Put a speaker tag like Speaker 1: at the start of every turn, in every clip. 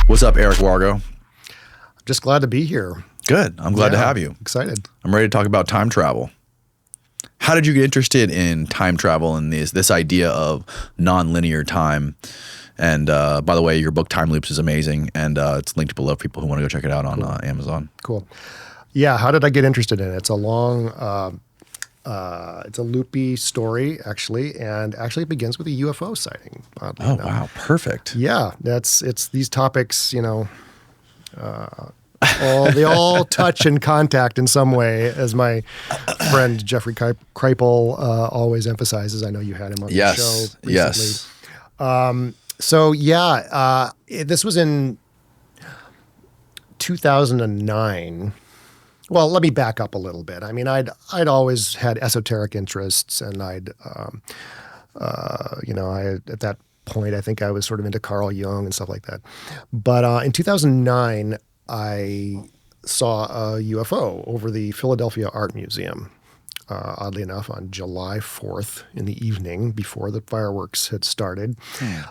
Speaker 1: What's up, Eric Wargo?
Speaker 2: Just glad to be here.
Speaker 1: Good. I'm glad to have you.
Speaker 2: Excited.
Speaker 1: I'm ready to talk about time travel. How did you get interested in time travel and this idea of nonlinear time? And by the way, your book Time Loops is amazing, and it's linked below for people who want to go check it out on Amazon.
Speaker 2: Cool. Yeah, how did I get interested in it? It's a long, it's a loopy story, actually, and actually it begins with a UFO sighting.
Speaker 1: Oh, wow. Perfect.
Speaker 2: Yeah, it's these topics, they all touch and contact in some way, as my friend Jeffrey Kripal always emphasizes. I know you had him on the show recently. This was in 2009. Well, let me back up a little bit. I mean, I'd always had esoteric interests, and at that point, I think I was sort of into Carl Jung and stuff like that. But in 2009, I saw a UFO over the Philadelphia Art Museum, oddly enough, on July 4th in the evening before the fireworks had started.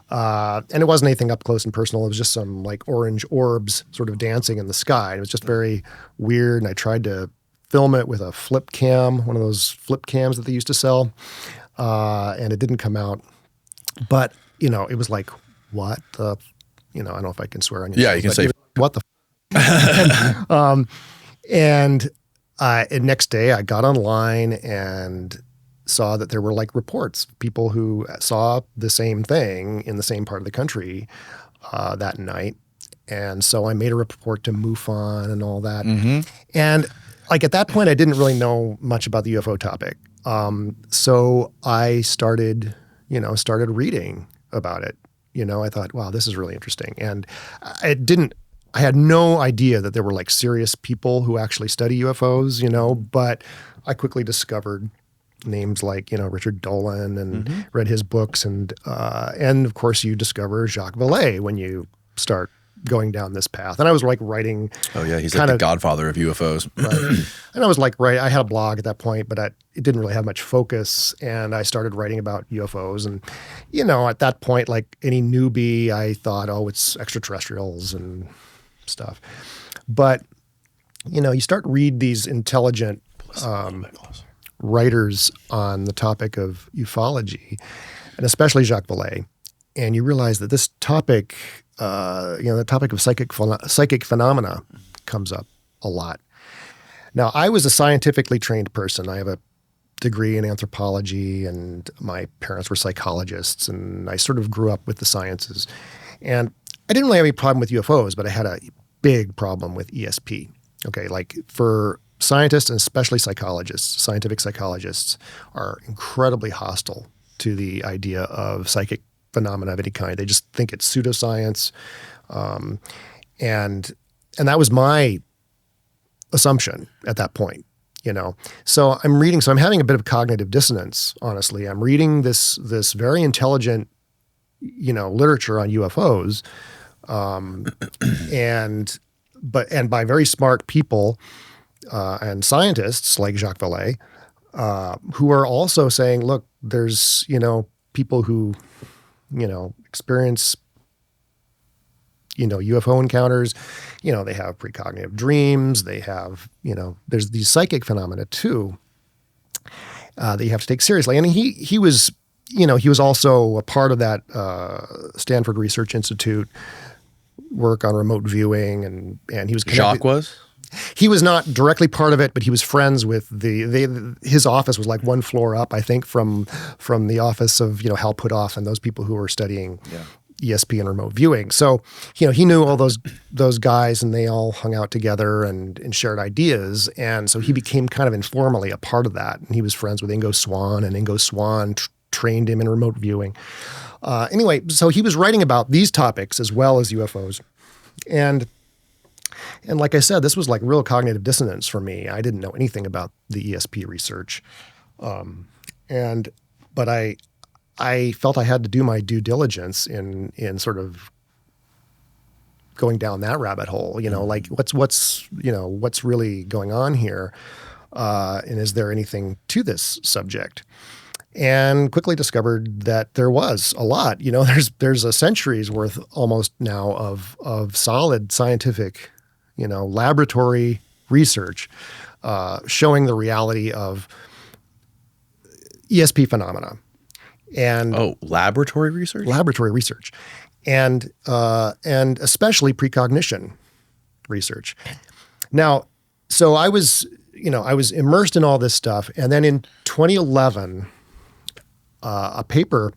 Speaker 2: And it wasn't anything up close and personal. It was just some like orange orbs sort of dancing in the sky. It was just very weird. And I tried to film it with a flip cam, one of those flip cams that they used to sell. And it didn't come out. But, it was like, what the, I don't know if I can swear on you.
Speaker 1: Yeah, you can say,
Speaker 2: what the and next day I got online and saw that there were like reports, people who saw the same thing in the same part of the country that night. And so I made a report to MUFON and all that. Mm-hmm. And like at that point, I didn't really know much about the UFO topic. So I started reading about it. I thought, wow, this is really interesting. And I had no idea that there were like serious people who actually study UFOs, but I quickly discovered names like, Richard Dolan and read his books. And of course you discover Jacques Vallée when you start going down this path. And I was like writing. Oh yeah. He's like the godfather of UFOs. Right. And I was like, I had a blog at that point, but it didn't really have much focus. And I started writing about UFOs. And, at that point, like any newbie, I thought, oh, it's extraterrestrials and stuff. But, you start read these intelligent writers on the topic of ufology, and especially Jacques Vallée, and you realize that this topic, the topic of psychic phenomena comes up a lot. Now, I was a scientifically trained person. I have a degree in anthropology, and my parents were psychologists, and I sort of grew up with the sciences. And I didn't really have any problem with UFOs, but I had a big problem with ESP. Okay, like for scientists and especially psychologists, scientific psychologists are incredibly hostile to the idea of psychic phenomena of any kind. They just think it's pseudoscience, and that was my assumption at that point. So I'm having a bit of cognitive dissonance. Honestly, I'm reading this very intelligent, literature on UFOs. And by very smart people and scientists like Jacques Vallée, who are also saying, look, there's people who experience UFO encounters. They have precognitive dreams. They have there's these psychic phenomena too that you have to take seriously. And he was also a part of that Stanford Research Institute work on remote viewing, and he was connected.
Speaker 1: Jacques was?
Speaker 2: He was not directly part of it, but he was friends with his office was like one floor up, I think, from the office of Hal Puthoff and those people who were studying ESP and remote viewing. So he knew all those guys, and they all hung out together and shared ideas, and so he became kind of informally a part of that. And he was friends with Ingo Swann, and Ingo Swann trained him in remote viewing. Anyway, so he was writing about these topics as well as UFOs. And like I said, this was like real cognitive dissonance for me. I didn't know anything about the ESP research. But I felt I had to do my due diligence in sort of going down that rabbit hole, like what's really going on here? And is there anything to this subject? and quickly discovered that there was a lot. There's a century's worth almost now of solid scientific, laboratory research showing the reality of ESP phenomena. And
Speaker 1: laboratory research?
Speaker 2: Laboratory research. And especially precognition research. Now, so I was immersed in all this stuff. And then in 2011, a paper.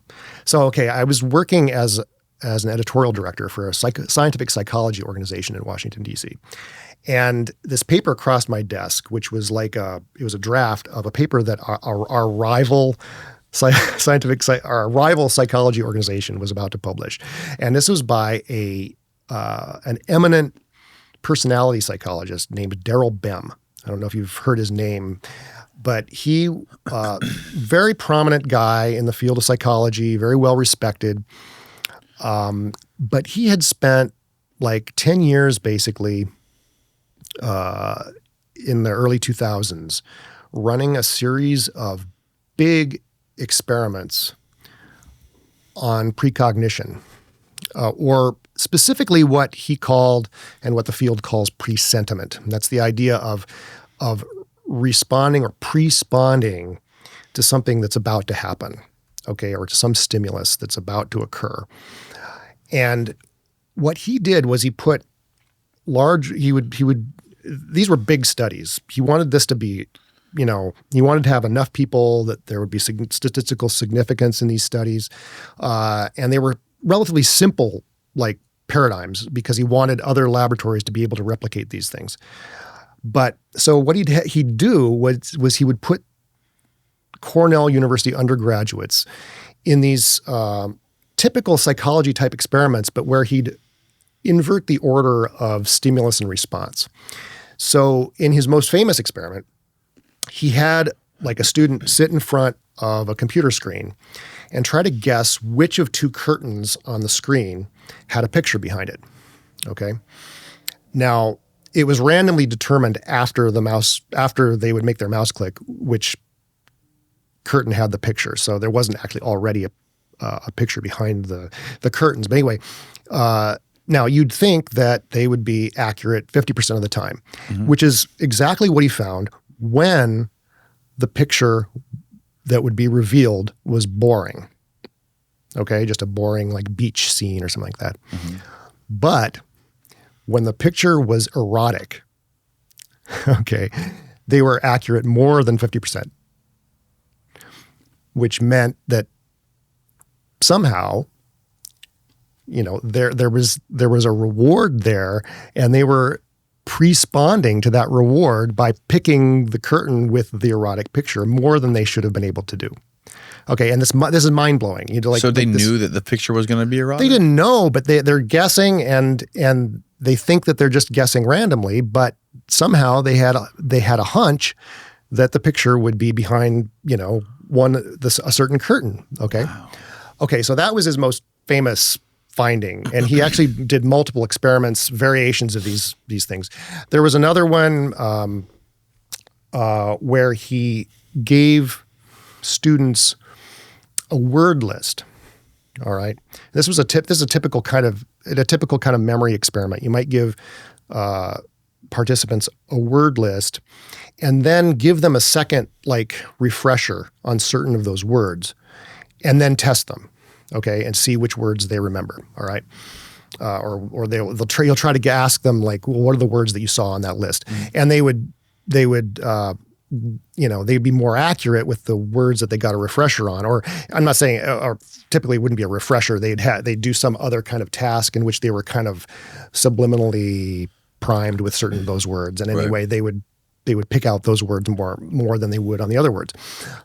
Speaker 2: So, I was working as an editorial director for a scientific psychology organization in Washington, D.C. And this paper crossed my desk, which was it was a draft of a paper that our rival psychology organization was about to publish. And this was by an eminent personality psychologist named Daryl Bem. I don't know if you've heard his name, but he, very prominent guy in the field of psychology, very well respected. But he had spent 10 years basically in the early 2000s running a series of big experiments on precognition, or specifically what he called and what the field calls presentiment. And that's the idea of responding or pre-sponding to something that's about to happen, or to some stimulus that's about to occur. And what he did was he put these were big studies. He wanted this to be, he wanted to have enough people that there would be statistical significance in these studies. And they were relatively simple, paradigms, because he wanted other laboratories to be able to replicate these things. But so what he'd do was he would put Cornell University undergraduates in these typical psychology type experiments, but where he'd invert the order of stimulus and response. So in his most famous experiment, he had a student sit in front of a computer screen and try to guess which of two curtains on the screen had a picture behind it. Okay. Now, it was randomly determined after they would make their mouse click which curtain had the picture. So there wasn't actually already a picture behind the curtains. But anyway, now you'd think that they would be accurate 50% of the time, which is exactly what he found when the picture that would be revealed was boring. Okay, just a boring beach scene or something like that. But when the picture was erotic, they were accurate more than 50%, which meant that somehow, there was a reward there, and they were pre-sponding to that reward by picking the curtain with the erotic picture more than they should have been able to do. Okay, and this is mind blowing.
Speaker 1: So they knew that the picture was going to be erotic?
Speaker 2: They didn't know, but they're guessing, and they think that they're just guessing randomly. But somehow they had a hunch that the picture would be behind a certain curtain. Okay,
Speaker 1: wow.
Speaker 2: Okay, so that was his most famous finding, and he actually did multiple experiments, variations of these things. There was another one where he gave students a word list. All right, this is a typical kind of memory experiment. You might give participants a word list, and then give them a second refresher on certain of those words, and then test them. Okay, and see which words they remember. All right, or you'll try to ask them well, what are the words that you saw on that list? And they would they'd be more accurate with the words that they got a refresher on. Or I'm not saying, or typically it wouldn't be a refresher. They'd do some other kind of task in which they were kind of subliminally primed with certain of those words. And anyway, they would pick out those words more than they would on the other words.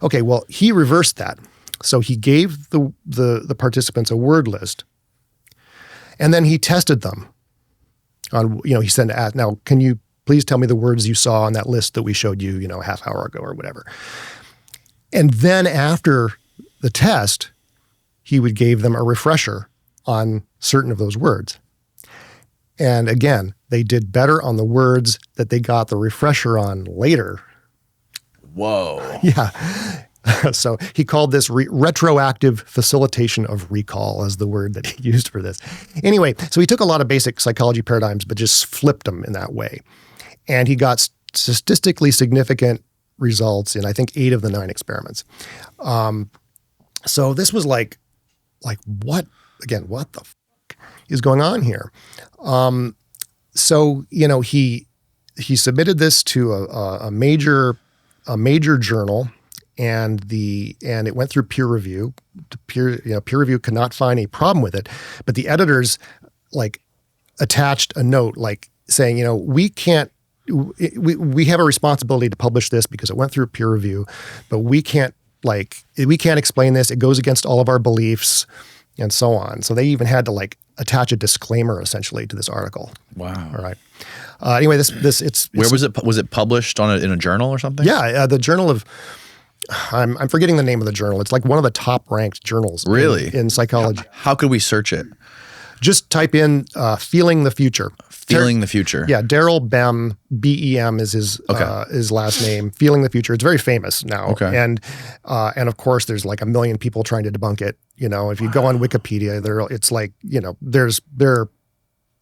Speaker 2: Okay, well, he reversed that. So he gave the participants a word list, and then he tested them on, he said, now, can you please tell me the words you saw on that list that we showed you, a half hour ago or whatever. And then after the test, he would give them a refresher on certain of those words. And again, they did better on the words that they got the refresher on later.
Speaker 1: Whoa.
Speaker 2: Yeah. So he called this retroactive facilitation of recall as the word that he used for this. Anyway, so he took a lot of basic psychology paradigms, but just flipped them in that way. And he got statistically significant results in, I think, 8 of the 9 experiments. So this was like what the fuck is going on here? So, he submitted this to a major journal, and it went through peer review. Peer review could not find a problem with it, but the editors attached a note saying, we can't. We have a responsibility to publish this because it went through peer review, but we can't explain this. It goes against all of our beliefs, and so on. So they even had to attach a disclaimer essentially to this article.
Speaker 1: Wow.
Speaker 2: All right. Anyway,
Speaker 1: where was it? Was it published in a journal or something?
Speaker 2: Yeah, the Journal of. I'm forgetting the name of the journal. It's one of the top ranked journals.
Speaker 1: Really?
Speaker 2: in psychology.
Speaker 1: How could we search it?
Speaker 2: Just type in "Feeling the Future."
Speaker 1: Feeling the Future.
Speaker 2: Yeah, Daryl Bem, B-E-M is his last name. Feeling the Future. It's very famous now.
Speaker 1: Okay.
Speaker 2: And of course, there's 1 million people trying to debunk it. If you go on Wikipedia, there are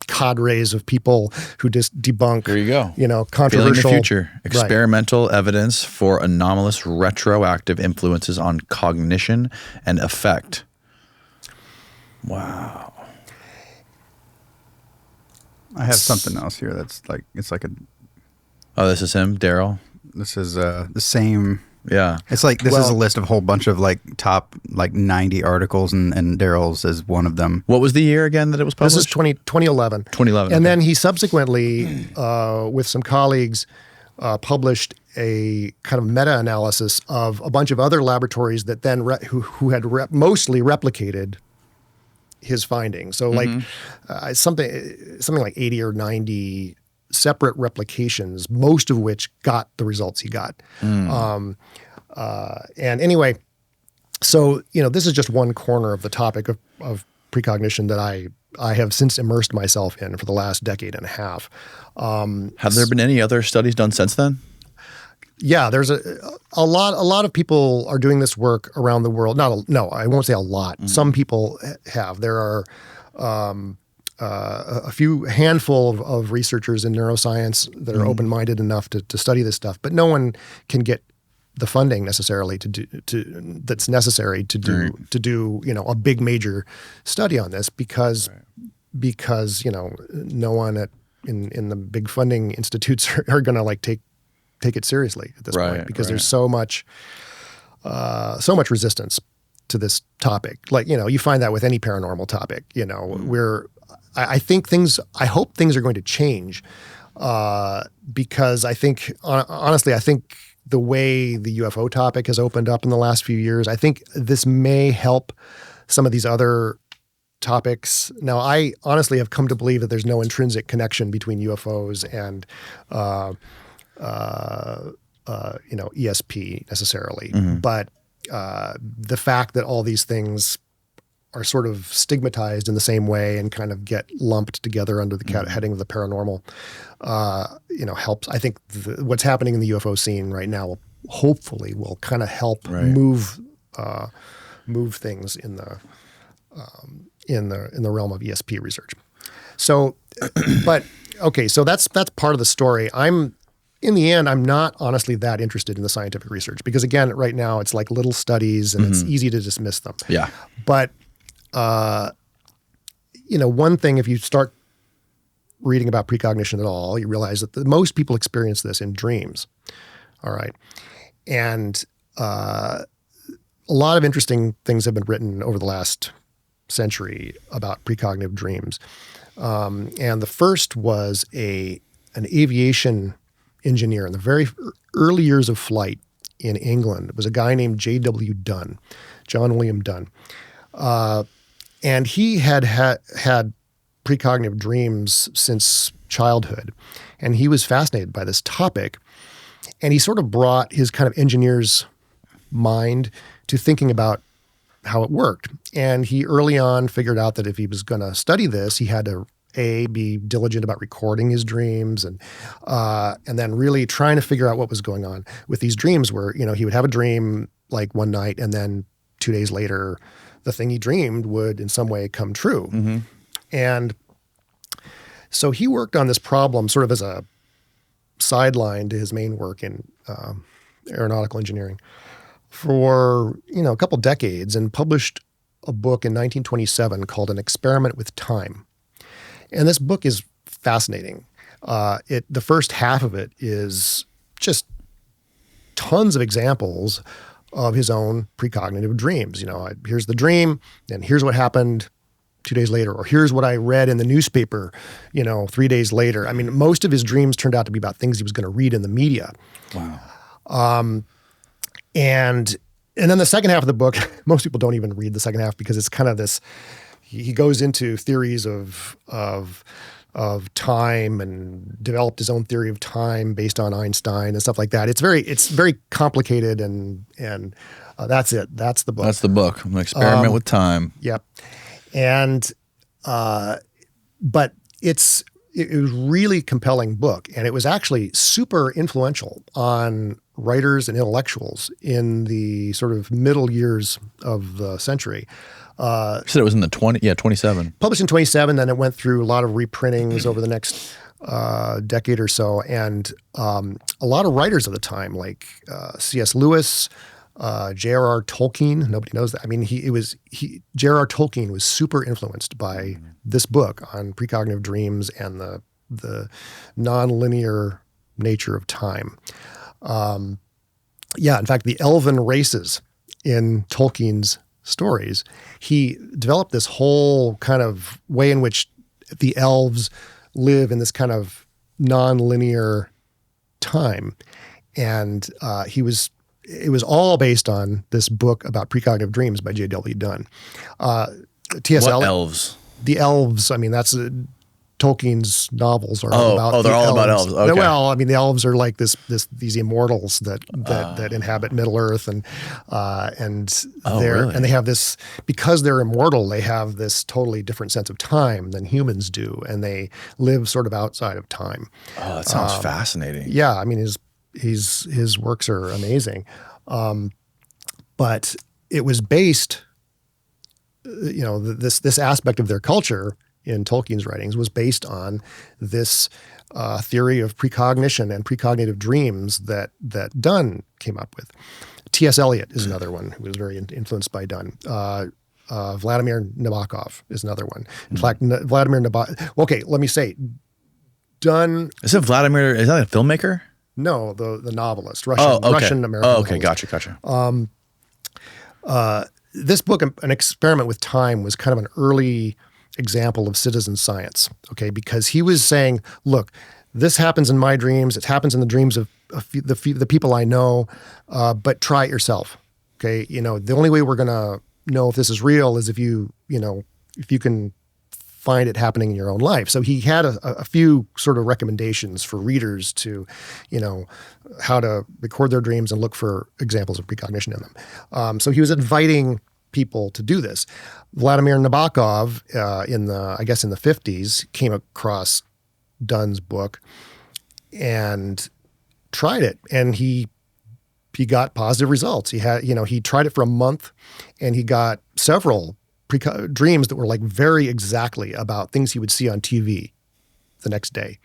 Speaker 2: cadres of people who just debunk.
Speaker 1: There you go.
Speaker 2: Controversial.
Speaker 1: Feeling the Future. Experimental evidence for anomalous retroactive influences on cognition and affect. Wow.
Speaker 3: I have something else here that's it's like a.
Speaker 1: Oh, this is him, Daryl.
Speaker 3: This is the same.
Speaker 1: Yeah.
Speaker 3: It's this is a list of a whole bunch of top 90 articles, and Daryl's is one of them.
Speaker 1: What was the year again that it was published?
Speaker 2: This is 2011.
Speaker 1: 2011.
Speaker 2: And then he subsequently, with some colleagues, published a kind of meta-analysis of a bunch of other laboratories that then who had mostly replicated his findings. So something like 80 or 90 separate replications, most of which got the results he got. And anyway, so, this is just one corner of the topic of precognition that I have since immersed myself in for the last decade and a half.
Speaker 1: Have there been any other studies done since then?
Speaker 2: Yeah, there's a lot of people are doing this work around the world. No, I won't say a lot. Mm-hmm. Some people have. There are a few handful of researchers in neuroscience that are open-minded enough to study this stuff, but no one can get the funding necessarily that's necessary to do a big major study on this because no one in the big funding institutes are going to take it seriously at this point because there's so much resistance to this topic. You find that with any paranormal topic. I hope things are going to change because I think honestly the way the UFO topic has opened up in the last few years, I think this may help some of these other topics. Now, I honestly have come to believe that there's no intrinsic connection between UFOs and ESP necessarily, but the fact that all these things are sort of stigmatized in the same way and kind of get lumped together under the heading of the paranormal, helps. I think what's happening in the UFO scene right now hopefully will kind of help move things in the realm of ESP research. So, but okay, so that's part of the story. In the end, I'm not honestly that interested in the scientific research because, again, right now it's like little studies and it's easy to dismiss them.
Speaker 1: Yeah.
Speaker 2: But, one thing, if you start reading about precognition at all, you realize that most people experience this in dreams. All right. And a lot of interesting things have been written over the last century about precognitive dreams. And the first was an aviation engineer in the very early years of flight in England. It was a guy named J.W. Dunne, John William Dunne. And he had precognitive dreams since childhood. And he was fascinated by this topic. And he sort of brought his kind of engineer's mind to thinking about how it worked. And he early on figured out that if he was going to study this, he had to be diligent about recording his dreams and then really trying to figure out what was going on with these dreams where, he would have a dream like one night, and then 2 days later, the thing he dreamed would in some way come true. And so he worked on this problem sort of as a sideline to his main work in aeronautical engineering for, a couple decades, and published a book in 1927 called An Experiment with Time. And this book is fascinating. The first half of it is just tons of examples of his own precognitive dreams. Here's the dream, and here's what happened 2 days later, or here's what I read in the newspaper, 3 days later. I mean, most of his dreams turned out to be about things he was going to read in the media.
Speaker 1: Wow.
Speaker 2: And then the second half of the book, most people don't even read the second half because it's kind of this. He goes into theories of time and developed his own theory of time based on Einstein and stuff like that. It's very complicated, and that's it. That's the book.
Speaker 1: That's the book. An Experiment with Time.
Speaker 2: Yep. And but it was really compelling book, and it was actually super influential on writers and intellectuals in the sort of middle years of the century.
Speaker 1: You said it was in the 27.
Speaker 2: Published in 27, then it went through a lot of reprintings over the next decade or so, and a lot of writers of the time, like C.S. Lewis, J.R.R. Tolkien. Nobody knows that. I mean, J.R.R. Tolkien was super influenced by this book on precognitive dreams and the nonlinear nature of time. In fact, the elven races in Tolkien's stories, he developed this whole kind of way in which the elves live in this kind of nonlinear time. And it was all based on this book about precognitive dreams by J.W. Dunne. T.S.
Speaker 1: What
Speaker 2: Eliot,
Speaker 1: elves?
Speaker 2: The elves, I mean, that's Tolkien's novels are about.
Speaker 1: Oh, they're all about elves. Okay.
Speaker 2: Well, I mean, the elves are like these immortals that inhabit Middle Earth, and
Speaker 1: really?
Speaker 2: and they have this, because they're immortal, they have this totally different sense of time than humans do, and they live sort of outside of time.
Speaker 1: Oh, that sounds fascinating.
Speaker 2: Yeah, I mean, his works are amazing, but it was based, this aspect of their culture in Tolkien's writings was based on this theory of precognition and precognitive dreams that Dunne came up with. T.S. Eliot is another one who was very influenced by Dunne. Vladimir Nabokov is another one. In fact, Vladimir Nabokov. Okay, let me say, Dunne.
Speaker 1: Is it Vladimir? Is that a filmmaker?
Speaker 2: No, the novelist, Russian American.
Speaker 1: Oh, okay,
Speaker 2: novelist.
Speaker 1: Gotcha.
Speaker 2: This book, An Experiment with Time, was kind of an early example of citizen science, okay? Because he was saying, look, this happens in my dreams. It happens in the dreams of the people I know, but try it yourself, okay? The only way we're going to know if this is real is if you can find it happening in your own life. So he had a few sort of recommendations for readers to, how to record their dreams and look for examples of precognition in them. So he was inviting people to do this. Vladimir Nabokov, in the 50s, came across Dunne's book and tried it, and he got positive results. He tried it for a month, and he got several dreams that were like very exactly about things he would see on TV the next day.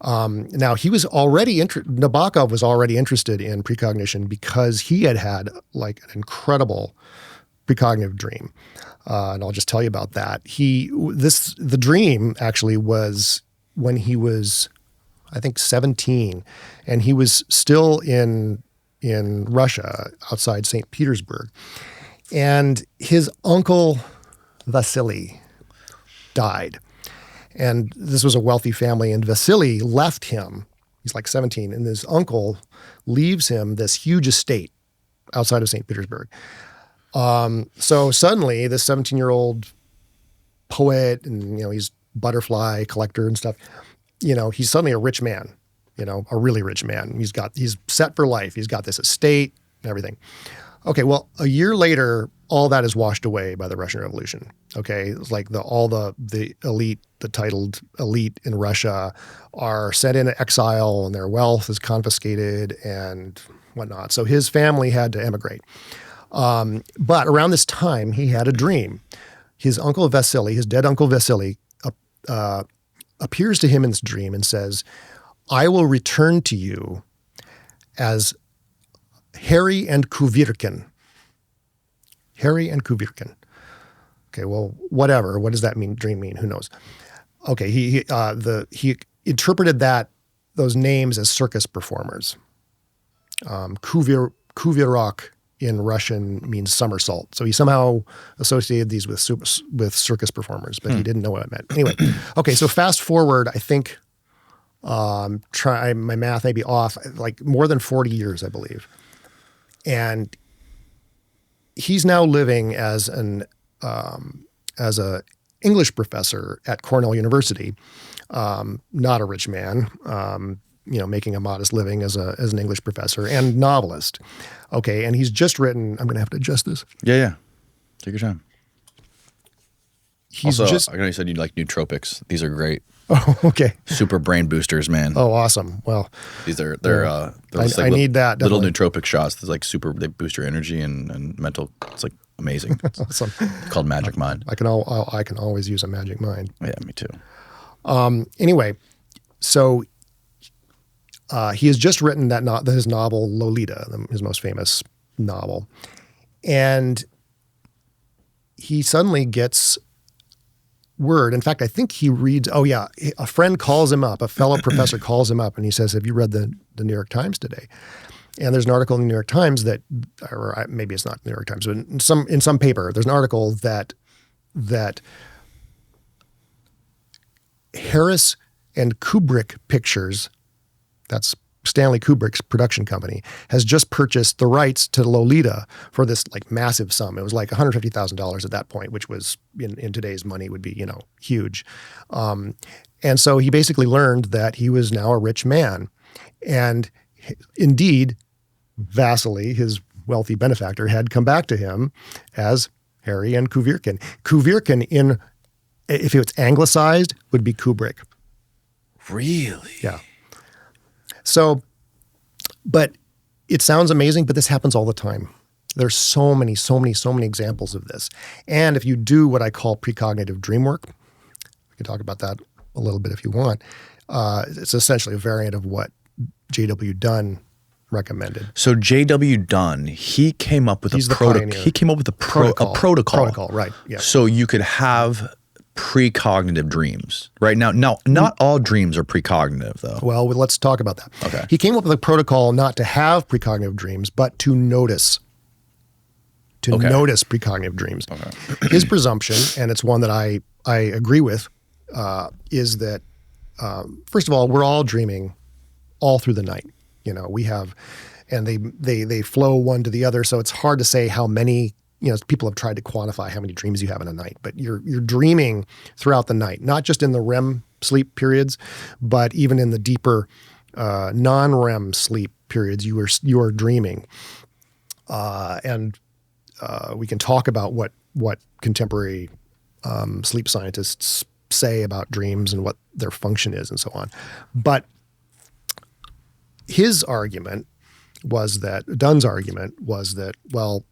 Speaker 2: Now Nabokov was already interested in precognition because he had like an incredible precognitive dream. And I'll just tell you about that. The dream actually was when he was, I think, 17, and he was still in Russia outside St. Petersburg. And his uncle Vasily died. And this was a wealthy family, and Vasily left him. He's like 17, and his uncle leaves him this huge estate outside of St. Petersburg. So suddenly, this 17-year-old poet, and he's butterfly collector and stuff. He's suddenly a rich man. A really rich man. He's set for life. He's got this estate and everything. Okay, well, a year later, all that is washed away by the Russian Revolution. Okay, it's like all the elite, the titled elite in Russia, are sent into exile, and their wealth is confiscated, and whatnot. So his family had to emigrate. But around this time, he had a dream. His uncle Vasily, his dead uncle Vasily, appears to him in this dream and says, "I will return to you as Harry and Kuvirkin." Harry and Kuvirkin. Okay, well, whatever. What does that mean? Dream mean? Who knows? Okay, he interpreted those names as circus performers. Kuvirok in Russian means somersault. So he somehow associated these with circus performers, but he didn't know what it meant. Anyway, okay, so fast forward, I think, my math may be off, like more than 40 years, I believe. And he's now living as a English professor at Cornell University, not a rich man, making a modest living as an English professor and novelist. Okay, and he's just written. I'm going to have to adjust this.
Speaker 1: Yeah. Take your time.
Speaker 2: He's
Speaker 1: I know you said you like nootropics. These are great.
Speaker 2: Oh, okay.
Speaker 1: Super brain boosters, man.
Speaker 2: Oh, awesome. Well,
Speaker 1: they're
Speaker 2: I need that.
Speaker 1: Little
Speaker 2: Definitely.
Speaker 1: nootropic shots. There's like they boost your energy and mental. It's like amazing. It's
Speaker 2: Awesome.
Speaker 1: called Magic Mind.
Speaker 2: I can always use a magic mind.
Speaker 1: Yeah, me too.
Speaker 2: Anyway, so he has just written his novel Lolita, his most famous novel, and he suddenly gets word. In fact, I think he reads. Oh yeah, a friend calls him up. A fellow professor calls him up, and he says, "Have you read the New York Times today?" And there's an article in the New York Times or maybe it's not the New York Times, but in some paper, there's an article that Harris and Kubrick Pictures, that's Stanley Kubrick's production company, has just purchased the rights to Lolita for this like massive sum. It was like $150,000 at that point, which was in today's money would be, huge. And so he basically learned that he was now a rich man. And indeed, Vasily, his wealthy benefactor, had come back to him as Harry and Kuvirkin. Kuvirkin, if it's anglicized, would be Kubrick.
Speaker 1: Really?
Speaker 2: Yeah. So, but it sounds amazing, but this happens all the time. There's so many examples of this. And if you do what I call precognitive dreamwork, we can talk about that a little bit if you want. It's essentially a variant of what J.W. Dunne recommended.
Speaker 1: So J.W. Dunne, he came up with
Speaker 2: He's
Speaker 1: a
Speaker 2: the
Speaker 1: protocol.
Speaker 2: pioneer.
Speaker 1: He came up with a protocol.
Speaker 2: Protocol, right? Yeah.
Speaker 1: So you could have precognitive dreams, right? Now, not all dreams are precognitive, though.
Speaker 2: Well, let's talk about that.
Speaker 1: Okay.
Speaker 2: He came up with a protocol not to have precognitive dreams, but to notice. Notice precognitive dreams.
Speaker 1: Okay.
Speaker 2: His presumption, and it's one that I agree with, is that first of all, we're all dreaming all through the night. We have, and they flow one to the other. So it's hard to say how many. People have tried to quantify how many dreams you have in a night, but you're dreaming throughout the night, not just in the REM sleep periods, but even in the deeper non-REM sleep periods. You are dreaming, and we can talk about what contemporary sleep scientists say about dreams and what their function is and so on. But Dunne's argument was that, well,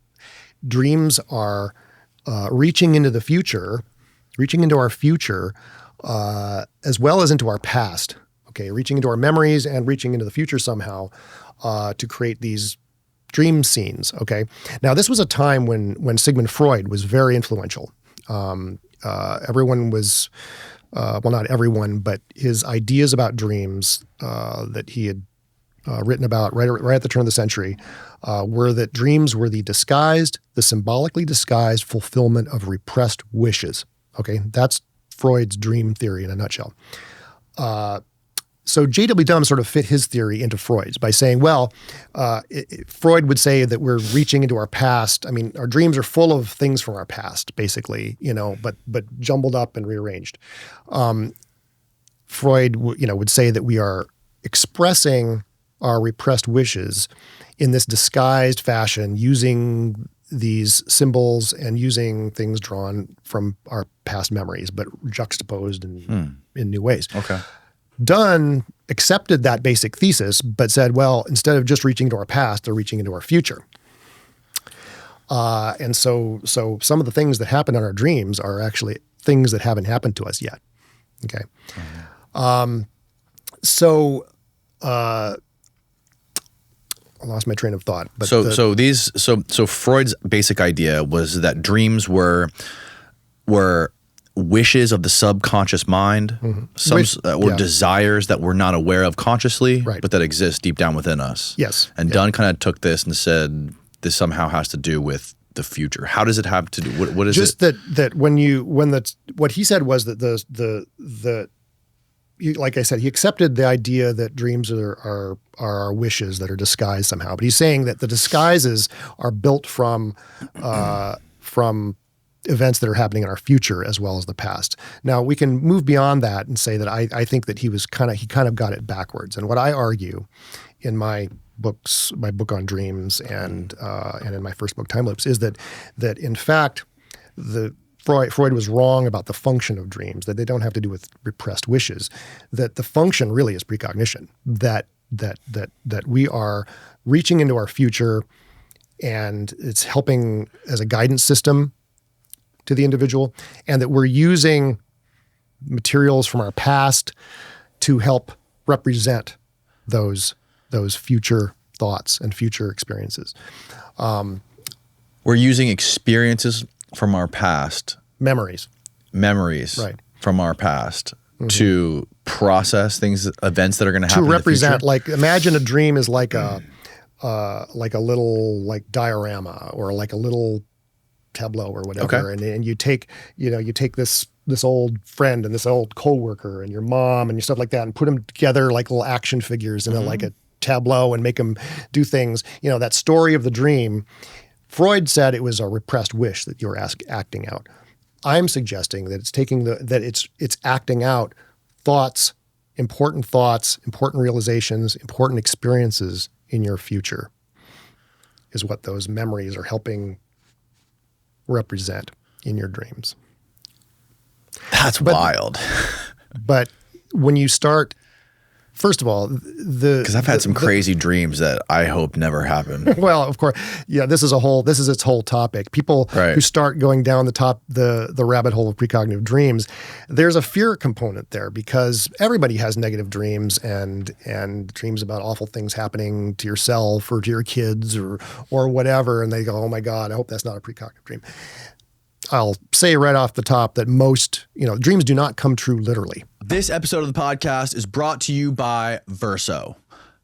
Speaker 2: dreams are reaching into the future, reaching into our future, as well as into our past. Okay, reaching into our memories and reaching into the future somehow to create these dream scenes. Okay, now this was a time when Sigmund Freud was very influential. Everyone was, well, not everyone, but his ideas about dreams that he had written about right at the turn of the century were that dreams were the symbolically disguised fulfillment of repressed wishes. Okay, that's Freud's dream theory in a nutshell. So J.W. Dunne sort of fit his theory into Freud's by saying, well, Freud would say that we're reaching into our past. I mean, our dreams are full of things from our past, basically, but jumbled up and rearranged. Freud, would say that we are expressing our repressed wishes in this disguised fashion, using these symbols and using things drawn from our past memories, but juxtaposed in new ways.
Speaker 1: Okay.
Speaker 2: Dunne accepted that basic thesis, but said, well, instead of just reaching into our past, they're reaching into our future. And so some of the things that happen in our dreams are actually things that haven't happened to us yet. Okay. I lost my train of thought. But
Speaker 1: so Freud's basic idea was that dreams were wishes of the subconscious mind, or desires that we're not aware of consciously, but that exist deep down within us.
Speaker 2: Yes.
Speaker 1: And Dunne kind of took this and said this somehow has to do with the future. How does it have to do? What is
Speaker 2: just
Speaker 1: it?
Speaker 2: Just that what he said was that like I said, he accepted the idea that dreams are our wishes that are disguised somehow. But he's saying that the disguises are built from events that are happening in our future as well as the past. Now we can move beyond that and say that I think that he kind of got it backwards. And what I argue in my book on dreams and in my first book, Time Loops, is that in fact Freud was wrong about the function of dreams, that they don't have to do with repressed wishes, that the function really is precognition, that we are reaching into our future and it's helping as a guidance system to the individual, and that we're using materials from our past to help represent those future thoughts and future experiences.
Speaker 1: We're using experiences from our past,
Speaker 2: memories
Speaker 1: right, from our past to process events that are going to happen
Speaker 2: to represent
Speaker 1: in the future?
Speaker 2: Like imagine a dream is like a little diorama or like a little tableau or whatever.
Speaker 1: Okay.
Speaker 2: And you take this old friend and this old coworker and your mom and your stuff like that and put them together like little action figures in like a tableau and make them do things. That story of the dream, Freud said it was a repressed wish that you're acting out. I'm suggesting that it's acting out important realizations, important experiences in your future is what those memories are helping represent in your dreams.
Speaker 1: That's wild.
Speaker 2: But when you start, first of all,
Speaker 1: because I've had some crazy dreams that I hope never happen.
Speaker 2: Well, of course, yeah. This is its whole topic. People who start going down the rabbit hole of precognitive dreams, there's a fear component there because everybody has negative dreams and dreams about awful things happening to yourself or to your kids or whatever, and they go, "Oh my God, I hope that's not a precognitive dream." I'll say right off the top that most, dreams do not come true literally.
Speaker 1: This episode of the podcast is brought to you by Verso.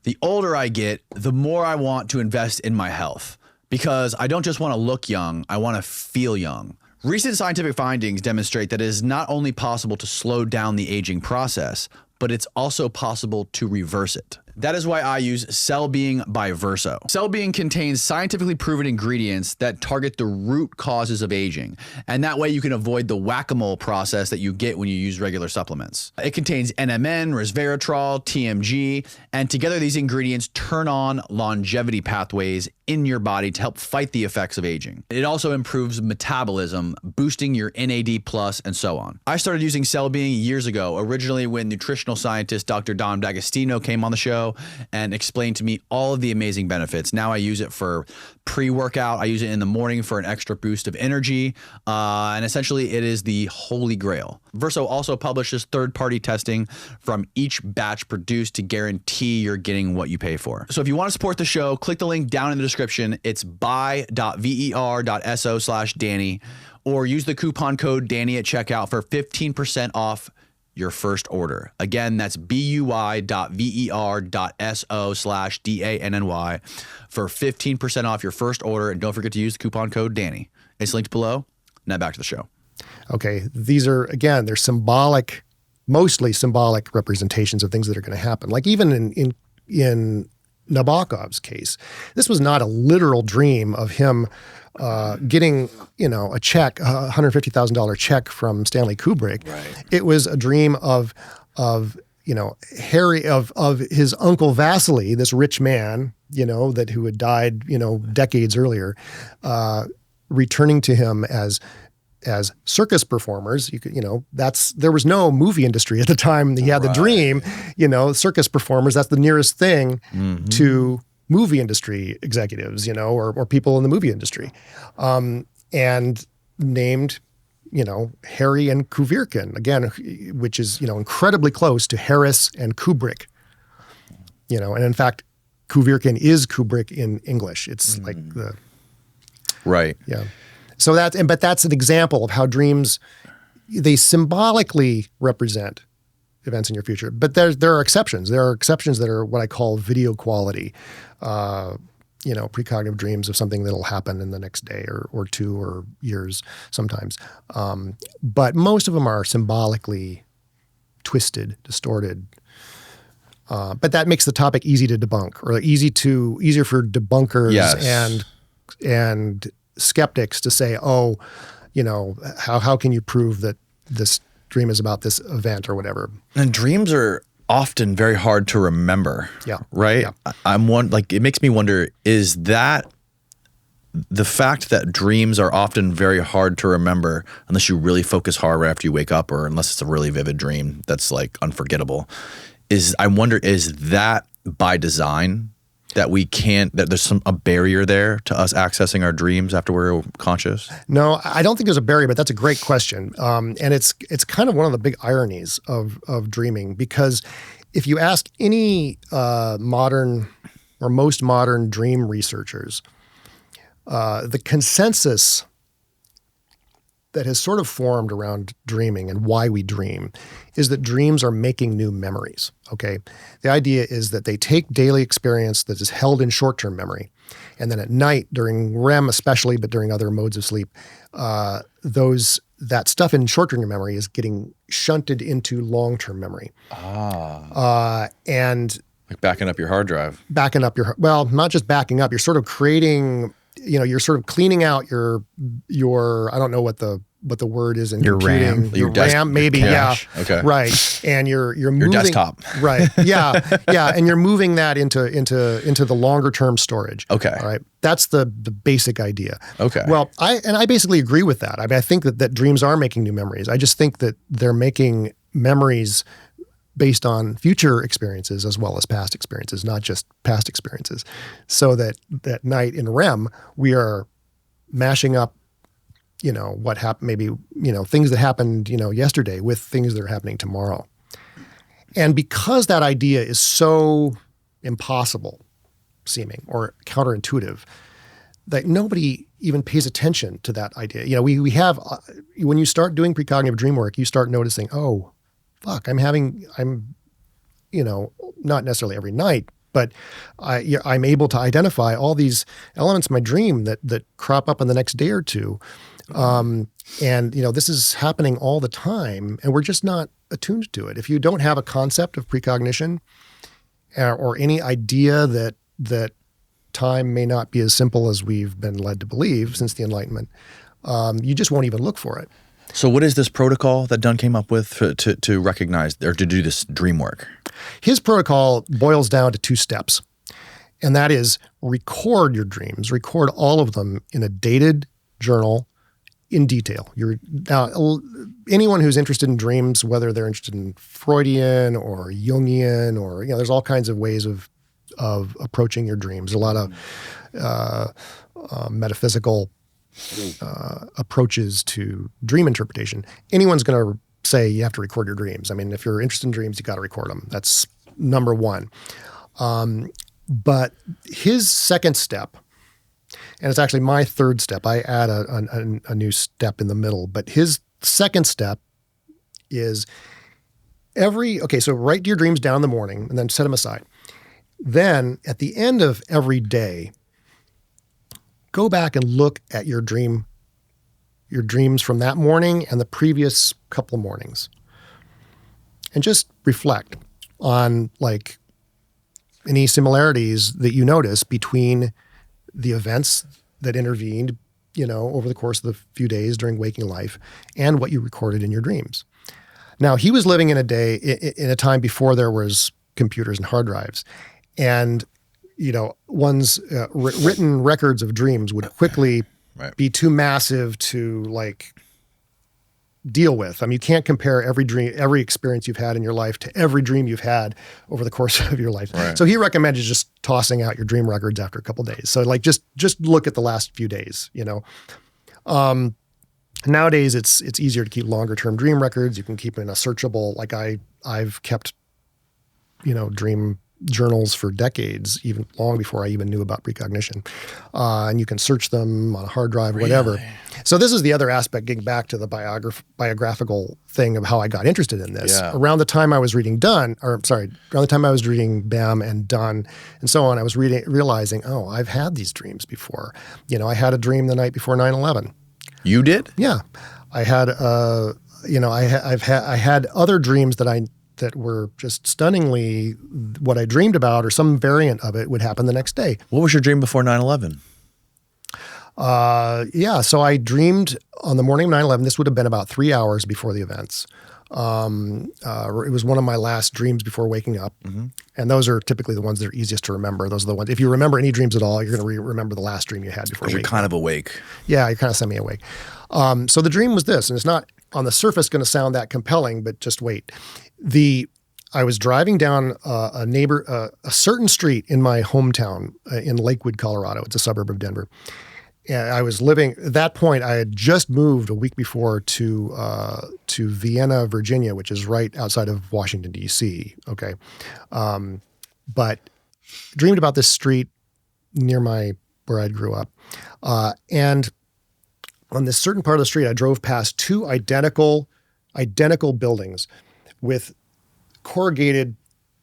Speaker 1: The older I get, the more I want to invest in my health because I don't just want to look young, I want to feel young. Recent scientific findings demonstrate that it is not only possible to slow down the aging process, but it's also possible to reverse it. That is why I use Cell Being by Verso. Cell Being contains scientifically proven ingredients that target the root causes of aging. And that way you can avoid the whack-a-mole process that you get when you use regular supplements. It contains NMN, resveratrol, TMG, and together these ingredients turn on longevity pathways in your body to help fight the effects of aging. It also improves metabolism, boosting your NAD+, and so on. I started using Cell Being years ago, originally when nutritional scientist Dr. Don D'Agostino came on the show and explained to me all of the amazing benefits. Now I use it for pre-workout. I use it in the morning for an extra boost of energy. And essentially it is the holy grail. Verso also publishes third-party testing from each batch produced to guarantee you're getting what you pay for. So if you want to support the show, click the link down in the description. It's buy.ver.so/Danny, or use the coupon code Danny at checkout for 15% off your first order. Again, that's buy.ver.so/DANNY for 15% off your first order. And don't forget to use the coupon code Danny. It's linked below. Now back to the show.
Speaker 2: Okay. These are, again, they're mostly symbolic representations of things that are going to happen. Like even in Nabokov's case, this was not a literal dream of him getting, a check, $150,000 check from Stanley Kubrick.
Speaker 1: Right.
Speaker 2: It was a dream of Harry, of his uncle Vasily, this rich man, who had died, decades earlier, returning to him as as circus performers. There was no movie industry at the time he had the dream. Circus performers, that's the nearest thing to movie industry executives, or people in the movie industry. And named, Harry and Kuvirkin, again, which is, incredibly close to Harris and Kubrick. And in fact, Kuvirkin is Kubrick in English. It's like the...
Speaker 1: Right.
Speaker 2: Yeah. So but that's an example of how dreams, they symbolically represent events in your future. But there are exceptions. There are exceptions that are what I call video quality, precognitive dreams of something that'll happen in the next day or two or years sometimes. But most of them are symbolically twisted, distorted. But that makes the topic easy to debunk, or easier for debunkers and skeptics to say, how can you prove that this dream is about this event or whatever?
Speaker 1: And dreams are often very hard to remember.
Speaker 2: Yeah.
Speaker 1: Right? Yeah. It makes me wonder, is that the fact that dreams are often very hard to remember unless you really focus hard right after you wake up, or unless it's a really vivid dream that's like unforgettable, is that by design? That that there's a barrier there to us accessing our dreams after we're conscious?
Speaker 2: No, I don't think there's a barrier, but that's a great question. And it's kind of one of the big ironies of dreaming, because if you ask any modern or most modern dream researchers, the consensus that has sort of formed around dreaming and why we dream is that dreams are making new memories, okay? The idea is that they take daily experience that is held in short-term memory, and then at night, during REM especially, but during other modes of sleep, that stuff in short-term memory is getting shunted into long-term memory. And
Speaker 1: like backing up your hard drive.
Speaker 2: Well, not just backing up, you're sort of creating... you're sort of cleaning out your I don't know what the word is in
Speaker 3: your
Speaker 2: computing.
Speaker 3: RAM,
Speaker 2: your RAM, maybe, yeah.
Speaker 1: Okay.
Speaker 2: Right. And you're moving
Speaker 1: your desktop.
Speaker 2: Right. Yeah. Yeah. And you're moving that into the longer term storage.
Speaker 1: Okay.
Speaker 2: All right. That's the basic idea.
Speaker 1: Okay.
Speaker 2: Well, I basically agree with that. I mean, I think that dreams are making new memories. I just think that they're making memories based on future experiences as well as past experiences, not just past experiences. So that night in REM, we are mashing up, what happened, maybe, things that happened, yesterday with things that are happening tomorrow. And because that idea is so impossible seeming or counterintuitive, that nobody even pays attention to that idea. We have, when you start doing precognitive dream work, you start noticing, oh, fuck, I'm not necessarily every night, but I'm able to identify all these elements of my dream that crop up in the next day or two. And this is happening all the time, and we're just not attuned to it. If you don't have a concept of precognition or any idea that time may not be as simple as we've been led to believe since the Enlightenment, you just won't even look for it.
Speaker 1: So what is this protocol that Dunne came up with to recognize or to do this dream work?
Speaker 2: His protocol boils down to 2 steps, and that is record your dreams, record all of them in a dated journal in detail. Now, anyone who's interested in dreams, whether they're interested in Freudian or Jungian or, there's all kinds of ways of approaching your dreams. A lot of metaphysical approaches to dream interpretation. Anyone's going to say you have to record your dreams. I mean, if you're interested in dreams, you got to record them. That's number one. But his second step, and it's actually my third step, I add a new step in the middle, but his second step is so write your dreams down in the morning and then set them aside. Then at the end of every day, go back and look at your dreams from that morning and the previous couple of mornings. And just reflect on like any similarities that you notice between the events that intervened, over the course of the few days during waking life and what you recorded in your dreams. Now, he was living in a time before there was computers and hard drives. And one's written records of dreams would quickly be too massive to deal with. I mean, you can't compare every experience you've had in your life to every dream you've had over the course of your life.
Speaker 1: Right.
Speaker 2: So he recommended just tossing out your dream records after a couple of days. So like just look at the last few days, you know. Nowadays it's easier to keep longer term dream records. You can keep in a searchable, like I've kept, you know, dream journals for decades, even long before I even knew about precognition. And you can search them on a hard drive, whatever.
Speaker 1: Really?
Speaker 2: So this is the other aspect, getting back to the biographical thing of how I got interested in this.
Speaker 1: Yeah.
Speaker 2: Around the time I was reading around the time I was reading Bam and Dunne and so on, I was realizing, oh, I've had these dreams before. You know, I had a dream the night before 9/11.
Speaker 1: You did?
Speaker 2: Yeah. I had, you know, I had other dreams that were just stunningly what I dreamed about or some variant of it would happen the next day.
Speaker 1: What was your dream before 9/11?
Speaker 2: Yeah. So I dreamed on the morning of 9/11. This would have been about 3 hours before the events. It was one of my last dreams before waking up. Mm-hmm. And those are typically the ones that are easiest to remember. Those are the ones, if you remember any dreams at all, you're going to remember the last dream you had before waking up.
Speaker 1: You're kind of awake.
Speaker 2: Yeah, you're kind of semi-awake. So the dream was this, and it's not on the surface going to sound that compelling, but just wait. I was driving down a certain street in my hometown in Lakewood, Colorado. It's a suburb of Denver. And I was living at that point. I had just moved a week before to Vienna, Virginia, which is right outside of Washington D.C. Okay, but dreamed about this street near where I grew up, and on this certain part of the street, I drove past two identical buildings with corrugated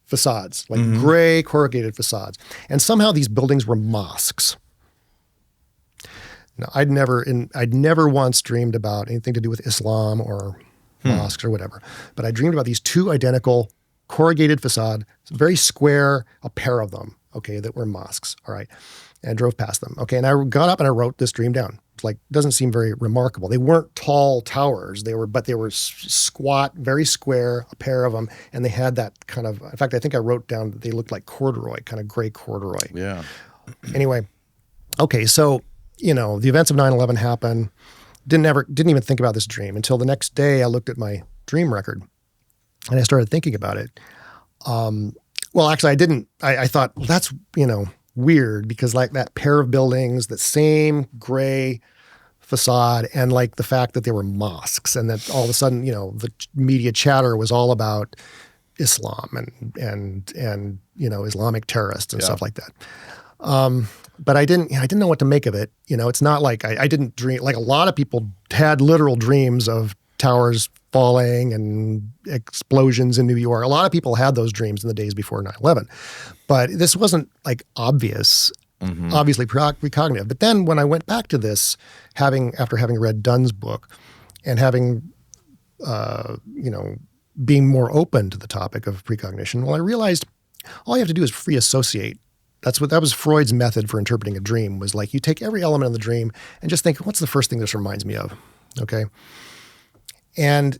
Speaker 2: facades, like gray corrugated facades, and somehow these buildings were mosques. Now, I'd never once dreamed about anything to do with Islam or mosques or whatever, but I dreamed about these two identical corrugated facade, very square, a pair of them, okay, that were mosques, all right, and I drove past them, okay, and I got up and I wrote this dream down. It's like, doesn't seem very remarkable. They weren't tall towers, they were squat, very square, a pair of them, and they had that kind of, in fact, I think I wrote down that they looked like corduroy, kind of gray corduroy.
Speaker 1: Yeah.
Speaker 2: Anyway, okay, so you know, the events of 9/11 happened. Didn't even think about this dream until the next day. I looked at my dream record, and I started thinking about it. Well, actually, I didn't. I thought, well, that's weird because like that pair of buildings, that same gray facade, and like the fact that they were mosques, and that all of a sudden, the media chatter was all about Islam and Islamic terrorists and stuff like that. But I didn't know what to make of it. It's not like I didn't dream, like a lot of people had literal dreams of towers falling and explosions in New York. A lot of people had those dreams in the days before 9/11, but this wasn't like obviously precognitive. But then when I went back to this, after having read Dunne's book and having, being more open to the topic of precognition, well, I realized all you have to do is free associate. That was Freud's method for interpreting a dream, was like you take every element of the dream and just think, what's the first thing this reminds me of? Okay. And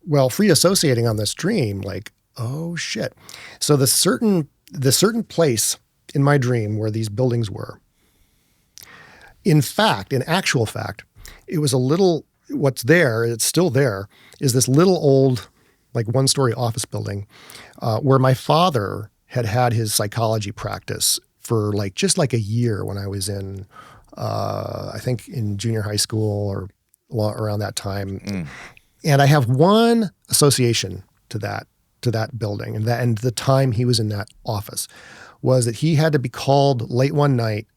Speaker 2: well, free associating on this dream, like, oh shit. So the certain place in my dream where these buildings were, in actual fact, it was what's there, it's still there, is this little old, like 1-story office building where my father had his psychology practice for just like a year when I was in, I think in junior high school or around that time. And I have one association to that building and the time he was in that office was that he had to be called late one night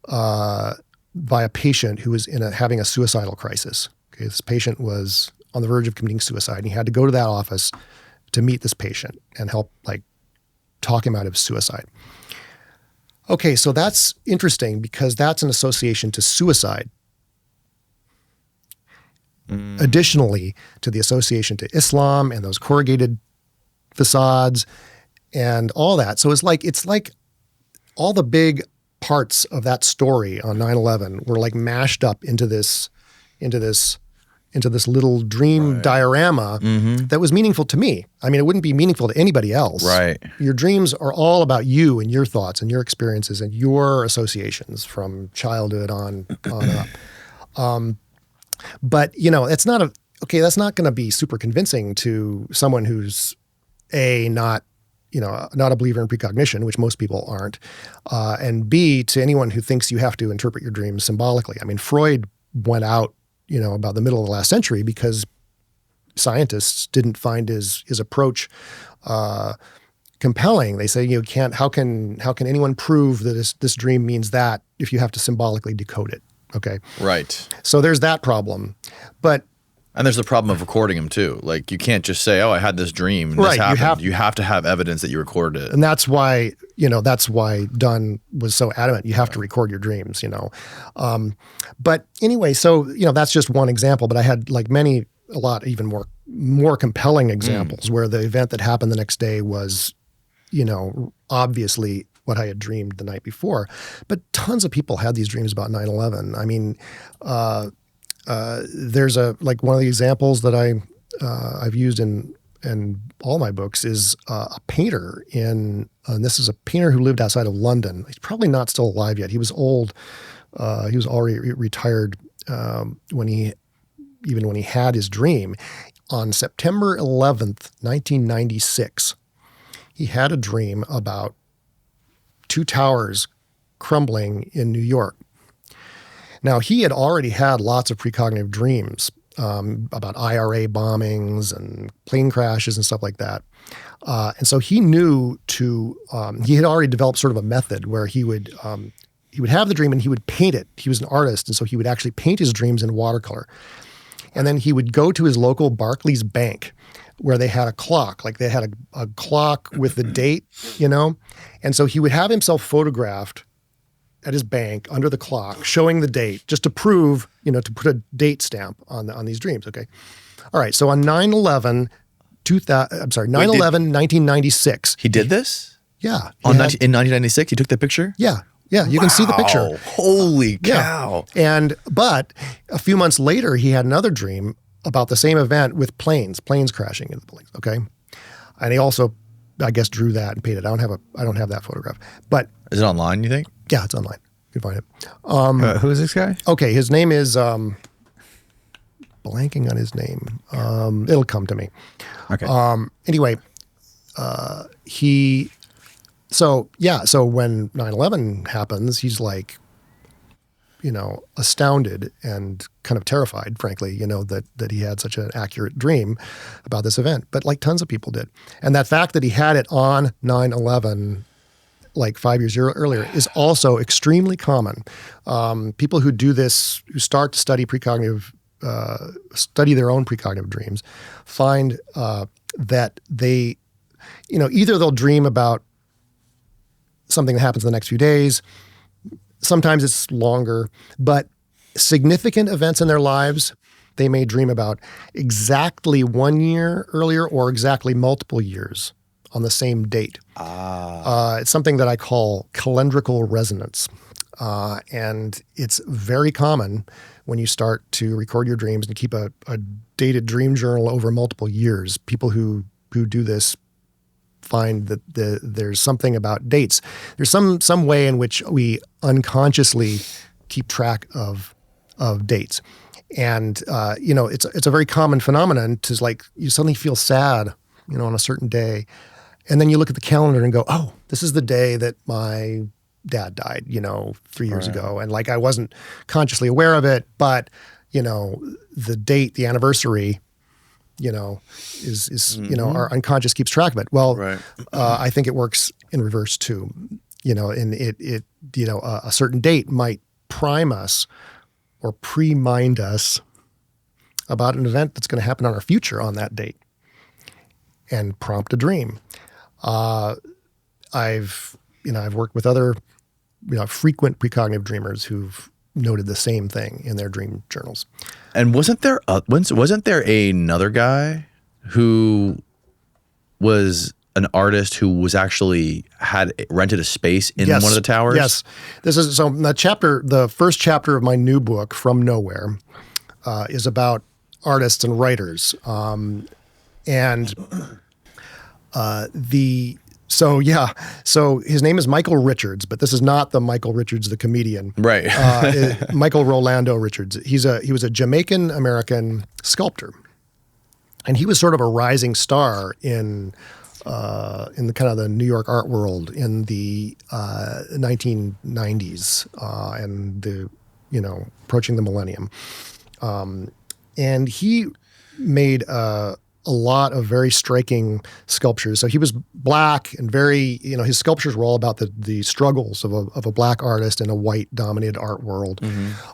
Speaker 2: by a patient who was having a suicidal crisis. Okay, this patient was on the verge of committing suicide, and he had to go to that office to meet this patient and help talk him out of suicide. Okay, so that's interesting because that's an association to suicide. Additionally to the association to Islam and those corrugated facades and all that. So it's like all the big parts of that story on 9/11 were mashed up into this little dream diorama that was meaningful to me. I mean, it wouldn't be meaningful to anybody else.
Speaker 1: Right.
Speaker 2: Your dreams are all about you and your thoughts and your experiences and your associations from childhood on up. But it's not okay, that's not going to be super convincing to someone who's not a believer in precognition, which most people aren't, and B, to anyone who thinks you have to interpret your dreams symbolically. I mean, Freud went out, about the middle of the last century because scientists didn't find his approach compelling. They say, how can anyone prove that this dream means that if you have to symbolically decode it? Okay.
Speaker 1: Right.
Speaker 2: So there's that problem.
Speaker 1: And there's the problem of recording them too. Like you can't just say, "Oh, I had this dream and this happened." You have to have evidence that you recorded it.
Speaker 2: And that's why Dunne was so adamant. You have to record your dreams, But anyway, so that's just one example. But I had like a lot even more compelling examples where the event that happened the next day was, obviously what I had dreamed the night before. But tons of people had these dreams about 9/11. I mean, there's one of the examples that I've used in all my books is a painter and this is a painter who lived outside of London. He's probably not still alive yet. He was old. He was already retired when he had his dream. On September 11th, 1996, he had a dream about two towers crumbling in New York. Now, he had already had lots of precognitive dreams about IRA bombings and plane crashes and stuff like that. And so he knew he had already developed sort of a method where he would have the dream and he would paint it. He was an artist, and so he would actually paint his dreams in watercolor. And then he would go to his local Barclays bank where they had a clock, like they had a clock with the date, And so he would have himself photographed at his bank under the clock, showing the date, just to prove, to put a date stamp on these dreams. Okay. All right. So on 9/11, 1996.
Speaker 1: He did this?
Speaker 2: Yeah.
Speaker 1: In 1996, he took that picture?
Speaker 2: Yeah. Yeah. You can see the picture.
Speaker 1: Holy cow.
Speaker 2: Yeah. But a few months later, he had another dream about the same event with planes crashing into the planes. Okay. And he also, I guess, drew that and painted it. I don't have that photograph, but.
Speaker 1: Is it online, you think?
Speaker 2: Yeah, it's online. You can find it.
Speaker 3: Who is this guy?
Speaker 2: Okay, his name is blanking on his name. It'll come to me.
Speaker 3: Okay.
Speaker 2: Anyway, so when 9/11 happens, he's like, astounded and kind of terrified, frankly, that he had such an accurate dream about this event. But like tons of people did. And that fact that he had it on 9/11 like 5 years earlier is also extremely common. People who do this, who start to study study their own precognitive dreams, find that they, either they'll dream about something that happens in the next few days. Sometimes it's longer, but significant events in their lives, they may dream about exactly 1 year earlier or exactly multiple years on the same date. It's something that I call calendrical resonance. And it's very common when you start to record your dreams and keep a dated dream journal over multiple years. People who do this find that there's something about dates. There's some way in which we unconsciously keep track of dates. And, it's a very common phenomenon to you suddenly feel sad, on a certain day. And then you look at the calendar and go, oh, this is the day that my dad died, 3 years ago. And I wasn't consciously aware of it, but, the date, the anniversary, is our unconscious keeps track of it. Well, I think it works in reverse too, and it a certain date might prime us or pre-mind us about an event that's going to happen on our future on that date and prompt a dream. I've worked with other, frequent precognitive dreamers who've noted the same thing in their dream journals.
Speaker 1: And wasn't there another guy who was an artist who was actually had rented a space in one of the towers?
Speaker 2: Yes. This is the first chapter of my new book, From Nowhere, is about artists and writers. So his name is Michael Richards, but this is not the Michael Richards, the comedian.
Speaker 1: Right.
Speaker 2: Michael Rolando Richards. He was a Jamaican American sculptor. And he was sort of a rising star in the kind of the New York art world in the 1990s and the, approaching the millennium. And he made a lot of very striking sculptures. So he was black and very, his sculptures were all about the struggles of a black artist in a white-dominated art world.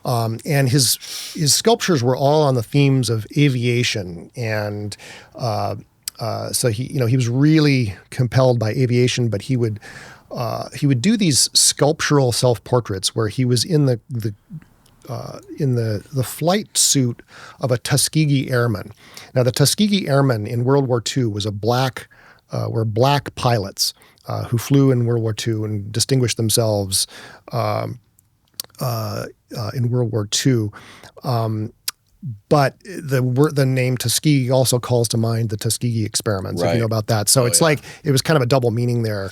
Speaker 2: And his sculptures were all on the themes of aviation, and so he was really compelled by aviation. But he would do these sculptural self-portraits where he was in the flight suit of a Tuskegee airman. Now, the Tuskegee Airmen in World War II were black pilots who flew in World War II and distinguished themselves in World War II. But the name Tuskegee also calls to mind the Tuskegee experiments, if you know about that. So it's like it was kind of a double meaning there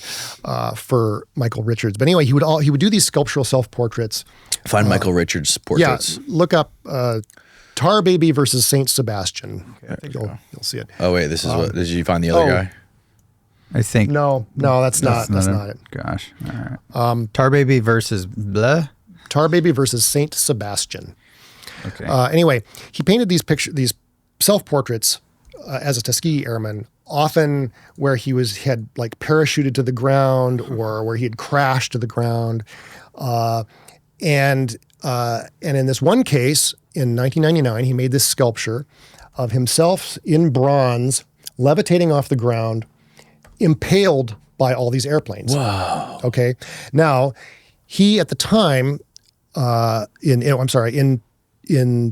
Speaker 2: for Michael Richards. But anyway, he would do these sculptural self-portraits.
Speaker 1: Find Michael Richards' portraits.
Speaker 2: Yeah, look up Tar Baby versus Saint Sebastian. Okay, you'll see it.
Speaker 1: Oh wait, this is what did you find the other guy?
Speaker 3: I think
Speaker 2: no, that's not it.
Speaker 3: Gosh, all right. Tar Baby versus blah.
Speaker 2: Tar Baby versus Saint Sebastian.
Speaker 3: Okay.
Speaker 2: Anyway, he painted these self-portraits as a Tuskegee Airman, often where he had like parachuted to the ground or where he had crashed to the ground, and in this one case, in 1999, he made this sculpture of himself in bronze, levitating off the ground, impaled by all these airplanes.
Speaker 1: Wow.
Speaker 2: Okay. Now, he at the time, in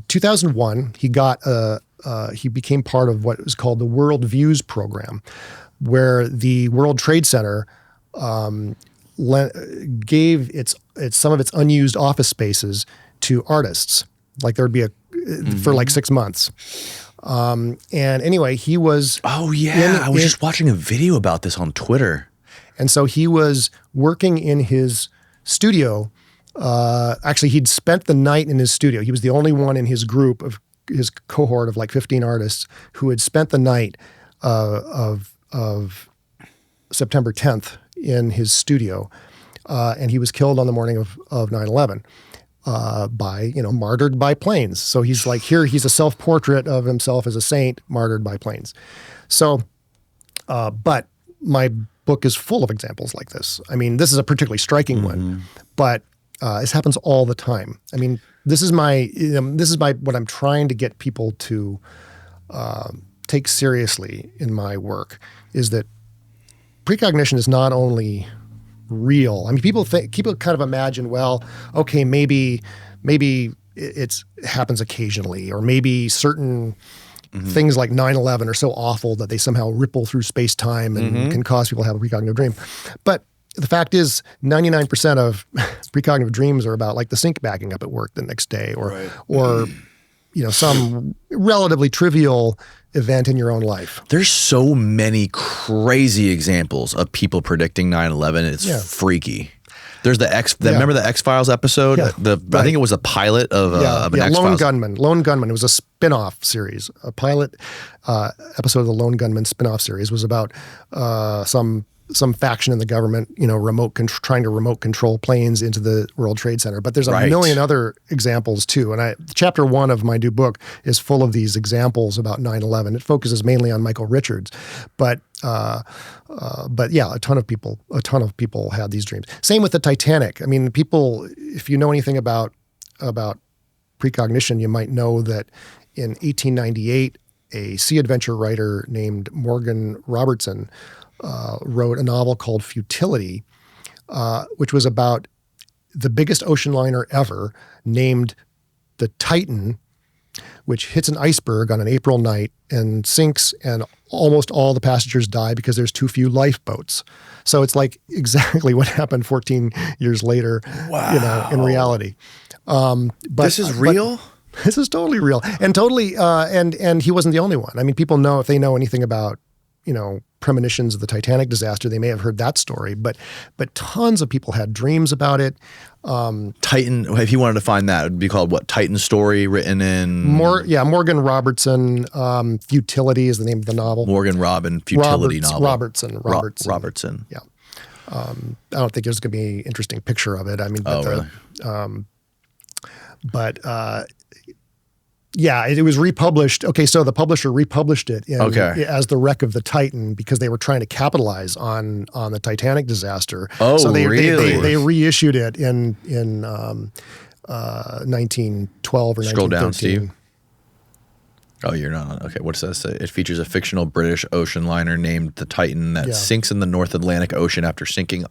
Speaker 2: 2001, he became part of what was called the World Views program, where the World Trade Center gave some of its unused office spaces to artists. Like there would be for like 6 months. And anyway, he was.
Speaker 1: Oh yeah, I was just watching a video about this on Twitter.
Speaker 2: And so he was working in his studio. Actually, he'd spent the night in his studio. He was the only one in his group of his cohort of like 15 artists who had spent the night of September 10th in his studio, and he was killed on the morning of 9/11 martyred by planes. So he's like he's a self-portrait of himself as a saint martyred by planes. So, but my book is full of examples like this. I mean, this is a particularly striking one, but this happens all the time. I mean, this is what I'm trying to get people to take seriously in my work, is that precognition is not only real. I mean, people kind of imagine, well, okay, maybe it happens occasionally, or maybe certain things like 9/11 are so awful that they somehow ripple through space-time and can cause people to have a precognitive dream. But the fact is, 99% of precognitive dreams are about like the sink backing up at work the next day, or some relatively trivial event in your own life.
Speaker 1: There's so many crazy examples of people predicting 9/11. It's freaky. There's remember the X-Files episode?
Speaker 2: Yeah.
Speaker 1: I think it was a pilot of an X-Files.
Speaker 2: Lone Gunman. It was a spin-off series. A pilot episode of the Lone Gunman spin-off series was about some faction in the government, trying to remote control planes into the World Trade Center. But there's a million other examples too. And chapter 1 of my new book is full of these examples about 9/11. It focuses mainly on Michael Richards, but yeah, a ton of people had these dreams. Same with the Titanic. I mean, people, if you know anything about precognition, you might know that in 1898, a sea adventure writer named Morgan Robertson wrote a novel called Futility, which was about the biggest ocean liner ever, named the Titan, which hits an iceberg on an April night and sinks, and almost all the passengers die because there's too few lifeboats. So it's like exactly what happened 14 years later, in reality. But
Speaker 1: this is real?
Speaker 2: This is totally real, and totally, and he wasn't the only one. I mean, people know, if they know anything about premonitions of the Titanic disaster, they may have heard that story, but tons of people had dreams about it.
Speaker 1: Titan, if you wanted to find that, it would be called what? Titan Story, written in
Speaker 2: Morgan Robertson. Futility is the name of the novel.
Speaker 1: Morgan Robin Futility novel.
Speaker 2: Robertson. Yeah. I don't think there's going to be an interesting picture of it. I mean,
Speaker 1: really?
Speaker 2: It was republished. Okay, so the publisher republished it as The Wreck of the Titan because they were trying to capitalize on the Titanic disaster.
Speaker 1: Oh,
Speaker 2: so they reissued it in 1912 or 1913.
Speaker 1: Scroll down, Steve. Oh, you're not on. Okay, what does that say? It features a fictional British ocean liner named the Titan that sinks in the North Atlantic Ocean after striking an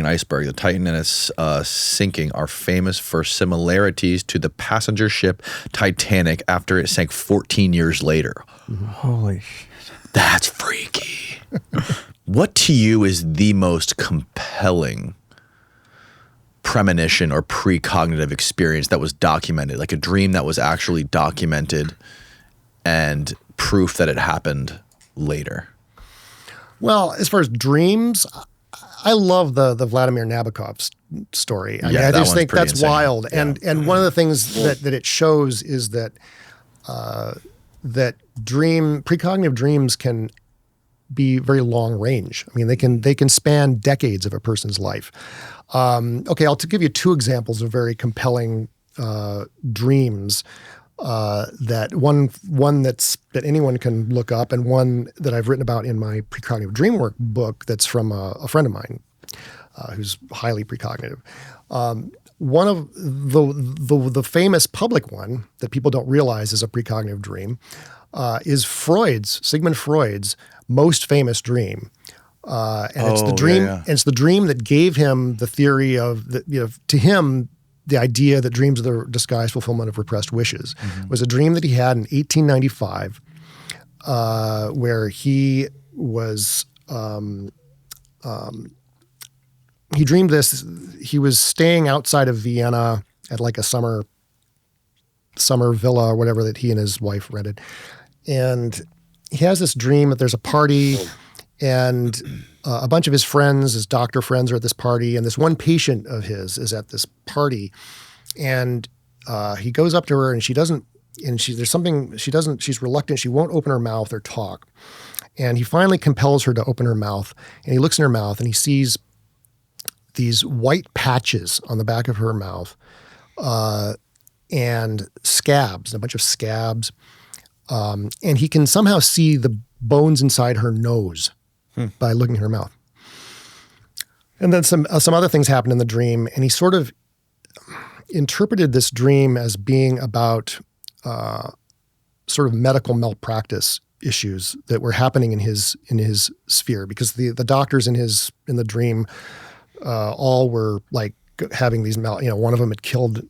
Speaker 1: iceberg. The Titan and its sinking are famous for similarities to the passenger ship Titanic after it sank 14 years later.
Speaker 3: Mm-hmm. Holy shit.
Speaker 1: That's freaky. What to you is the most compelling premonition or precognitive experience that was documented, like a dream that was actually documented and proof that it happened later?
Speaker 2: Well, as far as dreams, I love the Vladimir Nabokov story. I just think that's insane. Wild. Yeah. And one of the things that it shows is that precognitive dreams can be very long range. I mean, they can span decades of a person's life. Okay, I'll give you two examples of very compelling dreams. That one that anyone can look up, and one that I've written about in my Precognitive Dreamwork book that's from a friend of mine who's highly precognitive. One of the famous public one that people don't realize is a precognitive dream is Sigmund Freud's most famous dream. It's the dream. Yeah. It's the dream that gave him the theory of to him, the idea that dreams are the disguised fulfillment of repressed wishes. Mm-hmm. Was a dream that he had in 1895, where he was he dreamed this. He was staying outside of Vienna at like a summer villa or whatever that he and his wife rented, and he has this dream that there's a party. And a bunch of his friends, his doctor friends, are at this party, and this one patient of his is at this party, and he goes up to her, and she's reluctant. She won't open her mouth or talk, and he finally compels her to open her mouth, and he looks in her mouth, and he sees these white patches on the back of her mouth, and scabs, a bunch of scabs, and he can somehow see the bones inside her nose. By looking at her mouth. And then some other things happened in the dream, and he sort of interpreted this dream as being about sort of medical malpractice issues that were happening in his sphere, because the doctors in the dream all were like having these one of them had killed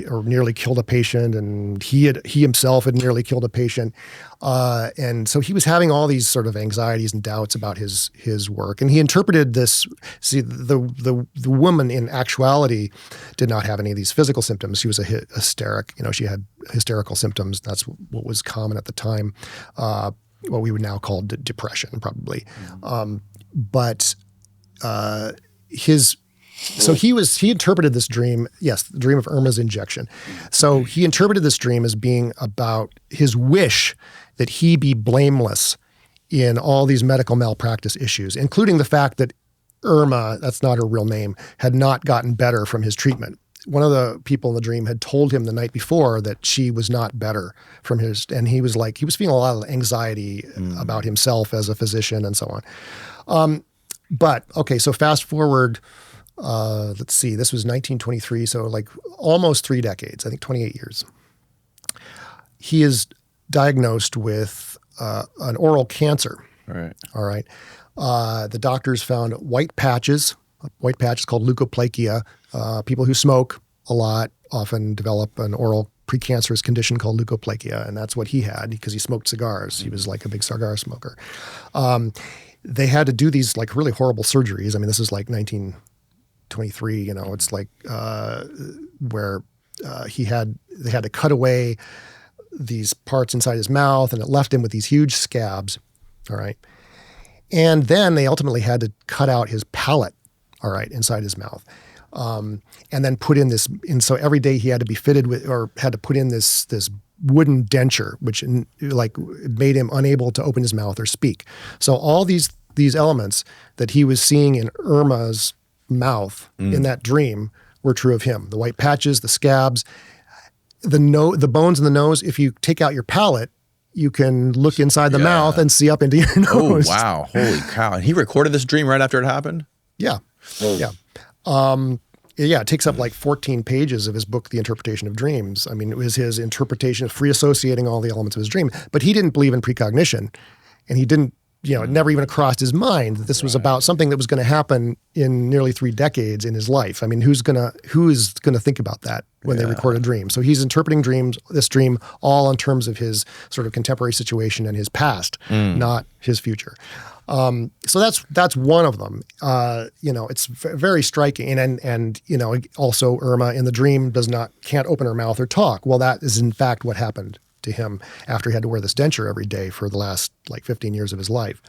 Speaker 2: or nearly killed a patient, and he himself had nearly killed a patient, and so he was having all these sort of anxieties and doubts about his work, and he interpreted this. See, the woman in actuality did not have any of these physical symptoms. She was a hysteric. She had hysterical symptoms. That's what was common at the time. What we would now call depression, probably, but his. So he interpreted this dream, yes, the dream of Irma's injection. So he interpreted this dream as being about his wish that he be blameless in all these medical malpractice issues, including the fact that Irma, that's not her real name, had not gotten better from his treatment. One of the people in the dream had told him the night before that she was not better from and he was feeling a lot of anxiety about himself as a physician and so on. But okay, so fast forward. Let's see, this was 1923, so like almost 3 decades, I think 28 years. He is diagnosed with an oral cancer. All right. The doctors found white patches called leukoplakia. People who smoke a lot often develop an oral precancerous condition called leukoplakia, and that's what he had because he smoked cigars. He was like a big cigar smoker. They had to do these like really horrible surgeries. I mean, this is like 1923, it's like where they had to cut away these parts inside his mouth, and it left him with these huge scabs. All right. And then they ultimately had to cut out his palate, all right, inside his mouth. And then put in this, and so every day he had to be fitted with, or had to put in this wooden denture, which made him unable to open his mouth or speak. So all these elements that he was seeing in Irma's mouth in that dream were true of him. The white patches, the scabs, the bones in the nose. If you take out your palate, you can look inside the mouth and see up into your nose.
Speaker 1: Oh, wow. Holy cow. And he recorded this dream right after it happened?
Speaker 2: Yeah.
Speaker 1: Whoa.
Speaker 2: Yeah. It takes up like 14 pages of his book, The Interpretation of Dreams. I mean, it was his interpretation of free associating all the elements of his dream. But he didn't believe in precognition. And he didn't, it never even crossed his mind that this was about something that was going to happen in nearly 3 decades in his life. I mean, who is going to think about that when they record a dream? So he's interpreting this dream all in terms of his sort of contemporary situation and his past, not his future. So that's one of them. It's very striking. And also Irma in the dream can't open her mouth or talk. Well, that is in fact what happened to him after he had to wear this denture every day for the last 15 years of his life.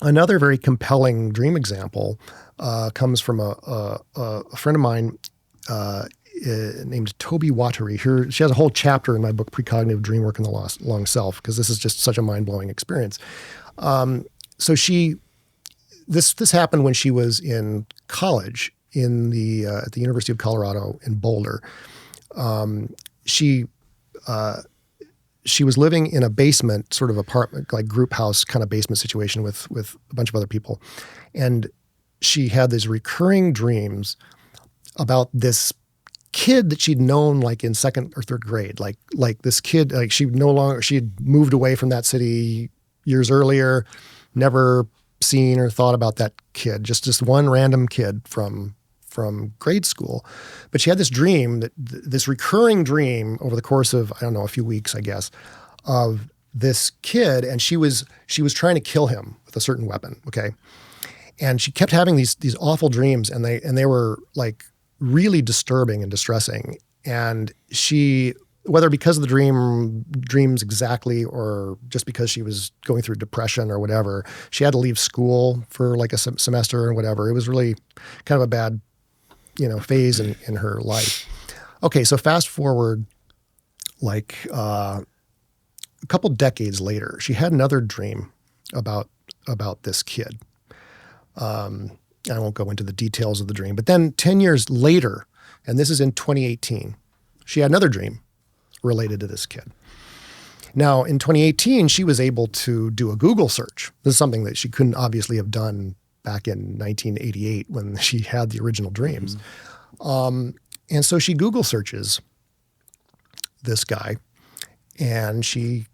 Speaker 2: Another very compelling dream example comes from a friend of mine named Toby Watery. She has a whole chapter in my book, Precognitive Dreamwork and the Long Self, because this is just such a mind-blowing experience. So this happened when she was in college at the University of Colorado in Boulder. She was living in a basement, sort of apartment, like group house kind of basement situation with a bunch of other people. And she had these recurring dreams about this kid that she'd known like in 2nd or 3rd grade. Like this kid, like she had moved away from that city years earlier, never seen or thought about that kid, just one random kid from grade school. But she had this dream, this recurring dream over the course of, I don't know, a few weeks, I guess, of this kid, and she was trying to kill him with a certain weapon, okay? And she kept having these awful dreams, and they were like really disturbing and distressing. And she, whether because of the dreams exactly or just because she was going through depression or whatever, she had to leave school for like a semester or whatever. It was really kind of a bad phase in her life. Okay, so fast forward like a couple decades later, she had another dream about this kid. I won't go into the details of the dream, but then 10 years later, and this is in 2018, she had another dream related to this kid. Now, in 2018, she was able to do a Google search. This is something that she couldn't obviously have done back in 1988 when she had the original dreams. And so she Google searches this guy, and she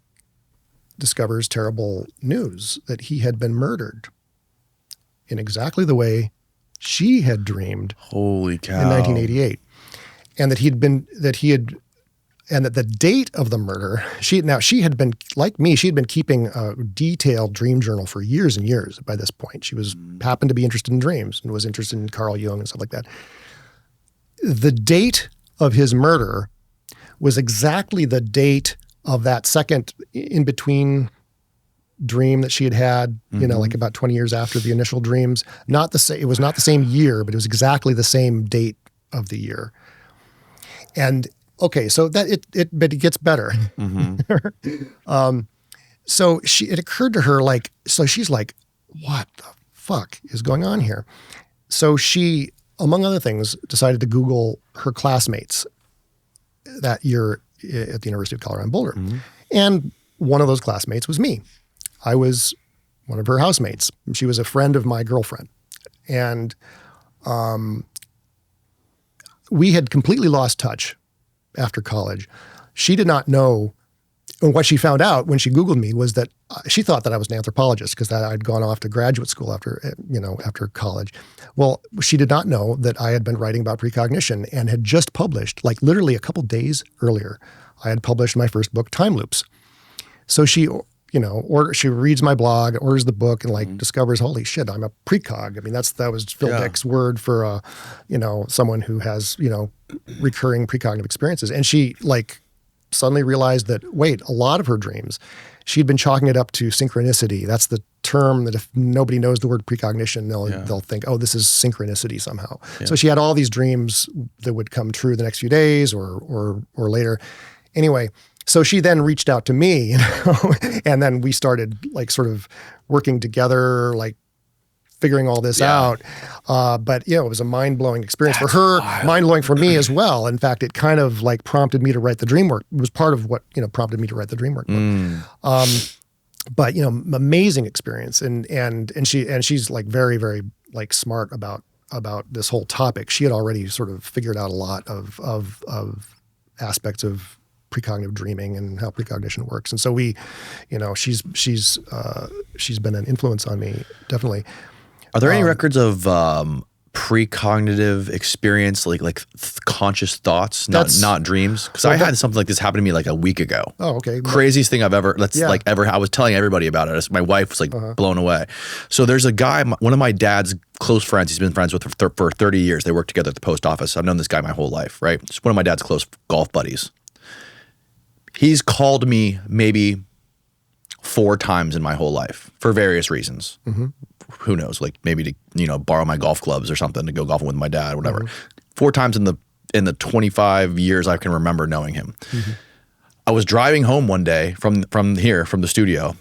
Speaker 2: discovers terrible news that he had been murdered in exactly the way she had dreamed.
Speaker 1: Holy cow.
Speaker 2: In 1988. And that the date of the murder, she had been, like me, she had been keeping a detailed dream journal for years and years by this point. She happened to be interested in dreams and was interested in Carl Jung and stuff like that. The date of his murder was exactly the date of that second in-between dream that she had, like about 20 years after the initial dreams. It was not the same year, but it was exactly the same date of the year. And okay, so that but it gets better. So it occurred to her, so she's like, what the fuck is going on here? So she, among other things, decided to Google her classmates that year at the University of Colorado in Boulder. And one of those classmates was me. I was one of her housemates. She was a friend of my girlfriend. And we had completely lost touch after college. She did not know, and what she found out when she Googled me was that she thought that I was an anthropologist because I'd gone off to graduate school after college. Well, she did not know that I had been writing about precognition and had just published, like literally a couple days earlier, I had published my first book, Time Loops. So she, she reads my blog, orders the book, and discovers, holy shit, I'm a precog. I mean, that was Phil Dick's word for, someone who has, recurring precognitive experiences. And she suddenly realized that, wait, a lot of her dreams, she'd been chalking it up to synchronicity. That's the term that if nobody knows the word precognition, they'll think, oh, this is synchronicity somehow. Yeah. So she had all these dreams that would come true the next few days or later. Anyway, so she then reached out to me, and then we started like sort of working together, like figuring all this out. But it was a mind-blowing experience for her, mind-blowing for me as well. In fact, it kind of like prompted me to write the Dreamwork. It was part of what, prompted me to write the Dreamwork book. But amazing experience. And she's like very, very like smart about this whole topic. She had already sort of figured out a lot of aspects of precognitive dreaming and how precognition works. And so she's been an influence on me, definitely.
Speaker 1: Are there any records of precognitive experience, like conscious thoughts, not dreams? Because I had something like this happen to me like a week ago.
Speaker 2: Oh, okay.
Speaker 1: Craziest thing I've ever, I was telling everybody about it. My wife was like blown away. So there's a guy, one of my dad's close friends, he's been friends with for 30 years. They work together at the post office. I've known this guy my whole life, right? It's one of my dad's close golf buddies. He's called me maybe 4 times in my whole life for various reasons. Mm-hmm. Who knows? Like maybe to borrow my golf clubs or something to go golfing with my dad, or whatever. Mm-hmm. 4 times in the 25 years I can remember knowing him. Mm-hmm. I was driving home one day from the studio,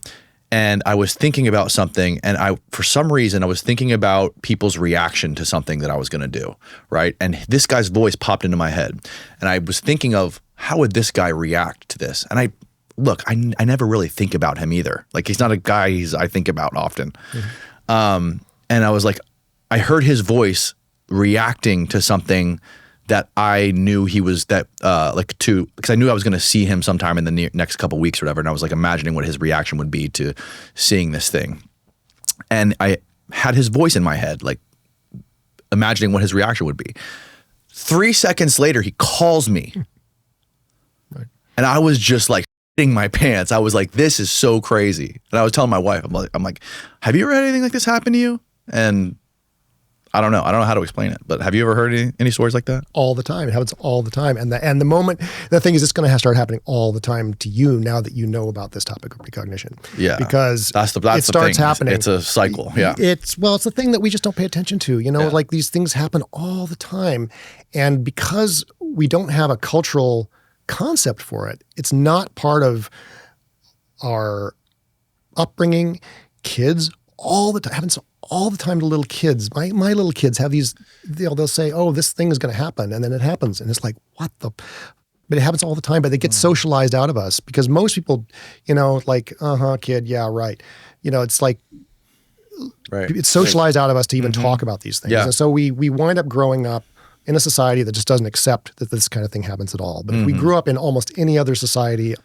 Speaker 1: and I was thinking about something, and for some reason I was thinking about people's reaction to something that I was going to do, right? And this guy's voice popped into my head, and I was thinking of how would this guy react to this? And I never really think about him either. Like he's not a guy I think about often. Mm-hmm. And I was like, I heard his voice reacting to something that I knew he was because I knew I was going to see him sometime in the next couple of weeks or whatever. And I was like imagining what his reaction would be to seeing this thing. And I had his voice in my head, like imagining what his reaction would be. 3 seconds later, he calls me. Right. And I was just like shitting my pants. I was like, this is so crazy. And I was telling my wife, I'm like, have you ever had anything like this happen to you? And I don't know how to explain it, but have you ever heard any stories like that?
Speaker 2: All the time. It happens all the time. And the thing is, it's going to start happening all the time to you now that you know about this topic of precognition. Yeah. Because
Speaker 1: that's
Speaker 2: it starts
Speaker 1: thing.
Speaker 2: happening.
Speaker 1: It's a cycle. Yeah.
Speaker 2: It's the thing that we just don't pay attention to, like these things happen all the time. And because we don't have a cultural concept for it, it's not part of our upbringing. Kids all the time, happens all the time to little kids. My little kids have these, they'll say, oh, this thing is going to happen. And then it happens. And it's like, what the? But it happens all the time, but they get socialized out of us because most people, like, kid, yeah, right. It's like, right. It's socialized out of us to even talk about these things. Yeah. And so we wind up growing up in a society that just doesn't accept that this kind of thing happens at all. But if we grew up in almost any other society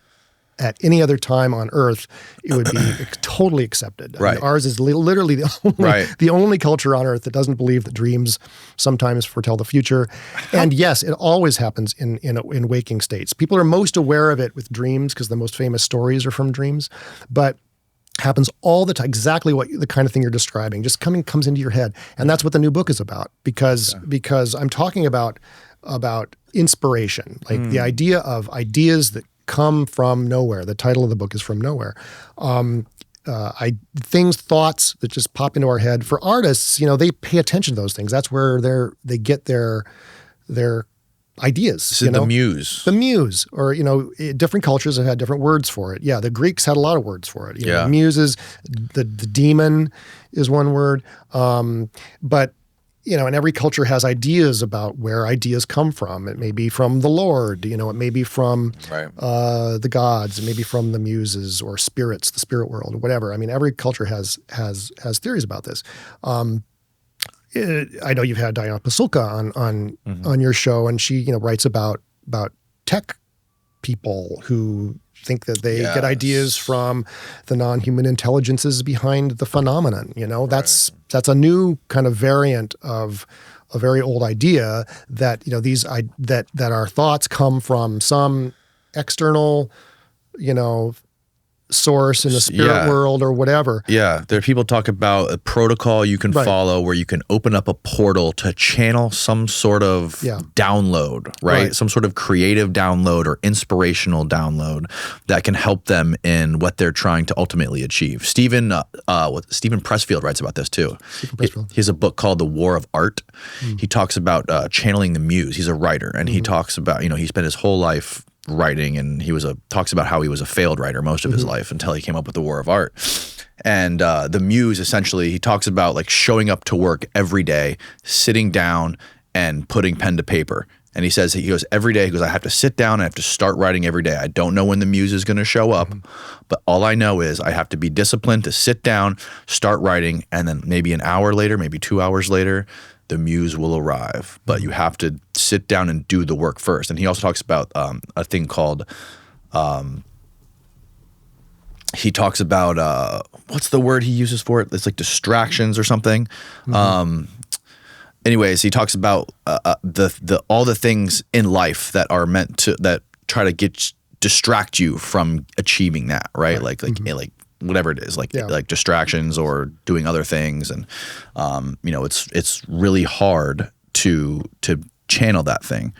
Speaker 2: at any other time on Earth, it would be totally accepted.
Speaker 1: Right.
Speaker 2: I mean, ours is literally the only culture on Earth that doesn't believe that dreams sometimes foretell the future. And yes, it always happens in waking states. People are most aware of it with dreams because the most famous stories are from dreams, but happens all the time. Exactly what the kind of thing you're describing just comes into your head. And that's what the new book is about because I'm talking about inspiration, like the idea of ideas that come from nowhere. The title of the book is From Nowhere. Thoughts that just pop into our head. For artists, they pay attention to those things. That's where they get their ideas.
Speaker 1: So the muse.
Speaker 2: The muse, or different cultures have had different words for it. Yeah, the Greeks had a lot of words for it. The muses, the demon is one word, but. And every culture has ideas about where ideas come from. It may be from the Lord, it may be from the gods, it may be from the muses or spirits, the spirit world, or whatever. I mean, every culture has theories about this. I know you've had Diana Pasulka on your show, and she writes about tech people who think that they get ideas from the non-human intelligences behind the phenomenon. That's a new kind of variant of a very old idea that that our thoughts come from some external source in the spirit world or whatever.
Speaker 1: Yeah, there are people talk about a protocol you can follow where you can open up a portal to channel some sort of download, right? Some sort of creative download or inspirational download that can help them in what they're trying to ultimately achieve. Stephen Pressfield writes about this too. He has a book called The War of Art. He talks about channeling the muse. He's a writer, and he talks about, he spent his whole life writing, and talks about how he was a failed writer most of his life until he came up with The War of Art. And the muse, essentially, he talks about like showing up to work every day, sitting down and putting pen to paper. And he goes, every day, I have to sit down and I have to start writing every day. I don't know when the muse is going to show up, but all I know is I have to be disciplined to sit down, start writing, and then maybe an hour later, maybe 2 hours later, the muse will arrive. But you have to sit down and do the work first. And he also talks about a thing called, he talks about, what's the word he uses for it? It's like distractions or something. Anyways, he talks about all the things in life that are meant to, that try to distract you from achieving that, right? Like whatever it is, like distractions or doing other things, and it's really hard to channel that thing.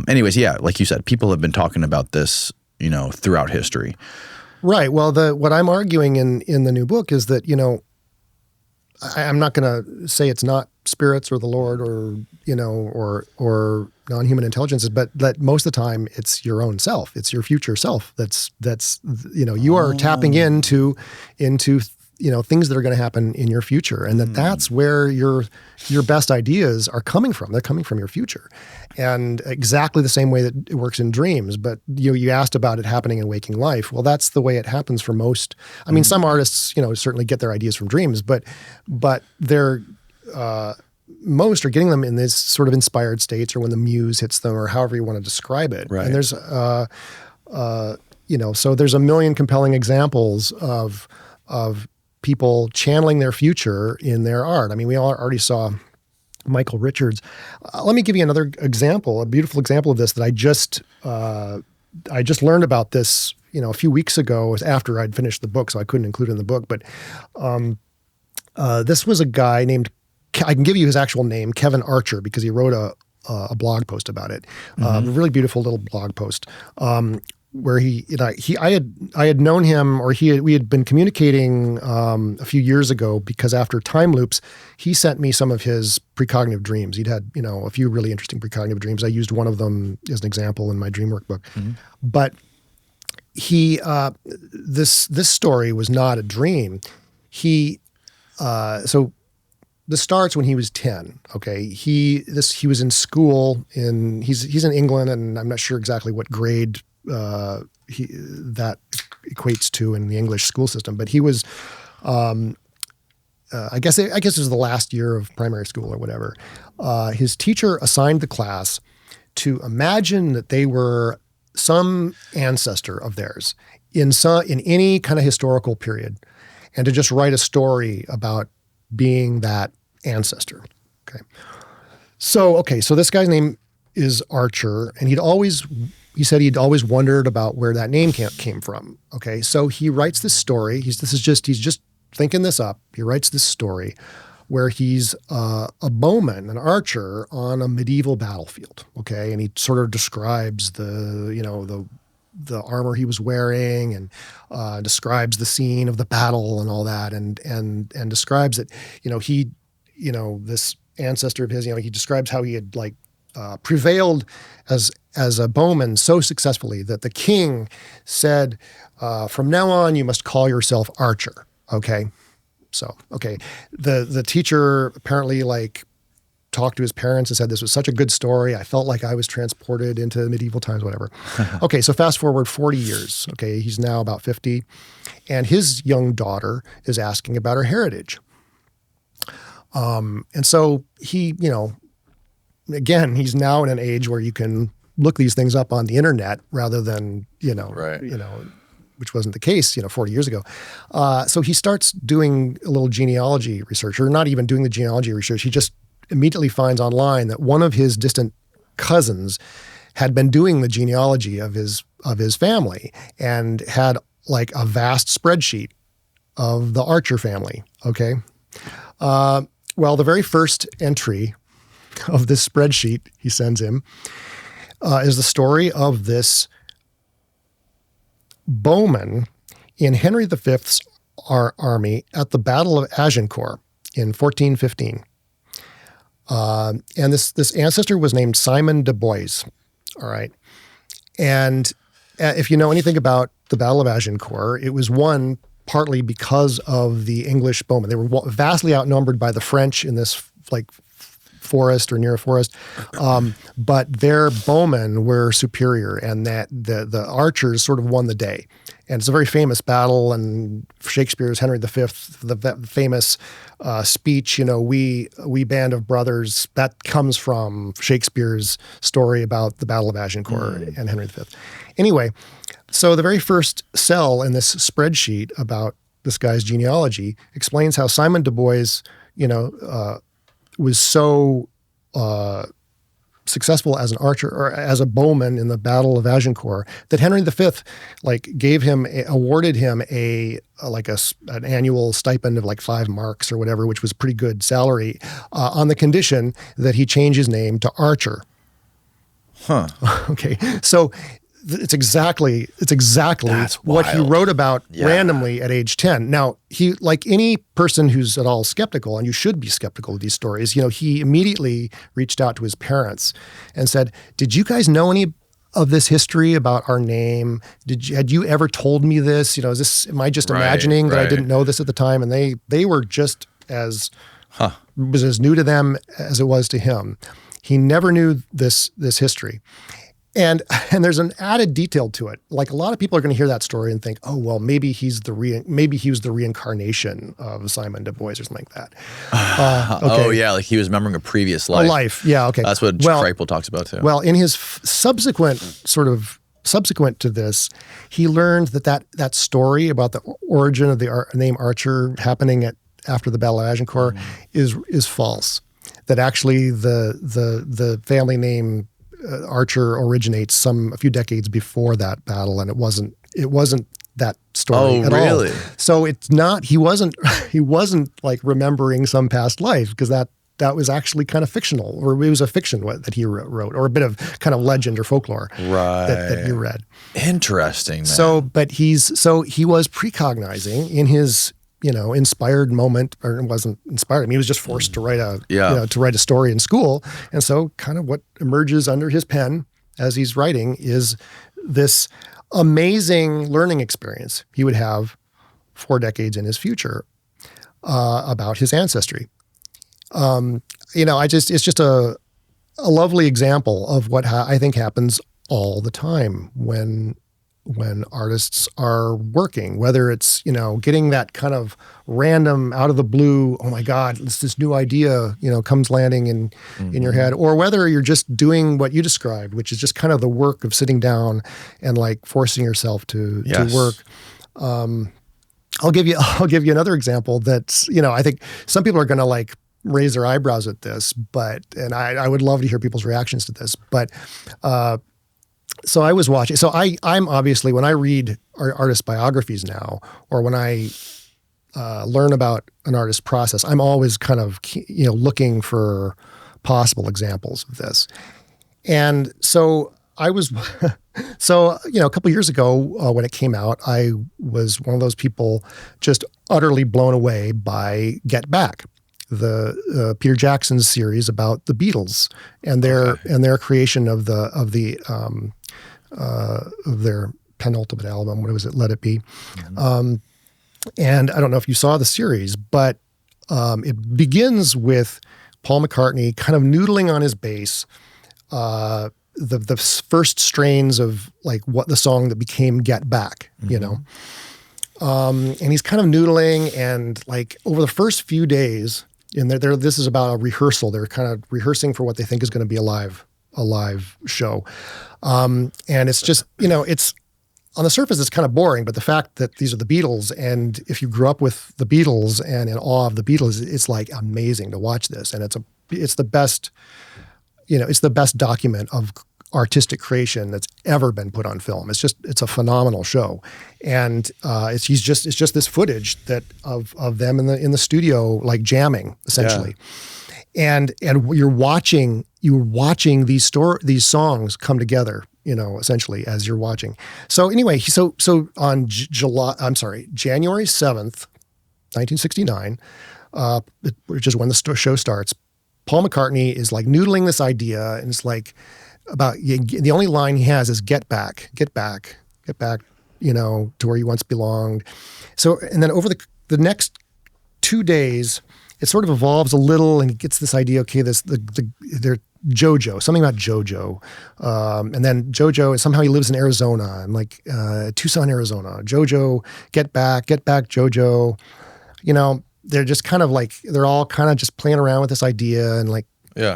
Speaker 1: Anyways, like you said, people have been talking about this, throughout history.
Speaker 2: Right. Well, what I'm arguing in the new book is that, I'm not going to say it's not spirits or the Lord or non-human intelligences, but that most of the time it's your own self. It's your future self. That's you are tapping into things that are going to happen in your future, and that's where your best ideas are coming from. They're coming from your future, and exactly the same way that it works in dreams. But you asked about it happening in waking life. Well, that's the way it happens for most. I mean, some artists, certainly get their ideas from dreams, but they're most are getting them in these sort of inspired states, or when the muse hits them, or however you want to describe it. Right. And there's so there's a million compelling examples of people channeling their future in their art. I mean, we already saw Michael Richards. Let me give you another example, a beautiful example of this that I just learned about this, a few weeks ago after I'd finished the book, so I couldn't include it in the book. But this was a guy named, I can give you his actual name, Kevin Archer, because he wrote a blog post about it. A really beautiful little blog post. Where I had known him, or we had been communicating a few years ago, because after Time Loops, he sent me some of his precognitive dreams. He'd had a few really interesting precognitive dreams. I used one of them as an example in my Dreamwork book. But he this story was not a dream. So this starts when he was 10. Okay, he was in school he's in England, and I'm not sure exactly what grade that equates to in the English school system, but he was, I guess it was the last year of primary school or whatever. His teacher assigned the class to imagine that they were some ancestor of theirs in any kind of historical period, and to just write a story about being that ancestor. So this guy's name is Archer, and he said he'd always wondered about where that name came from. Okay, so he writes this story. He's just thinking this up. He writes this story where he's a bowman, an archer on a medieval battlefield. Okay, and he sort of describes the armor he was wearing, and describes the scene of the battle and all that, and describes that this ancestor of his, he describes how he had prevailed as a bowman so successfully that the king said, from now on, you must call yourself Archer. Okay. So, the teacher apparently talked to his parents and said, this was such a good story. I felt like I was transported into medieval times, whatever. Okay. So fast forward 40 years. Okay. He's now about 50, and his young daughter is asking about her heritage. And so he, again, he's now in an age where you can look these things up on the internet rather than, which wasn't the case, 40 years ago. So he starts doing a little genealogy research, or not even doing the genealogy research. He just immediately finds online that one of his distant cousins had been doing the genealogy of his family, and had like a vast spreadsheet of the Archer family. Okay. Well, the very first entry of this spreadsheet he sends him is the story of this bowman in Henry V's army at the Battle of Agincourt in 1415. And this ancestor was named Simon de Boys. All right. And if you know anything about the Battle of Agincourt, it was won partly because of the English bowmen. They were vastly outnumbered by the French in this like forest or near a forest, but their bowmen were superior, and that the archers sort of won the day. And it's a very famous battle, and Shakespeare's Henry V, the famous speech, we band of brothers, that comes from Shakespeare's story about the Battle of Agincourt and Henry V. Anyway, so the very first cell in this spreadsheet about this guy's genealogy explains how Simon de Boys, was so successful as an archer or as a bowman in the Battle of Agincourt that Henry V awarded him an annual stipend of like 5 marks or whatever, which was a pretty good salary, on the condition that he change his name to Archer.
Speaker 1: Huh.
Speaker 2: Okay. So it's exactly
Speaker 1: That's
Speaker 2: what he
Speaker 1: wild.
Speaker 2: wrote about
Speaker 1: Yeah.
Speaker 2: randomly at age 10. Now, he, like any person who's at all skeptical, and you should be skeptical of these stories, he immediately reached out to his parents and said, "Did you guys know any of this history about our name? Had you ever told me this? Am I just imagining that I didn't know this at the time?" And they were just it was as new to them as it was to him. He never knew this history. And there's an added detail to it. Like, a lot of people are going to hear that story and think, "Oh, well, maybe he was the reincarnation of Simon de Boys or something like that." Okay.
Speaker 1: Oh yeah, like he was remembering a previous life.
Speaker 2: A life, yeah, okay.
Speaker 1: That's what Kripal talks about too.
Speaker 2: Well, in his subsequent to this, he learned that story about the origin of the name Archer happening after the Battle of Agincourt is false. That actually the family name Archer originates a few decades before that battle, and it wasn't that story at
Speaker 1: really?
Speaker 2: all. So it's not, he wasn't like remembering some past life, because that was actually kind of fictional, or it was a fiction that he wrote, or a bit of kind of legend or folklore that he read.
Speaker 1: Interesting, man.
Speaker 2: So he was precognizing in his inspired moment, or it wasn't inspired. I mean, he was just forced to write a story in school. And so kind of what emerges under his pen as he's writing is this amazing learning experience he would have 4 decades in his future about his ancestry. It's just a lovely example of what I think happens all the time when artists are working, whether it's, getting that kind of random out of the blue, oh my God, this new idea, comes landing in your head, or whether you're just doing what you described, which is just kind of the work of sitting down and like forcing yourself to work. I'll give you another example that's, I think some people are going to like raise their eyebrows at this, and I would love to hear people's reactions to this, but, so I was watching. So I'm obviously, when I read artist biographies now, or when I learn about an artist's process, I'm always kind of looking for possible examples of this. And so I was, a couple of years ago when it came out, I was one of those people just utterly blown away by Get Back, the Peter Jackson's series about the Beatles and their creation of their penultimate album. What was it? Let It Be. Mm-hmm. And I don't know if you saw the series, but it begins with Paul McCartney kind of noodling on his bass, the first strains of like what the song that became Get Back, and he's kind of noodling, and like over the first few days, and this is about a rehearsal. They're kind of rehearsing for what they think is going to be a live show. And it's just, it's on the surface, it's kind of boring, but the fact that these are the Beatles, and if you grew up with the Beatles and in awe of the Beatles, it's like amazing to watch this. And it's the best, it's the best document of artistic creation that's ever been put on film. It's a phenomenal show, and it's just this footage that of them in the studio like jamming essentially, and you're watching these songs come together, essentially as you're watching. So anyway, so on January 7th, 1969, which is when the show starts, Paul McCartney is like noodling this idea, and it's like about the only line he has is get back, to where you once belonged. So, and then over the next 2 days, it sort of evolves a little, and he gets this idea. Okay, they're JoJo, something about JoJo, and then JoJo, and somehow he lives in Arizona, and like Tucson, Arizona. JoJo, get back, JoJo. They're just kind of like, they're all kind of just playing around with this idea and like,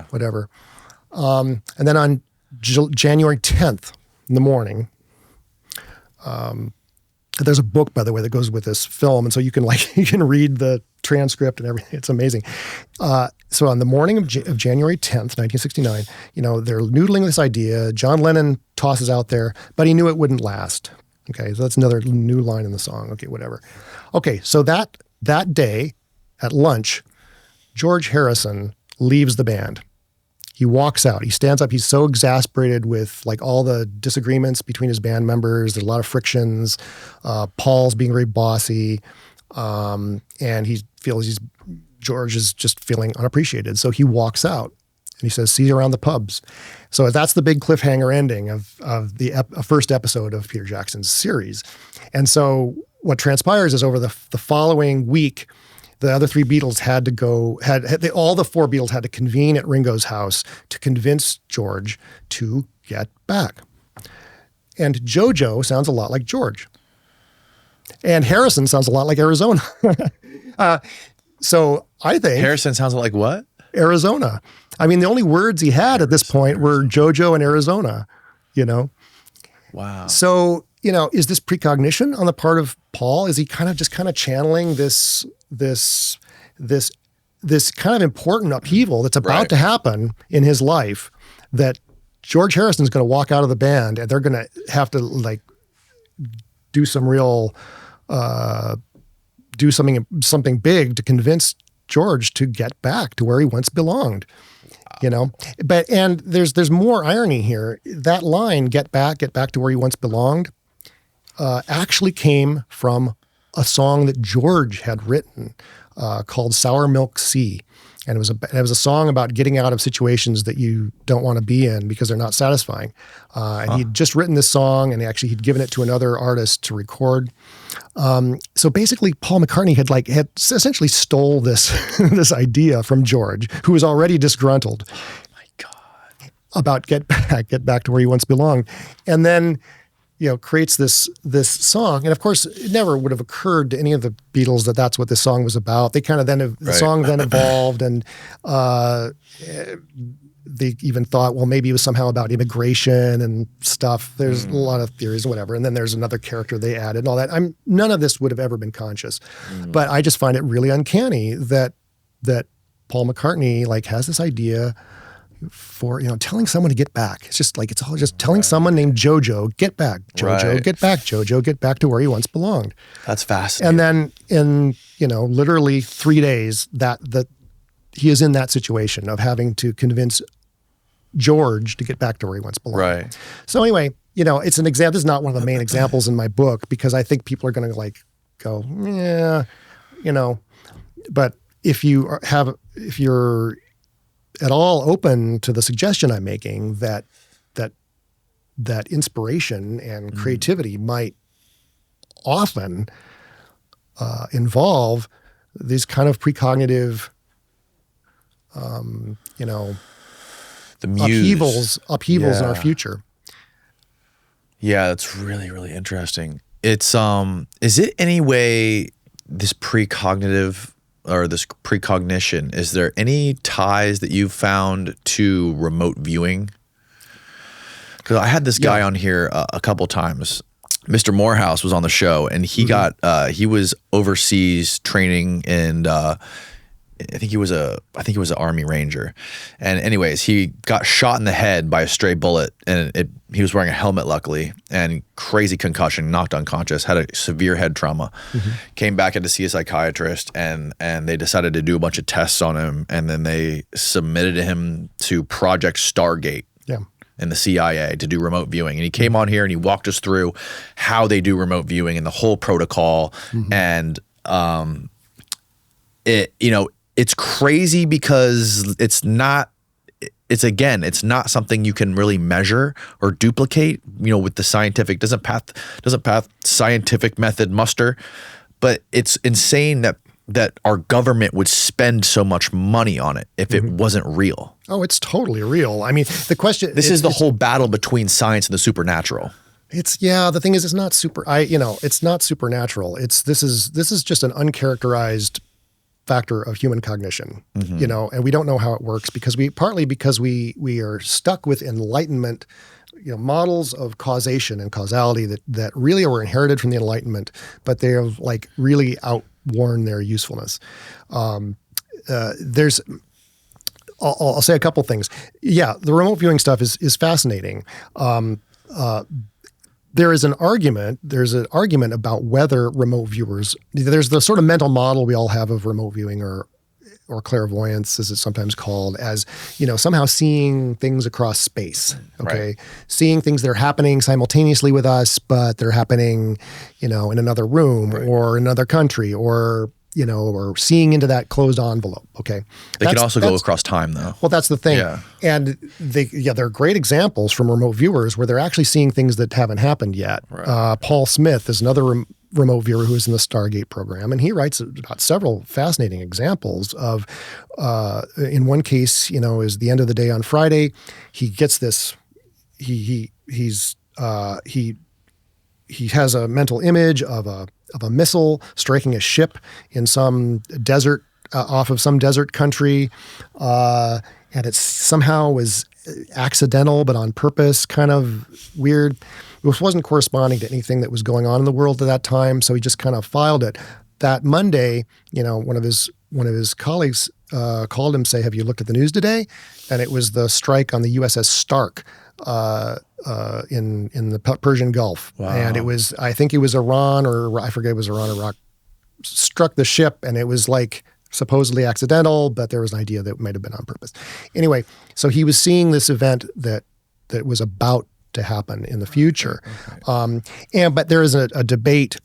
Speaker 2: whatever. And then on January 10th in the morning, there's a book, by the way, that goes with this film. And so you can read the transcript and everything. It's amazing. So on the morning of January 10th, 1969, they're noodling this idea. John Lennon tosses out there, but he knew it wouldn't last. Okay. So that's another new line in the song. Okay, whatever. Okay. So that day at lunch, George Harrison leaves the band. He walks out. He stands up. He's so exasperated with like all the disagreements between his band members. There's a lot of frictions. Paul's being very bossy, and he feels George is just feeling unappreciated. So he walks out and he says, "See you around the pubs." So that's the big cliffhanger ending of the first episode of Peter Jackson's series. And so what transpires is over the following week, the other three Beatles all the four Beatles had to convene at Ringo's house to convince George to get back. And JoJo sounds a lot like George. And Harrison sounds a lot like Arizona. So I think
Speaker 1: Harrison sounds like what?
Speaker 2: Arizona. I mean, the only words he had at this point were JoJo and Arizona,
Speaker 1: Wow.
Speaker 2: So, is this precognition on the part of Paul? Is he kind of channeling this kind of important upheaval that's about to happen in his life, that George Harrison's going to walk out of the band and they're going to have to like do some real, do something big to convince George to get back to where he once belonged, and there's more irony here. That line, get back to where he once belonged, actually came from a song that George had written called Sour Milk Sea. And it was a song about getting out of situations that you don't want to be in because they're not satisfying. And he'd just written this song, and he'd given it to another artist to record. So basically, Paul McCartney had essentially stole this idea from George, who was already disgruntled.
Speaker 1: Oh my God.
Speaker 2: About get back to where he once belonged, and then creates this song. And of course, it never would have occurred to any of the Beatles that that's what this song was about. They kind of the song then evolved, and they even thought, well, maybe it was somehow about immigration and stuff. There's a lot of theories and whatever. And then there's another character they added and all that. None of this would have ever been conscious. But I just find it really uncanny that Paul McCartney has this idea for telling someone to get back. It's just it's all just telling someone named JoJo, get back, JoJo, get back, JoJo, get back to where he once belonged.
Speaker 1: That's fascinating.
Speaker 2: And then in literally 3 days that he is in that situation of having to convince George to get back to where he once belonged.
Speaker 1: Right.
Speaker 2: So anyway, it's an example. This is not one of the main examples in my book because I think people are going to go, yeah, but if you're at all open to the suggestion I'm making that inspiration and creativity might often involve these kind of precognitive,
Speaker 1: the muse.
Speaker 2: upheavals in our future.
Speaker 1: Yeah, that's really, really interesting. It's is it any way this precognitive or this precognition, is there any ties that you've found to remote viewing? Because I had this guy on here a couple times. Mr. Morehouse was on the show, and he got he was overseas training, and I think he was an Army Ranger, and anyways, he got shot in the head by a stray bullet, and he was wearing a helmet, luckily, and crazy concussion, knocked unconscious, had a severe head trauma. Came back, had to see a psychiatrist, and they decided to do a bunch of tests on him, and then they submitted him to Project Stargate.
Speaker 2: Yeah.
Speaker 1: In the CIA to do remote viewing. And he came on here and he walked us through how they do remote viewing and the whole protocol. And it's crazy because it's not something you can really measure or duplicate, with the scientific, doesn't path scientific method muster. But it's insane that our government would spend so much money on it if it wasn't real.
Speaker 2: Oh, it's totally real. I mean, the question...
Speaker 1: This is the whole battle between science and the supernatural.
Speaker 2: The thing is, it's not it's not supernatural. This is just an uncharacterized factor of human cognition, and we don't know how it works because we are stuck with Enlightenment, models of causation and causality that really were inherited from the Enlightenment, but they have really outworn their usefulness. I'll say a couple things. Yeah, the remote viewing stuff is fascinating. There's an argument about whether remote viewers, there's the sort of mental model we all have of remote viewing or clairvoyance, as it's sometimes called, as, somehow seeing things across space, okay? Right. Seeing things that are happening simultaneously with us, but they're happening, in another room or another country or seeing into that closed envelope, okay?
Speaker 1: They can also go across time, though.
Speaker 2: Well, that's the thing.
Speaker 1: Yeah.
Speaker 2: And there are great examples from remote viewers where they're actually seeing things that haven't happened yet. Right. Paul Smith is another remote viewer who is in the Stargate program, and he writes about several fascinating examples of, in one case, is the end of the day on Friday, he gets this, he has a mental image of a missile striking a ship in some desert, off of some desert country, and it somehow was accidental but on purpose, kind of weird. It wasn't corresponding to anything that was going on in the world at that time, so he just kind of filed it. That Monday, one of his colleagues called him, say, "Have you looked at the news today?" And it was the strike on the USS Stark in the Persian Gulf. Wow. And I think it was Iran, or I forget, it was Iran or Iraq, struck the ship, and it was supposedly accidental, but there was an idea that it might have been on purpose. Anyway, so he was seeing this event that was about to happen in the future. Okay. But there is a debate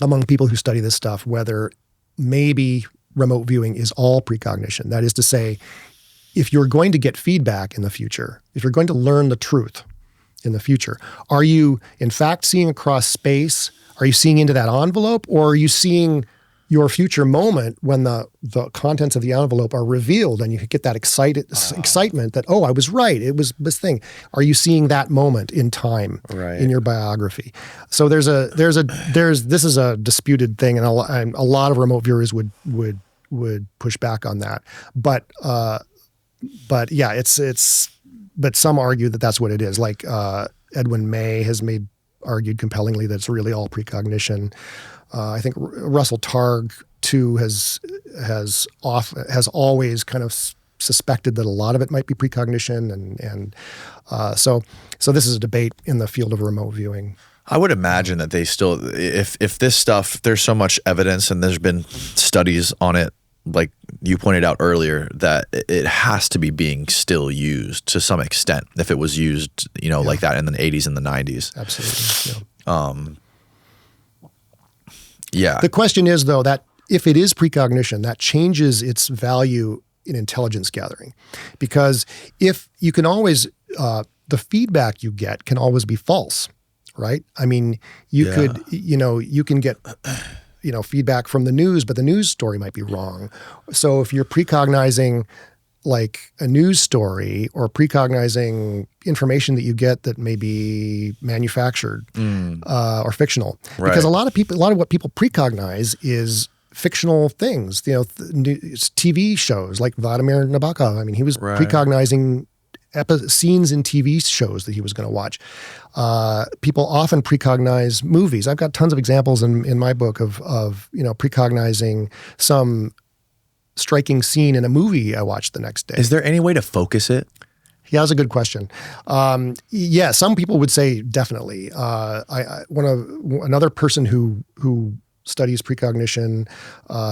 Speaker 2: among people who study this stuff whether maybe remote viewing is all precognition. That is to say, if you're going to get feedback in the future, if you're going to learn the truth in the future, are you in fact seeing across space? Are you seeing into that envelope, or are you seeing your future moment when the contents of the envelope are revealed and you get that excitement that, oh, I was right, it was this thing. Are you seeing that moment in time in your biography? So this is a disputed thing, and a lot of remote viewers would push back on that. But yeah, but some argue that that's what it is. Edwin May has argued compellingly that it's really all precognition. I think Russell Targ too has always kind of suspected that a lot of it might be precognition, and so this is a debate in the field of remote viewing.
Speaker 1: I would imagine that they still, if this stuff, there's so much evidence and there's been studies on it, like you pointed out earlier, that it has to be being still used to some extent if it was used, like that in the 80s and the 90s.
Speaker 2: Absolutely.
Speaker 1: Yeah.
Speaker 2: The question is, though, that if it is precognition, that changes its value in intelligence gathering, because if you can always, the feedback you get can always be false, right? I mean, you can get feedback from the news, but the news story might be wrong. So if you're precognizing like a news story or precognizing information that you get that may be manufactured or fictional, because a lot of what people precognize is fictional things. TV shows like Vladimir Nabokov. I mean, he was precognizing scenes in TV shows that he was going to watch. People often precognize movies. I've got tons of examples in my book of precognizing some striking scene in a movie I watched the next day.
Speaker 1: Is there any way to focus it?
Speaker 2: Yeah, that's a good question. Yeah, some people would say definitely. Another person who studies precognition,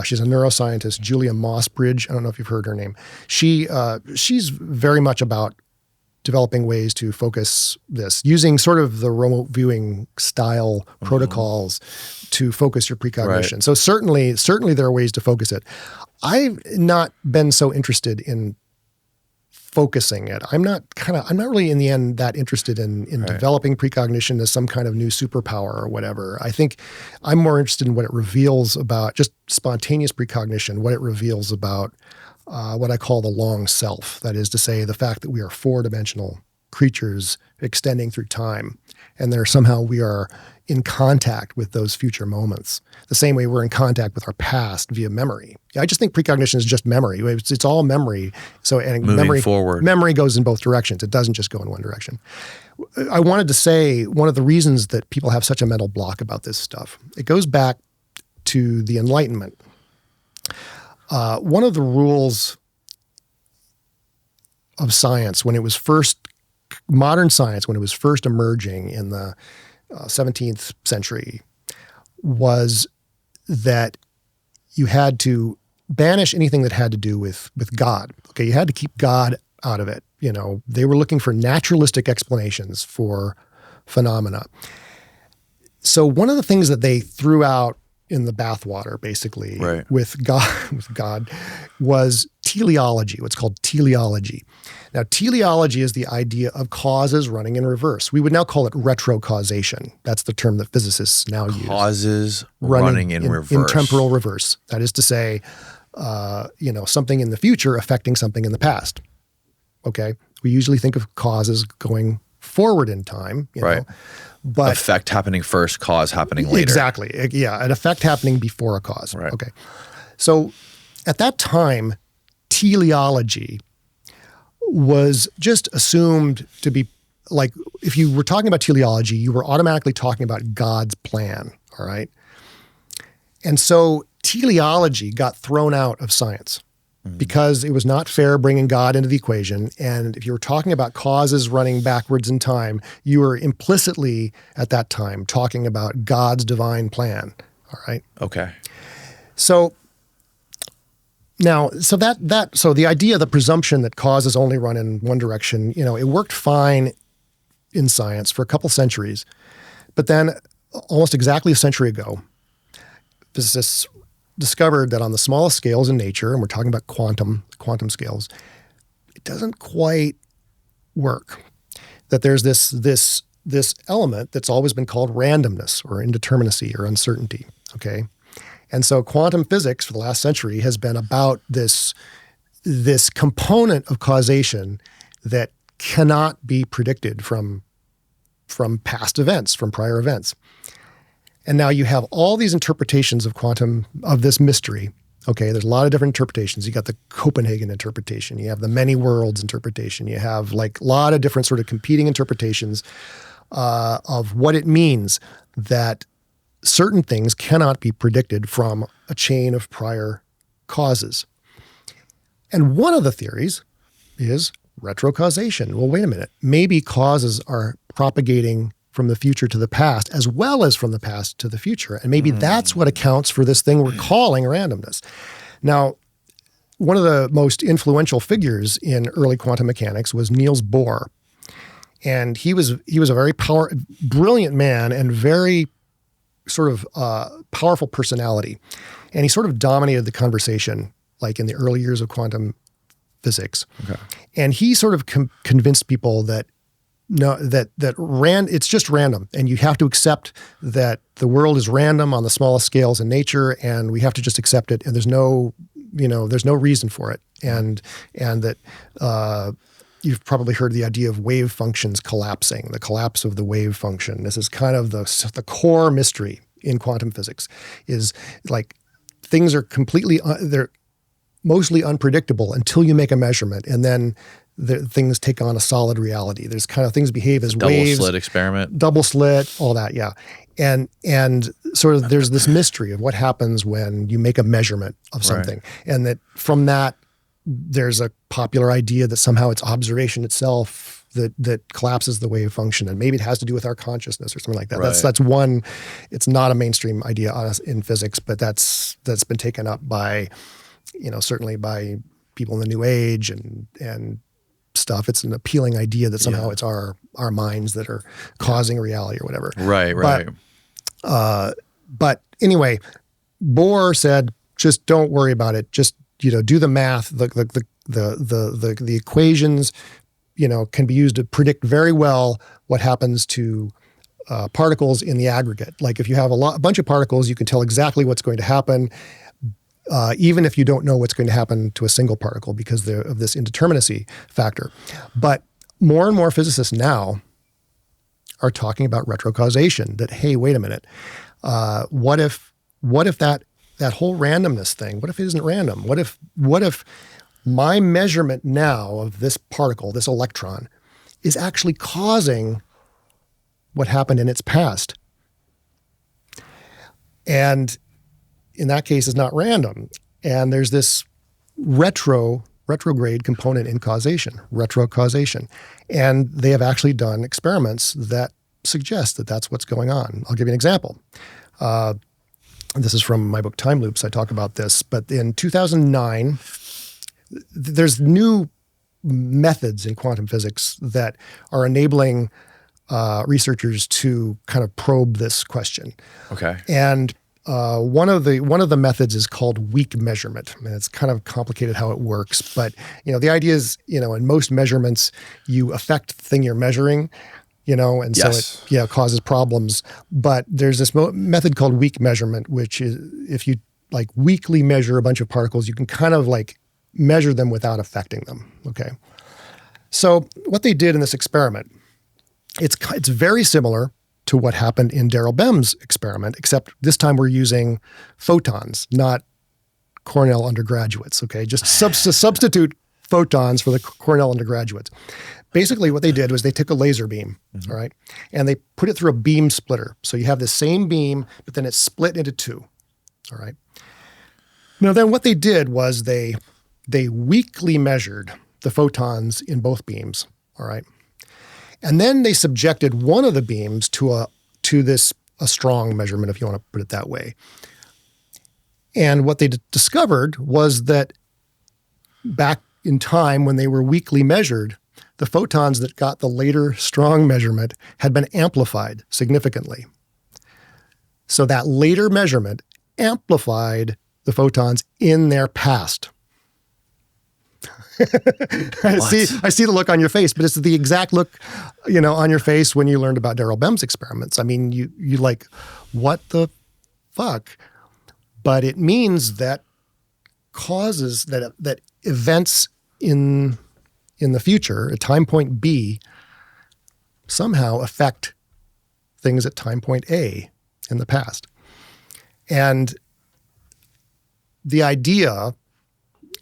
Speaker 2: she's a neuroscientist, Julia Mossbridge. I don't know if you've heard her name. She's very much about developing ways to focus this using sort of the remote viewing style protocols to focus your precognition.
Speaker 1: Right.
Speaker 2: So certainly there are ways to focus it. I've not been so interested in focusing it. I'm not really in the end that interested in developing precognition as some kind of new superpower or whatever. I think I'm more interested in what it reveals about just spontaneous precognition, what it reveals about what I call the long self. That is to say, the fact that we are four-dimensional creatures extending through time, and that somehow we are in contact with those future moments, the same way we're in contact with our past via memory. I just think precognition is just memory. It's all memory. So, and
Speaker 1: Moving forward.
Speaker 2: Memory goes in both directions. It doesn't just go in one direction. I wanted to say one of the reasons that people have such a mental block about this stuff, it goes back to the Enlightenment. One of the rules of science modern science, when it was first emerging in the 17th century, was that you had to banish anything that had to do with God. Okay, you had to keep God out of it. You know, they were looking for naturalistic explanations for phenomena. So one of the things that they threw out in the bathwater, basically, with God, was teleology, what's called teleology. Now, teleology is the idea of causes running in reverse. We would now call it retrocausation. That's the term that physicists now use.
Speaker 1: Causes running in reverse.
Speaker 2: In temporal reverse. That is to say, something in the future affecting something in the past. Okay? We usually think of causes going forward in time, you know. But
Speaker 1: effect happening first, cause happening later.
Speaker 2: Exactly. Yeah, an effect happening before a cause.
Speaker 1: Right.
Speaker 2: Okay. So at that time, teleology was just assumed to be like, if you were talking about teleology, you were automatically talking about God's plan, all right? And so teleology got thrown out of science because it was not fair bringing God into the equation. And if you were talking about causes running backwards in time, you were implicitly at that time talking about God's divine plan. All right.
Speaker 1: Okay.
Speaker 2: So now, so the idea, the presumption that causes only run in one direction, you know, it worked fine in science for a couple centuries. But then almost exactly a century ago, physicists discovered that on the smallest scales in nature, and we're talking about quantum scales, it doesn't quite work. That there's this element that's always been called randomness or indeterminacy or uncertainty, okay? And so quantum physics for the last century has been about this component of causation that cannot be predicted from past events, from prior events. And now you have all these interpretations of quantum, of this mystery. Okay, there's a lot of different interpretations. You got the Copenhagen interpretation. You have the many worlds interpretation. You have like a lot of different sort of competing interpretations of what it means that certain things cannot be predicted from a chain of prior causes. And one of the theories is retrocausation. Well, wait a minute. Maybe causes are propagating from the future to the past, as well as from the past to the future. And maybe that's what accounts for this thing we're calling randomness. Now, one of the most influential figures in early quantum mechanics was Niels Bohr. And he was a very brilliant man and very sort of powerful personality. And he sort of dominated the conversation, like in the early years of quantum physics. Okay. And he sort of convinced people that it's just random, and you have to accept that the world is random on the smallest scales in nature, and we have to just accept it. And there's no reason for it, and that you've probably heard the idea of wave functions collapsing, the collapse of the wave function. This is kind of the core mystery in quantum physics. Is like things are they're mostly unpredictable until you make a measurement, and then things take on a solid reality. There's kind of things behave as waves.
Speaker 1: Double slit experiment.
Speaker 2: Double slit, all that, yeah. And sort of there's this mystery of what happens when you make a measurement of something, and that from that there's a popular idea that somehow it's observation itself that collapses the wave function, and maybe it has to do with our consciousness or something like that.
Speaker 1: Right.
Speaker 2: That's one. It's not a mainstream idea in physics, but that's been taken up by, certainly by people in the New Age and stuff. It's an appealing idea that somehow it's our minds that are causing reality or whatever.
Speaker 1: Right.
Speaker 2: But anyway, Bohr said, just don't worry about it. Just do the math. The equations, can be used to predict very well what happens to particles in the aggregate. Like if you have a bunch of particles, you can tell exactly what's going to happen, even if you don't know what's going to happen to a single particle because of this indeterminacy factor. But more and more physicists now are talking about retrocausation. That, hey, wait a minute, what if that whole randomness thing? What if it isn't random? What if my measurement now of this particle, this electron, is actually causing what happened in its past? And in that case, it's not random. And there's this retrograde component in causation, retrocausation. And they have actually done experiments that suggest that that's what's going on. I'll give you an example. This is from my book, Time Loops. I talk about this. But in 2009, there's new methods in quantum physics that are enabling researchers to kind of probe this question.
Speaker 1: Okay.
Speaker 2: And one of the methods is called weak measurement. I mean, it's kind of complicated how it works, but the idea is, in most measurements, you affect the thing you're measuring, and so it causes problems. But there's this method called weak measurement, which is if you like weakly measure a bunch of particles, you can kind of like measure them without affecting them. Okay. So what they did in this experiment, it's very similar to what happened in Daryl Bem's experiment, except this time we're using photons, not Cornell undergraduates, okay? Just substitute photons for the Cornell undergraduates. Basically what they did was they took a laser beam, all right, and they put it through a beam splitter. So you have the same beam, but then it's split into two, all right? Now then what they did was they weakly measured the photons in both beams, all right? And then they subjected one of the beams to a strong measurement, if you want to put it that way. And what they discovered was that back in time when they were weakly measured, the photons that got the later strong measurement had been amplified significantly. So that later measurement amplified the photons in their past. I see the look on your face, but it's the exact look, on your face when you learned about Daryl Bem's experiments. I mean, you like, what the fuck? But it means that causes that events in the future at time point B somehow affect things at time point A in the past. And the idea,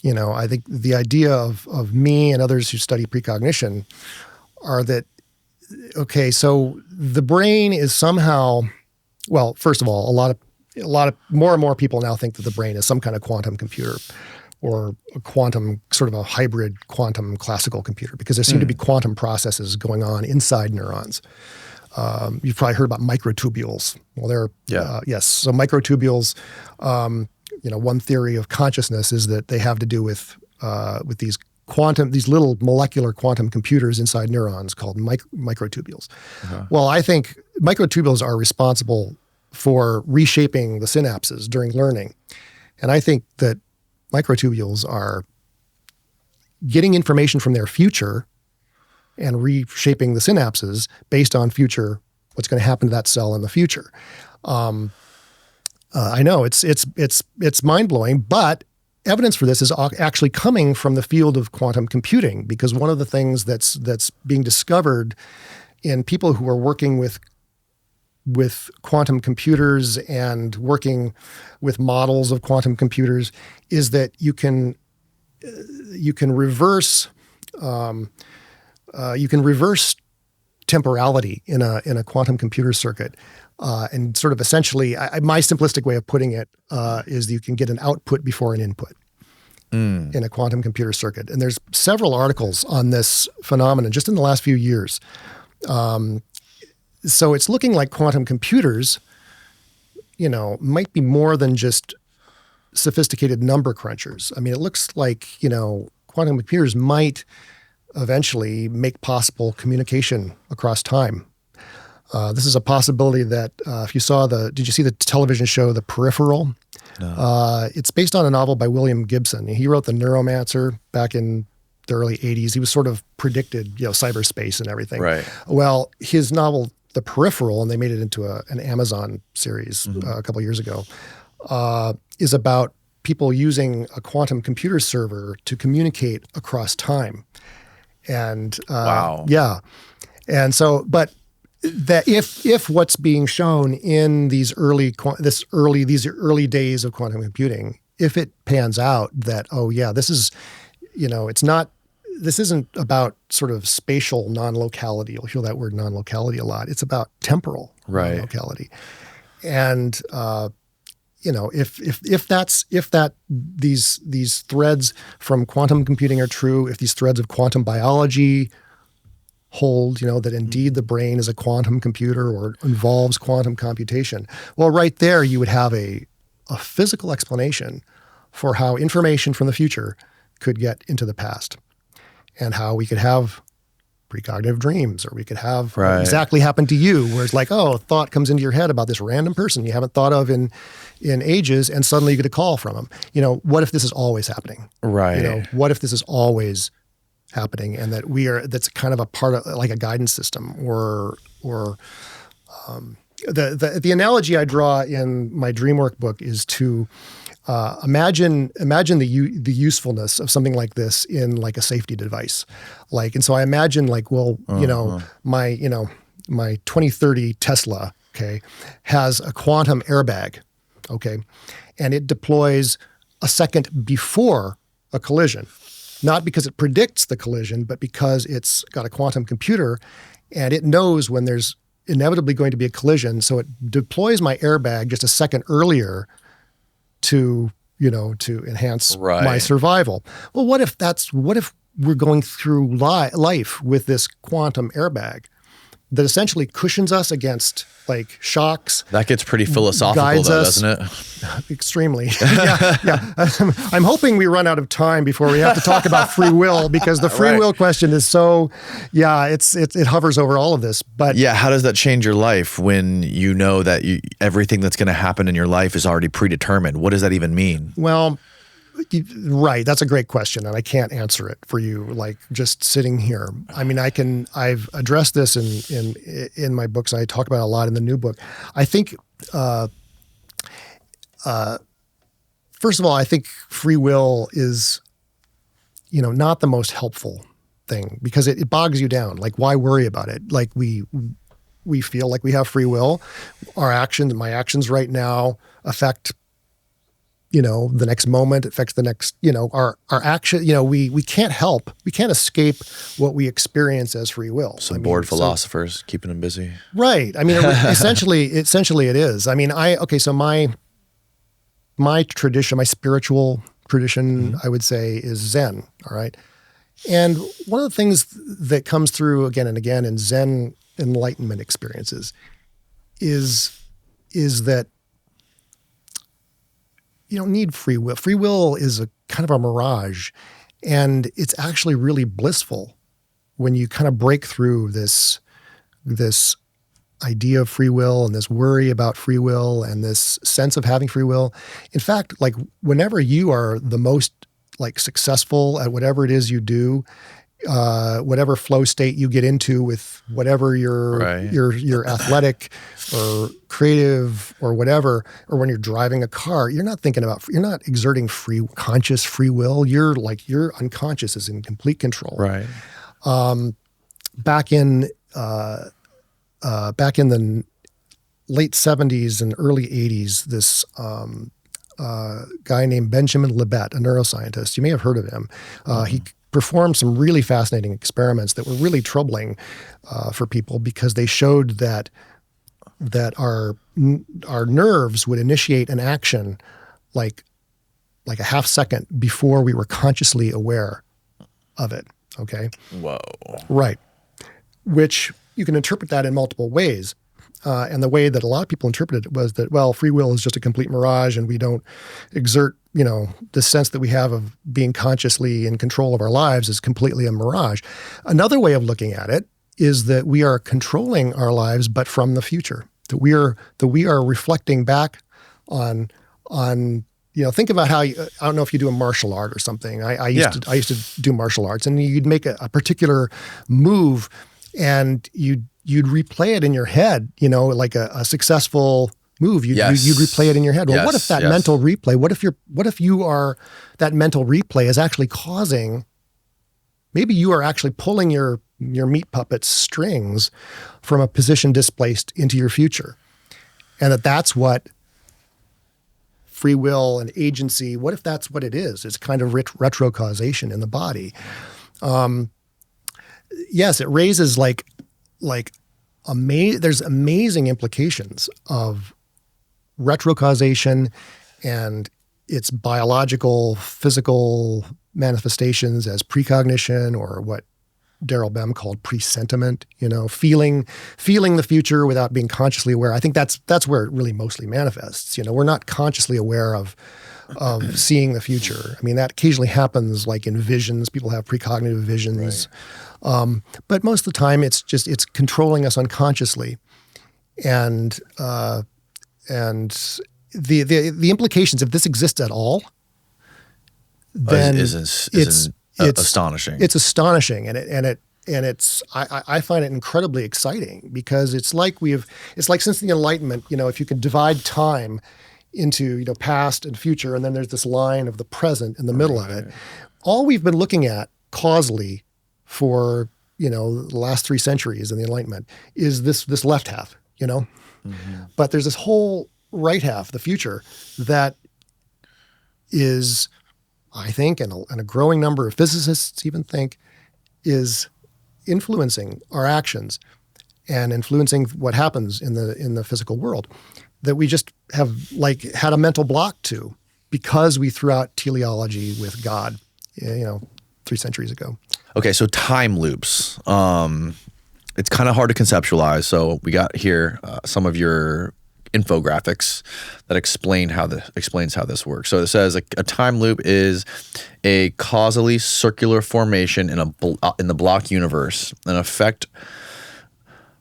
Speaker 2: I think the idea of me and others who study precognition are that, okay, so the brain is somehow, well, first of all, a lot of more and more people now think that the brain is some kind of quantum computer or a quantum, sort of a hybrid quantum classical computer, because there seem to be quantum processes going on inside neurons. You've probably heard about microtubules. Well, yes. So microtubules, one theory of consciousness is that they have to do with these little molecular quantum computers inside neurons called microtubules. Uh-huh. Well, I think microtubules are responsible for reshaping the synapses during learning. And I think that microtubules are getting information from their future and reshaping the synapses based on what's going to happen to that cell in the future. I know it's mind-blowing, but evidence for this is actually coming from the field of quantum computing, because one of the things that's being discovered in people who are working with quantum computers and working with models of quantum computers is that you can reverse temporality in a quantum computer circuit And sort of essentially, my simplistic way of putting it is you can get an output before an input in a quantum computer circuit. And there's several articles on this phenomenon just in the last few years. So it's looking like quantum computers, might be more than just sophisticated number crunchers. I mean, it looks like, quantum computers might eventually make possible communication across time. This is a possibility that if you saw did you see the television show The Peripheral? No. It's based on a novel by William Gibson. He wrote The Neuromancer back in the early 80s. He was sort of predicted, cyberspace and everything.
Speaker 1: Right.
Speaker 2: Well, his novel, The Peripheral, and they made it into an Amazon series a couple years ago, is about people using a quantum computer server to communicate across time. And
Speaker 1: wow.
Speaker 2: Yeah. And so, but that if what's being shown in these early days of quantum computing, if it pans out that, this is, this isn't about sort of spatial non-locality. You'll hear that word non-locality a lot. It's about temporal non-locality. And, if these threads from quantum computing are true, if these threads of quantum biology hold, that indeed the brain is a quantum computer or involves quantum computation, well, right there you would have a physical explanation for how information from the future could get into the past and how we could have precognitive dreams, or we could have what exactly happened to you, where it's like, a thought comes into your head about this random person you haven't thought of in ages, and suddenly you get a call from them. What if this is always happening?
Speaker 1: Right.
Speaker 2: What if this is always happening, and that that's kind of a part of like a guidance system, or the analogy I draw in my Dreamwork book is to imagine the usefulness of something like this in like a safety device, and so I imagine my 2030 Tesla, has a quantum airbag, and it deploys a second before a collision. Not because it predicts the collision, but because it's got a quantum computer and it knows when there's inevitably going to be a collision. So it deploys my airbag just a second earlier to enhance my survival. Well, what if we're going through life with this quantum airbag that essentially cushions us against like shocks?
Speaker 1: That gets pretty philosophical, though, doesn't it?
Speaker 2: Extremely. Yeah. I'm hoping we run out of time before we have to talk about free will, because the free will question is so, it hovers over all of this. But
Speaker 1: how does that change your life when you know that everything that's going to happen in your life is already predetermined? What does that even mean?
Speaker 2: Well, right. That's a great question, and I can't answer it for you, like just sitting here. I mean, I've addressed this in my books. I talk about it a lot in the new book. I think, first of all, I think free will is, not the most helpful thing, because it bogs you down. Like, why worry about it? Like we feel like we have free will. My actions right now affect the next moment, affects the next, our action, we can't escape what we experience as free will.
Speaker 1: Some bored philosophers keeping them busy.
Speaker 2: Right. I mean, essentially it is. I mean, so my tradition, my spiritual tradition, I would say, is Zen. All right. And one of the things that comes through again and again in Zen enlightenment experiences is that you don't need free will. Free will is a kind of a mirage, and it's actually really blissful when you kind of break through this idea of free will and this worry about free will and this sense of having free will. In fact, like whenever you are the most like successful at whatever it is you do, whatever flow state you get into with whatever your athletic or creative or whatever, or when you're driving a car, you're not exerting conscious free will. Your unconscious is in complete control.
Speaker 1: Right.
Speaker 2: Back in the late 70s and early 80s, this guy named Benjamin Libet, a neuroscientist, you may have heard of him. He performed some really fascinating experiments that were really troubling for people, because they showed that that our nerves would initiate an action like a half second before we were consciously aware of it. Okay.
Speaker 1: Whoa.
Speaker 2: Right. Which you can interpret that in multiple ways. And the way that a lot of people interpreted it was that, well, free will is just a complete mirage and we don't exert, the sense that we have of being consciously in control of our lives is completely a mirage. Another way of looking at it is that we are controlling our lives, but from the future, that we are reflecting back on think about how I don't know if you do a martial art or something. I used to do martial arts, and you'd make a particular move and you'd replay it in your head, like a successful move. You'd replay it in your head. Well, what if that mental replay, what if you are, that mental replay is actually causing, maybe you are actually pulling your meat puppet's strings from a position displaced into your future. And that's what free will and agency, what if that's what it is? It's kind of retrocausation in the body. Yes, it raises there's amazing implications of retrocausation and its biological, physical manifestations as precognition, or what Daryl Bem called presentiment, feeling the future without being consciously aware. I think that's where it really mostly manifests. We're not consciously aware of seeing the future. I mean, that occasionally happens like in visions. People have precognitive visions. Right. But most of the time it's controlling us unconsciously. And the implications, if this exists at all, then it's
Speaker 1: astonishing.
Speaker 2: It's astonishing, and I find it incredibly exciting, because it's like since the Enlightenment, if you can divide time into past and future, and then there's this line of the present in the middle of it. All we've been looking at causally for the last 3 centuries in the Enlightenment is this left half, but there's this whole right half, the future, that is, I think, and a growing number of physicists even think, is influencing our actions and influencing what happens in the physical world, that we just have had a mental block to, because we threw out teleology with God, 3 centuries ago.
Speaker 1: Okay, so time loops. It's kind of hard to conceptualize. So we got here some of your infographics that explains how this works. So it says a time loop is a causally circular formation in the block universe. An effect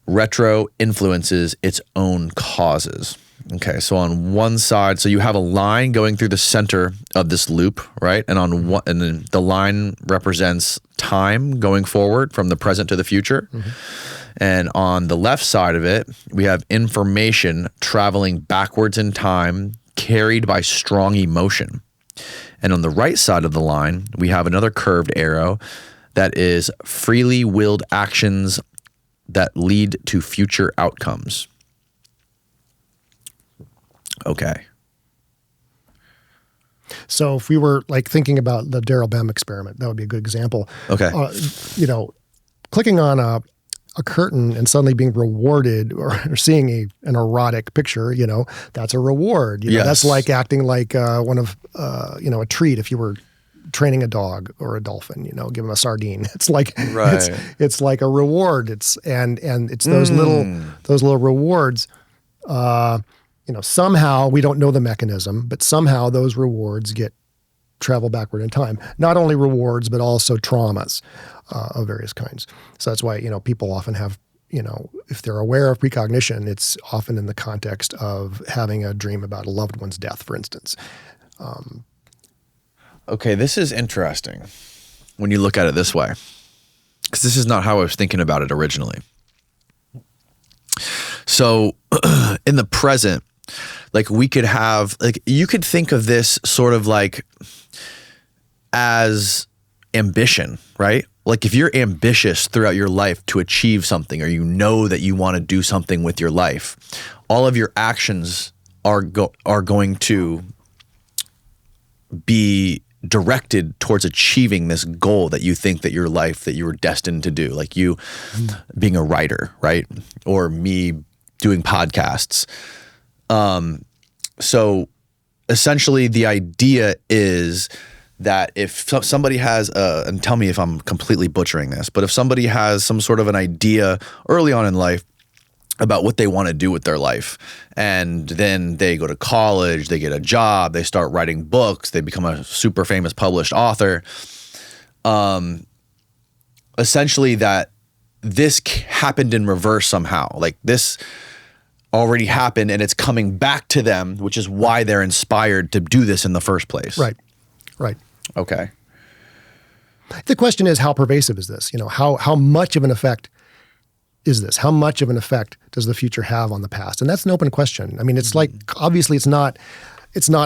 Speaker 1: retro influences its own causes. Okay, so on one side, so you have a line going through the center of this loop, right? And and then the line represents time going forward from the present to the future. Mm-hmm. And on the left side of it, we have information traveling backwards in time, carried by strong emotion. And on the right side of the line, we have another curved arrow that is freely willed actions that lead to future outcomes. Okay.
Speaker 2: So if we were thinking about the Daryl Bem experiment, that would be a good example.
Speaker 1: Okay.
Speaker 2: Clicking on a curtain and suddenly being rewarded or seeing an erotic picture, that's a reward.
Speaker 1: Yes.
Speaker 2: That's like acting like one of, a treat if you were training a dog or a dolphin, give them a sardine. It's like,
Speaker 1: right.
Speaker 2: it's like a reward. It's those little rewards, somehow, we don't know the mechanism, but somehow those rewards travel backward in time. Not only rewards, but also traumas of various kinds. So that's why, people often have, if they're aware of precognition, it's often in the context of having a dream about a loved one's death, for instance.
Speaker 1: Okay, this is interesting when you look at it this way, because this is not how I was thinking about it originally. So in the present, we could have, you could think of this sort of as ambition, right? If you're ambitious throughout your life to achieve something, or that you want to do something with your life, all of your actions are going to be directed towards achieving this goal that you think that your life, that you were destined to do. Like you being a writer, right? Or me doing podcasts. So essentially the idea is that if somebody has and tell me if I'm completely butchering this, but if somebody has some sort of an idea early on in life about what they want to do with their life, and then they go to college, they get a job, they start writing books, they become a super famous published author, essentially that this happened in reverse somehow. Like this already happened and it's coming back to them, which is why they're inspired to do this in the first place.
Speaker 2: Right.
Speaker 1: Okay.
Speaker 2: The question is, how pervasive is this? How much of an effect is this? How much of an effect does the future have on the past? And that's an open question. I mean, it's like, obviously it's not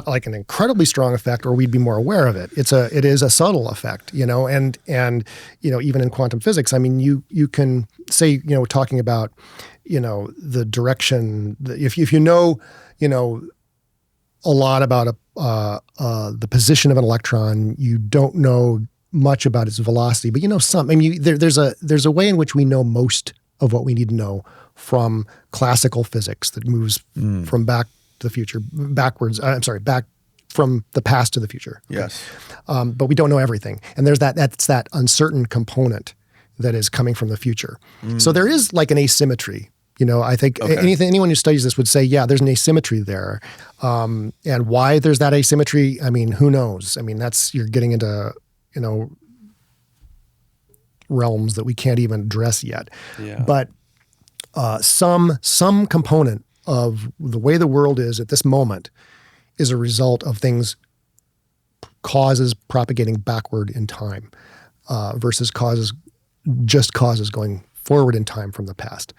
Speaker 2: like an incredibly strong effect or we'd be more aware of it. It is a subtle effect, and even in quantum physics, I mean, you can say, talking about, the direction, if you know, a lot about the position of an electron, you don't know much about its velocity, but some. I mean, there's a way in which we know most of what we need to know from classical physics that moves from back to the future, backwards. Back from the past to the future.
Speaker 1: Yes,
Speaker 2: but we don't know everything, and that's that uncertain component that is coming from the future. So there is like an asymmetry. I think anyone who studies this would say, yeah, there's an asymmetry there. And why there's that asymmetry, I mean, who knows? I mean, you're getting into, realms that we can't even address yet.
Speaker 1: Yeah.
Speaker 2: But some component of the way the world is at this moment is a result of causes propagating backward in time versus causes going forward in time from the past.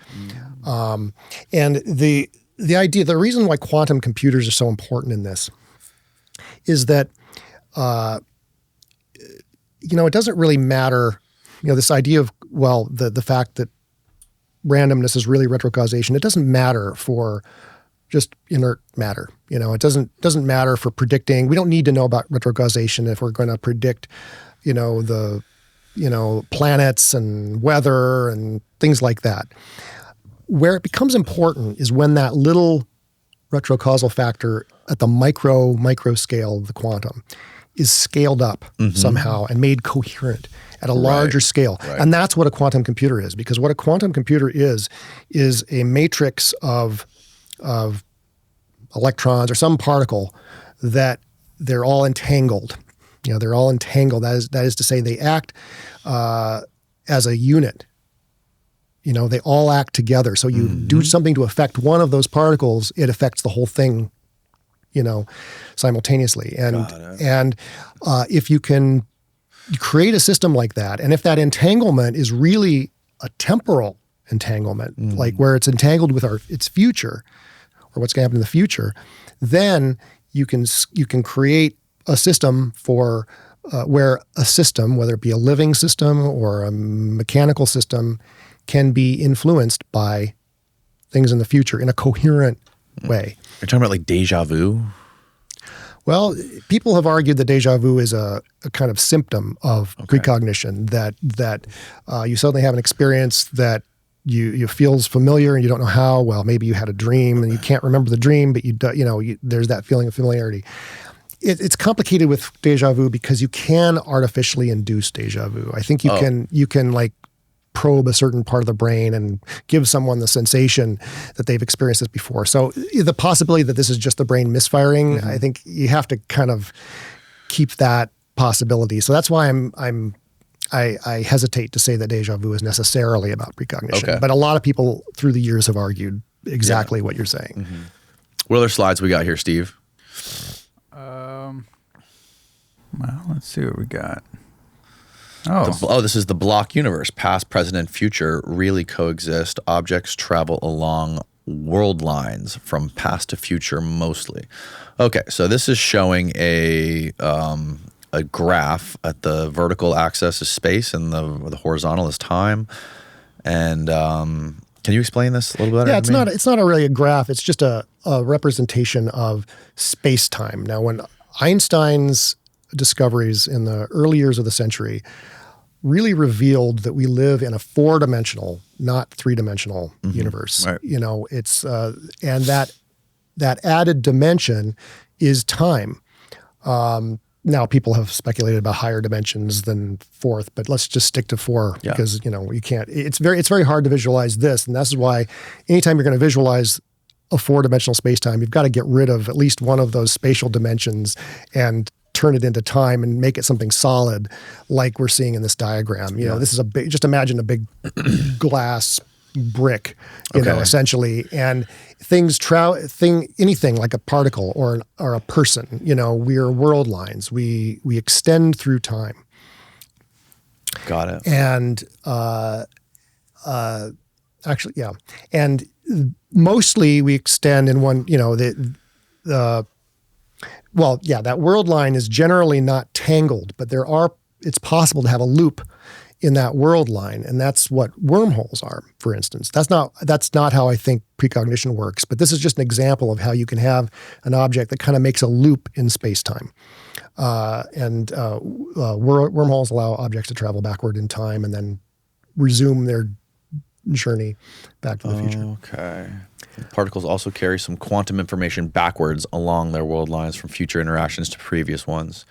Speaker 2: And the idea, the reason why quantum computers are so important in this is that, it doesn't really matter, this idea of, the fact that randomness is really retrocausation, it doesn't matter for just inert matter. It doesn't matter for predicting. We don't need to know about retrocausation if we're going to predict, the planets and weather and things like that. Where it becomes important is when that little retrocausal factor at the micro scale of the quantum is scaled up somehow and made coherent at a larger scale. Right. And that's what a quantum computer is, because what a quantum computer is a matrix of electrons or some particle that they're all entangled. They're all entangled. That is to say, they act as a unit. They all act together. So you do something to affect one of those particles, it affects the whole thing, simultaneously. And if you can create a system like that, and if that entanglement is really a temporal entanglement, like where it's entangled with its future or what's going to happen in the future, then you can create a system for where a system, whether it be a living system or a mechanical system, can be influenced by things in the future in a coherent way.
Speaker 1: You're talking about like deja vu?
Speaker 2: Well, people have argued that deja vu is a kind of symptom of precognition, that you suddenly have an experience that you feels familiar and you don't know how. Well, maybe you had a dream and you can't remember the dream, but there's that feeling of familiarity. It's complicated with deja vu because you can artificially induce deja vu. I think you can like probe a certain part of the brain and give someone the sensation that they've experienced this before. So the possibility that this is just the brain misfiring, I think you have to kind of keep that possibility. So that's why I hesitate to say that deja vu is necessarily about precognition. Okay. But a lot of people through the years have argued exactly what you're saying.
Speaker 1: What other slides we got here, Steve?
Speaker 3: Well, let's see what we got.
Speaker 1: This is the block universe. Past, present, and future really coexist. Objects travel along world lines from past to future mostly. Okay, so this is showing a graph. At the vertical axis is space and the horizontal is time. And can you explain this a little better?
Speaker 2: Yeah, it's not really a graph. It's just a representation of space-time. Now, when Einstein's discoveries in the early years of the century really revealed that we live in a 4-dimensional, not 3-dimensional universe.
Speaker 1: Right.
Speaker 2: It's and that added dimension is time. Now people have speculated about higher dimensions than 4th, but let's just stick to 4 because you can't. It's very hard to visualize this, and that's why anytime you're going to visualize a 4-dimensional space-time, you've got to get rid of at least one of those spatial dimensions and turn it into time and make it something solid, like we're seeing in this diagram. This is just imagine a big glass brick, essentially, and anything like a particle or a person, we are world lines. We extend through time.
Speaker 1: Got it.
Speaker 2: And and mostly we extend in one, that world line is generally not tangled, but it's possible to have a loop in that world line, and that's what wormholes are, for instance. That's not how I think precognition works, but this is just an example of how you can have an object that kind of makes a loop in space-time. Wormholes allow objects to travel backward in time and then resume their journey back to the future.
Speaker 1: Okay. Particles also carry some quantum information backwards along their world lines from future interactions to previous ones.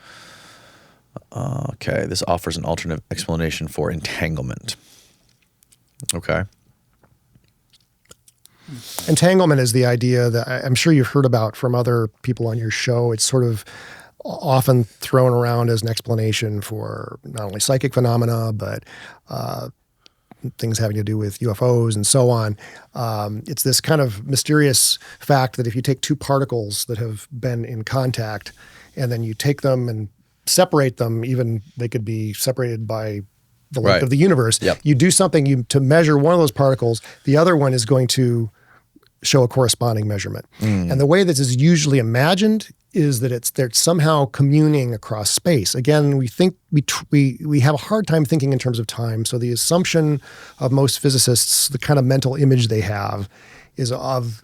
Speaker 1: Okay, this offers an alternate explanation for entanglement. Okay.
Speaker 2: Entanglement is the idea that I'm sure you've heard about from other people on your show. It's sort of often thrown around as an explanation for not only psychic phenomena, but things having to do with UFOs and so on. It's this kind of mysterious fact that if you take two particles that have been in contact and then you take them and separate them, even they could be separated by the length of the universe.
Speaker 1: Yep.
Speaker 2: You do something to measure one of those particles, the other one is going to show a corresponding measurement. And the way this is usually imagined is that they're somehow communing across space. Again, we think we have a hard time thinking in terms of time. So the assumption of most physicists, the kind of mental image they have, is of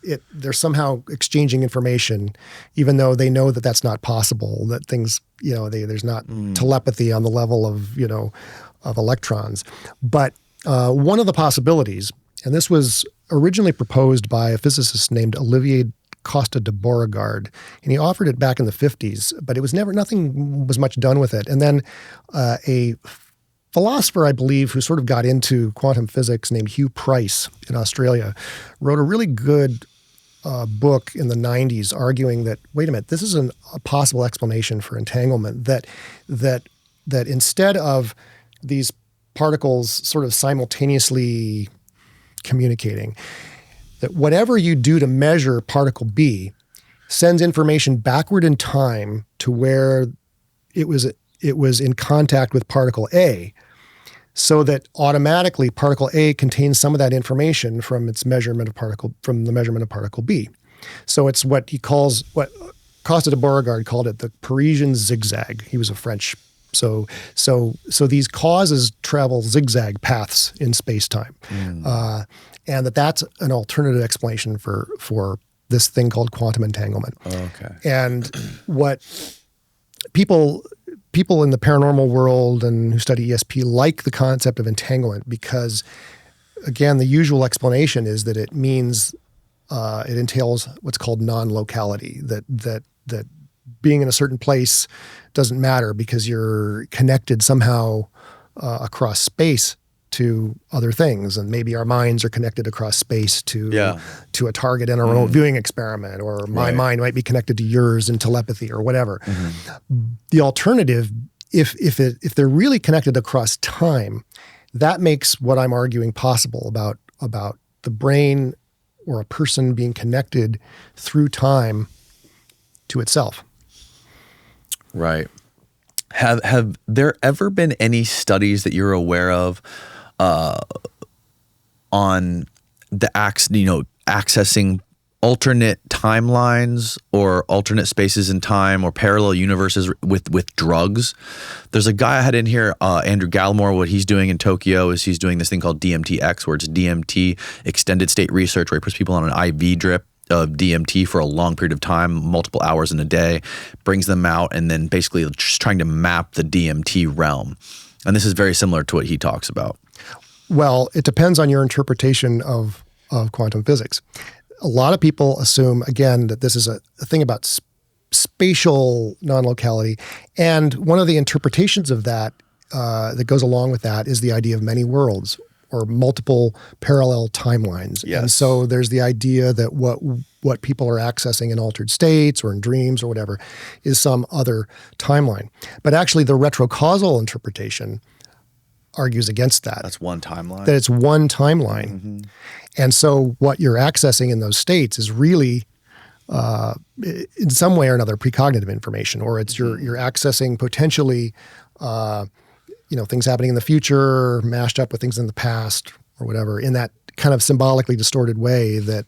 Speaker 2: it. They're somehow exchanging information, even though they know that that's not possible. That things, there's not telepathy on the level of of electrons. But one of the possibilities, and this was originally proposed by a physicist named Olivier Costa de Beauregard, and he offered it back in the 50s, but nothing was much done with it. And then a philosopher, I believe, who sort of got into quantum physics named Hugh Price in Australia, wrote a really good book in the 90s arguing that, wait a minute, this is a possible explanation for entanglement, that instead of these particles sort of simultaneously communicating, that whatever you do to measure particle B sends information backward in time to where it was in contact with particle A, so that automatically particle A contains some of that information from the measurement of particle B. So it's what Costa de Beauregard called it, the Parisian zigzag. He was a French. So these causes travel zigzag paths in space-time. And that's an alternative explanation for this thing called quantum entanglement.
Speaker 1: Okay.
Speaker 2: And what people in the paranormal world and who study ESP like the concept of entanglement because, again, the usual explanation is that it means it entails what's called non-locality, that being in a certain place doesn't matter because you're connected somehow across space to other things, and maybe our minds are connected across space to a target in a remote viewing experiment, or my mind might be connected to yours in telepathy or whatever. The alternative, if they're really connected across time, that makes what I'm arguing possible about the brain or a person being connected through time to itself.
Speaker 1: Right. Have there ever been any studies that you're aware of on the accessing alternate timelines or alternate spaces in time or parallel universes with drugs? There's a guy I had in here, Andrew Gallimore. What he's doing in Tokyo is he's doing this thing called DMTX, where it's DMT extended state research, where he puts people on an IV drip of DMT for a long period of time, multiple hours in a day, brings them out, and then basically just trying to map the DMT realm. And this is very similar to what he talks about.
Speaker 2: Well, it depends on your interpretation of quantum physics. A lot of people assume, again, that this is a thing about spatial non-locality. And one of the interpretations of that that goes along with that is the idea of many worlds or multiple parallel timelines.
Speaker 1: Yes.
Speaker 2: And so there's the idea that what people are accessing in altered states or in dreams or whatever is some other timeline. But actually the retrocausal interpretation argues against that.
Speaker 1: That's one timeline.
Speaker 2: That it's one timeline. Mm-hmm. And so what you're accessing in those states is really in some way or another precognitive information, or it's you're accessing potentially things happening in the future mashed up with things in the past or whatever, in that kind of symbolically distorted way that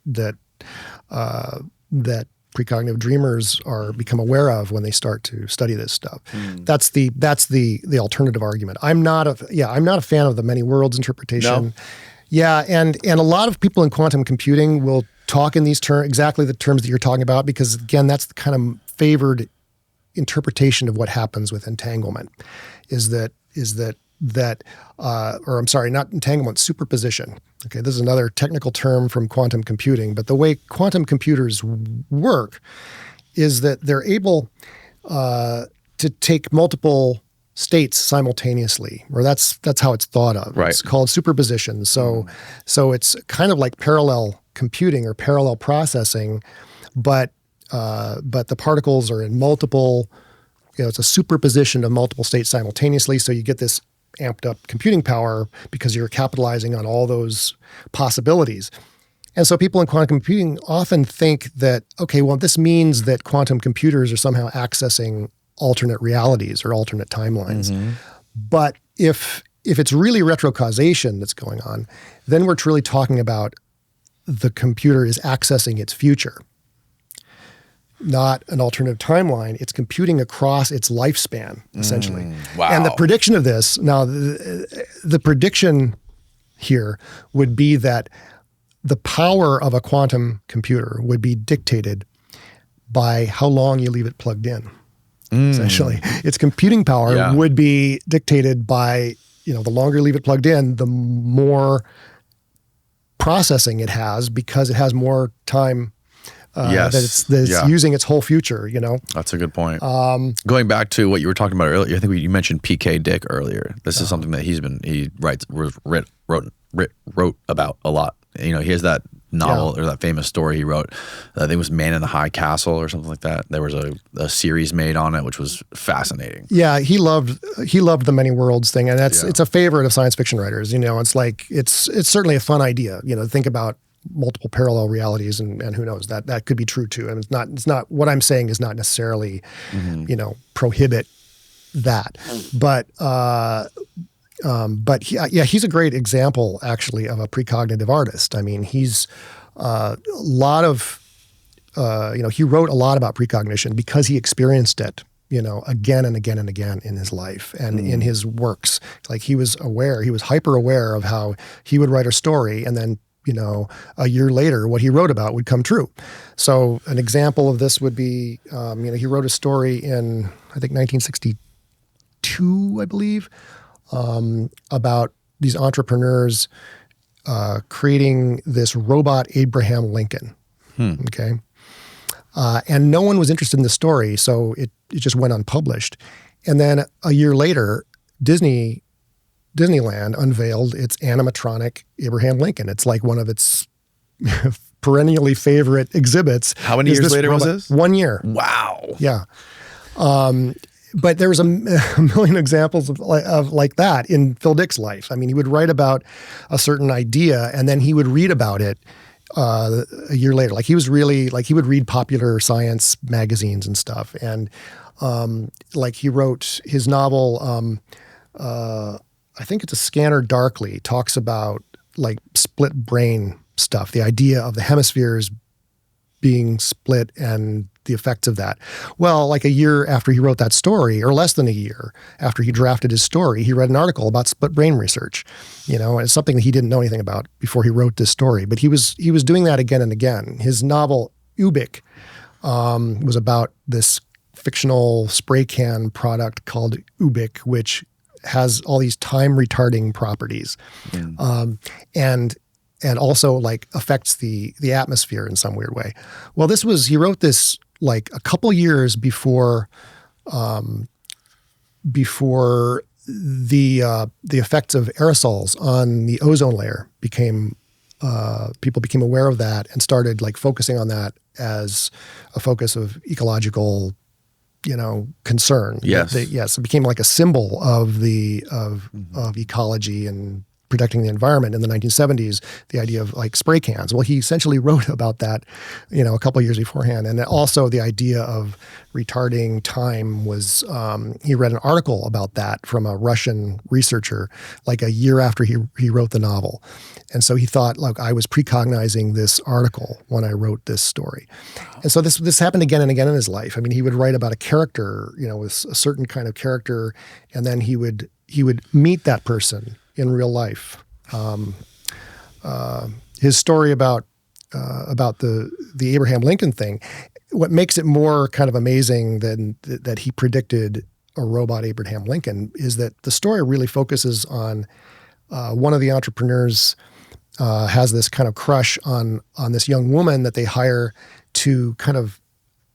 Speaker 2: precognitive dreamers become aware of when they start to study this stuff. That's the alternative argument. I'm not a fan of the many worlds interpretation.
Speaker 1: No.
Speaker 2: Yeah, and a lot of people in quantum computing will talk in these terms, exactly the terms that you're talking about, because again, that's the kind of favored interpretation of what happens with entanglement. Not entanglement, superposition. Okay, this is another technical term from quantum computing, but the way quantum computers work is that they're able to take multiple states simultaneously, or that's how it's thought of.
Speaker 1: Right.
Speaker 2: It's called superposition. So it's kind of like parallel computing or parallel processing, but the particles are in multiple. It's a superposition of multiple states simultaneously. So you get this amped up computing power because you're capitalizing on all those possibilities. And so people in quantum computing often think that, okay, well, this means that quantum computers are somehow accessing alternate realities or alternate timelines. Mm-hmm. But if it's really retrocausation that's going on, then we're truly talking about the computer is accessing its future, not an alternative timeline. It's computing across its lifespan, essentially.
Speaker 1: Wow.
Speaker 2: And the prediction of this, now the prediction here would be that the power of a quantum computer would be dictated by how long you leave it plugged in. Essentially, its computing power would be dictated by, the longer you leave it plugged in, the more processing it has, because it has more time that it's using its whole future.
Speaker 1: That's a good point. Going back to what you were talking about earlier, I think you mentioned P.K. Dick earlier. This is something that he wrote about a lot. He has that novel or that famous story he wrote. I think it was Man in the High Castle or something like that. There was a series made on it, which was fascinating.
Speaker 2: Yeah, he loved the many worlds thing, and it's a favorite of science fiction writers. It's like it's certainly a fun idea. Think about multiple parallel realities, and who knows, that could be true too. And it's not what I'm saying is not necessarily prohibit that, but he's a great example actually of a precognitive artist. I mean, he's a lot of he wrote a lot about precognition because he experienced it again and again and again in his life and in his works. Like he was hyper aware of how he would write a story and then a year later, what he wrote about would come true. So an example of this would be, he wrote a story in, I think, 1962, I believe, about these entrepreneurs creating this robot Abraham Lincoln. Okay. And no one was interested in the story, so it just went unpublished. And then a year later, Disneyland unveiled its animatronic Abraham Lincoln. It's like one of its perennially favorite exhibits.
Speaker 1: How many years later was this?
Speaker 2: 1 year.
Speaker 1: Wow.
Speaker 2: Yeah. But there was a million examples of like that in Phil Dick's life. I mean, he would write about a certain idea and then he would read about it a year later. Like he would read popular science magazines and stuff. And like he wrote his novel, I think it's A Scanner Darkly, talks about like split brain stuff, the idea of the hemispheres being split and the effects of that. Well, like a year after he wrote that story, or less than a year after he drafted his story, he read an article about split brain research, and it's something that he didn't know anything about before he wrote this story. But he was doing that again and again. His novel Ubik was about this fictional spray can product called Ubik, which has all these time retarding properties, and also like affects the atmosphere in some weird way. Well, he wrote this like a couple years before the effects of aerosols on the ozone layer people became aware of that and started like focusing on that as a focus of ecological, concern.
Speaker 1: Yes.
Speaker 2: Yes. It became like a symbol of of ecology and protecting the environment in the 1970s, the idea of like spray cans. Well, he essentially wrote about that, a couple of years beforehand. And also the idea of retarding time was, he read an article about that from a Russian researcher, like a year after he wrote the novel. And so he thought, look, I was precognizing this article when I wrote this story. And so this happened again and again in his life. I mean, he would write about a character, with a certain kind of character, and then he would meet that person in real life. His story about the Abraham Lincoln thing, what makes it more kind of amazing than that he predicted a robot Abraham Lincoln is that the story really focuses on one of the entrepreneurs has this kind of crush on this young woman that they hire to kind of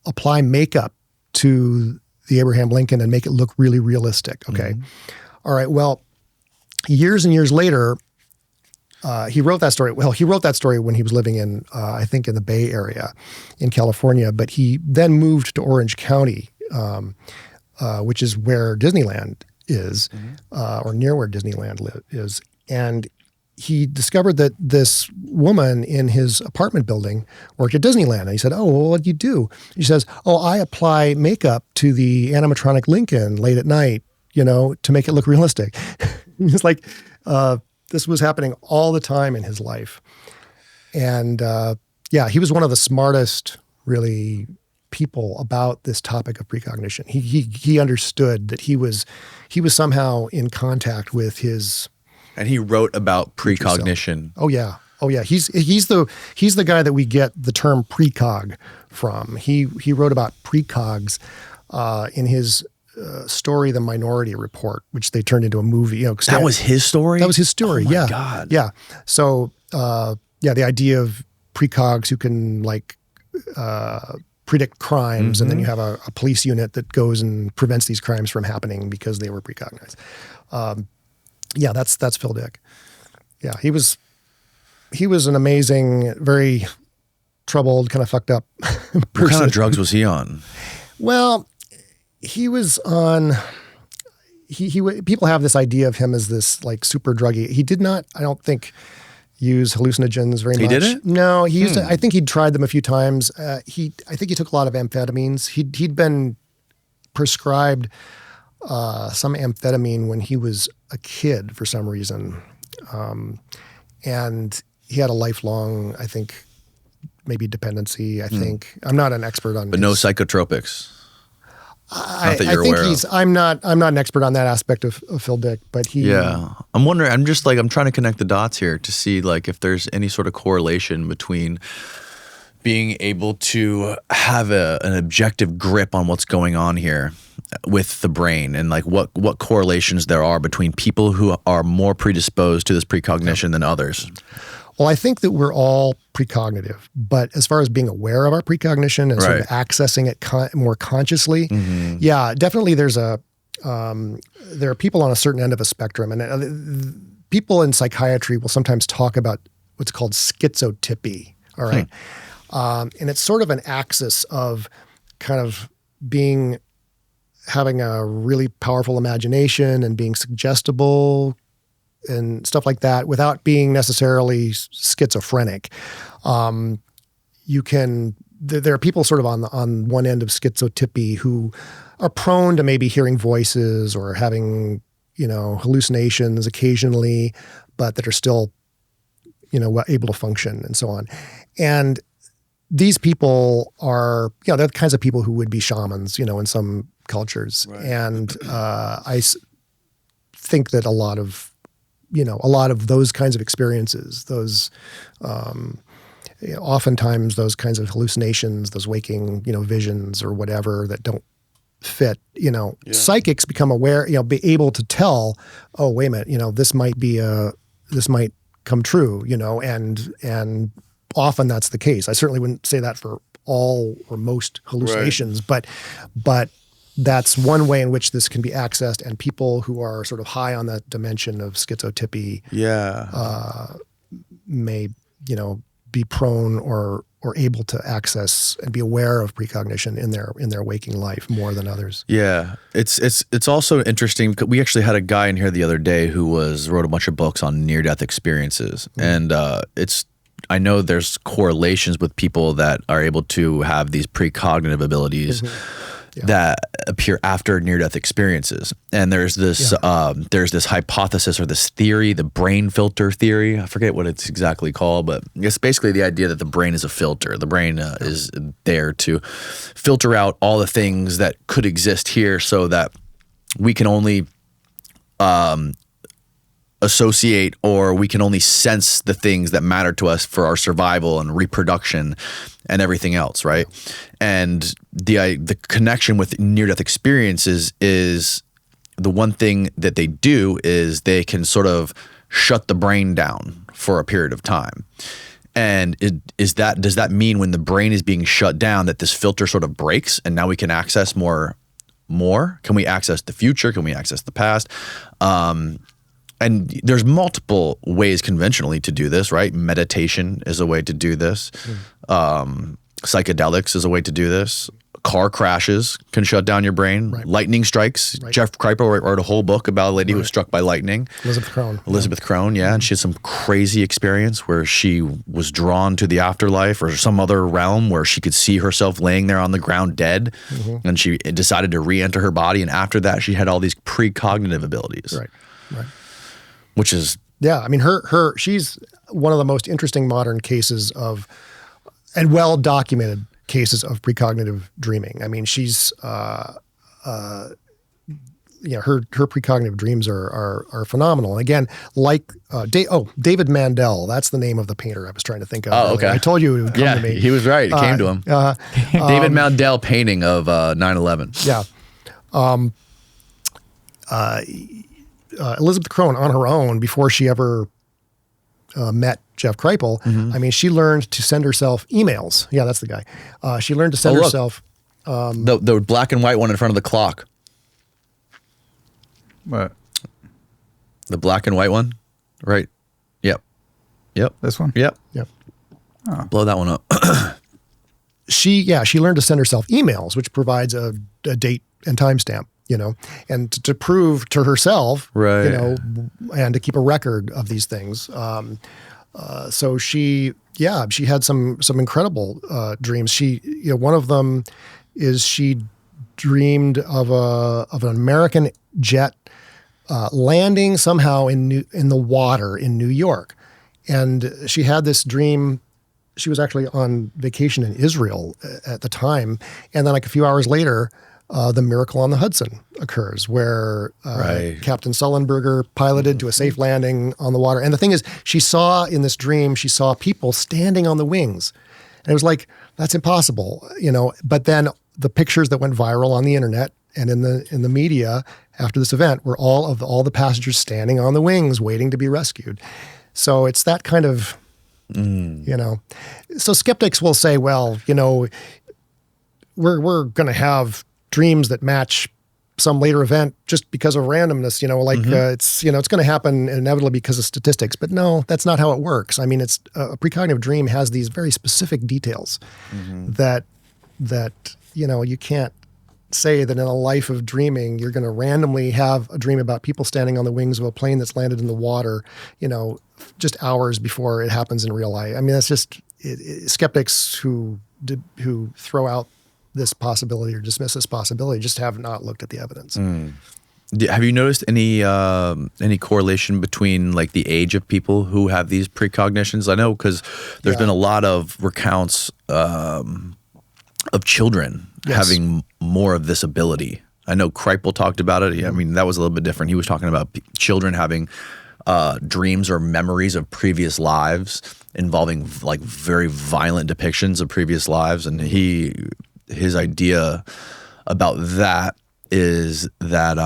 Speaker 2: apply makeup to the Abraham Lincoln and make it look really realistic. Okay. Mm-hmm. All right. Well, years and years later, he wrote that story. Well, he wrote that story when he was living in, I think, in the Bay Area in California. But he then moved to Orange County, which is where Disneyland is, or near where Disneyland is. And he discovered that this woman in his apartment building worked at Disneyland. And he said, oh, well, what do you do? He says, oh, I apply makeup to the animatronic Lincoln late at night, to make it look realistic. It's like this was happening all the time in his life. And he was one of the smartest, really, people about this topic of precognition. He understood that he was somehow in contact with his.
Speaker 1: And he wrote about precognition.
Speaker 2: Oh yeah. He's the guy that we get the term precog from. He wrote about precogs in his story, The Minority Report, which they turned into a movie.
Speaker 1: That was his story?
Speaker 2: That was his story,
Speaker 1: oh my God.
Speaker 2: Yeah. So, the idea of precogs who can like predict crimes, and then you have a police unit that goes and prevents these crimes from happening because they were precognized. That's Phil Dick. Yeah, he was an amazing, very troubled, kind of fucked up person.
Speaker 1: What kind of drugs was he on?
Speaker 2: Well, he was on. People have this idea of him as this like super druggy. He did not, I don't think, use hallucinogens very much.
Speaker 1: He didn't?
Speaker 2: No, he used. I think he'd tried them a few times. I think he took a lot of amphetamines. He'd been prescribed some amphetamine when he was a kid for some reason, and he had a lifelong, I think, maybe dependency. I think I'm not an expert on,
Speaker 1: but no psychotropics. Not that you're
Speaker 2: I think
Speaker 1: aware of.
Speaker 2: I'm not an expert on that aspect of Phil Dick, but he.
Speaker 1: Yeah, I'm wondering. I'm trying to connect the dots here to see like if there's any sort of correlation between being able to have an objective grip on what's going on here with the brain, and like what correlations there are between people who are more predisposed to this precognition than others.
Speaker 2: Well, I think that we're all precognitive, but as far as being aware of our precognition and sort of accessing it more consciously, yeah, definitely there are people on a certain end of a spectrum, and people in psychiatry will sometimes talk about what's called schizotypy, all right? And it's sort of an axis of kind of having a really powerful imagination and being suggestible and stuff like that without being necessarily schizophrenic. There are people sort of on one end of schizotypy who are prone to maybe hearing voices or having, hallucinations occasionally, but that are still, able to function and so on. And these people are, they're the kinds of people who would be shamans, in some cultures. Right. And I think that a lot of those kinds of experiences, those, oftentimes those kinds of hallucinations, those waking, visions or whatever that don't fit. Psychics become aware, be able to tell, oh, wait a minute, this might come true, and often that's the case. I certainly wouldn't say that for all or most hallucinations, but that's one way in which this can be accessed, and people who are sort of high on that dimension of schizotypy may, be prone or able to access and be aware of precognition in their waking life more than others.
Speaker 1: Yeah, it's also interesting because we actually had a guy in here the other day who wrote a bunch of books on near-death experiences, and I know there's correlations with people that are able to have these precognitive abilities that appear after near-death experiences. And there's this hypothesis or this theory, the brain filter theory. I forget what it's exactly called, but it's basically the idea that the brain is a filter. The brain is there to filter out all the things that could exist here so that we can only associate, or we can only sense the things that matter to us for our survival and reproduction and everything else, right? And the connection with near-death experiences is the one thing that they do is they can sort of shut the brain down for a period of time. And does that mean when the brain is being shut down that this filter sort of breaks and now we can access more? Can we access the future? Can we access the past? And there's multiple ways conventionally to do this, right? Meditation is a way to do this. Psychedelics is a way to do this. Car crashes can shut down your brain. Right. Lightning strikes. Right. Jeff Kreiper wrote a whole book about a lady who was struck by lightning. Elizabeth Crone, yeah. And she had some crazy experience where she was drawn to the afterlife or some other realm where she could see herself laying there on the ground dead. And she decided to re-enter her body. And after that, she had all these precognitive abilities. Right. Which is...
Speaker 2: Yeah, I mean, she's one of the most interesting modern cases of, and well-documented cases of precognitive dreaming. I mean, she's, her precognitive dreams are phenomenal. And again, like, David Mandel, that's the name of the painter I was trying to think of.
Speaker 1: Oh, okay.
Speaker 2: I told you it would come to me.
Speaker 1: Yeah, he was right. It came to him. David Mandel painting of 9/11.
Speaker 2: Yeah. Elizabeth Crone on her own, before she ever met Jeff Kripal, I mean, she learned to send herself emails. Yeah, that's the guy. She learned to send herself...
Speaker 1: the black and white one in front of the clock.
Speaker 3: What?
Speaker 1: The black and white one? Right. Yep.
Speaker 3: This one?
Speaker 1: Yep.
Speaker 3: Oh.
Speaker 1: Blow that one up.
Speaker 2: She learned to send herself emails, which provides a date and timestamp. And to prove to herself,
Speaker 1: right.
Speaker 2: And to keep a record of these things. So she had some incredible dreams. One of them is she dreamed of an American jet landing somehow in the water in New York, and she had this dream. She was actually on vacation in Israel at the time, and then like a few hours later. The Miracle on the Hudson occurs, where Captain Sullenberger piloted to a safe landing on the water. And the thing is, she saw people standing on the wings. And it was like, that's impossible, But then the pictures that went viral on the internet and in the media after this event were all the passengers standing on the wings waiting to be rescued. So it's that kind of, So skeptics will say, well, we're going to have dreams that match some later event just because of randomness, it's going to happen inevitably because of statistics. But no, that's not how it works. I mean, it's a precognitive dream has these very specific details that you can't say that in a life of dreaming, you're going to randomly have a dream about people standing on the wings of a plane that's landed in the water, just hours before it happens in real life. I mean, that's just skeptics who throw out this possibility or dismiss this possibility just have not looked at the evidence.
Speaker 1: Have you noticed any correlation between like the age of people who have these precognitions? I know because there's been a lot of recounts of children having more of this ability. I know Kripal talked about it. I mean, that was a little bit different. He was talking about children having dreams or memories of previous lives involving like very violent depictions of previous lives, and his idea about that is that,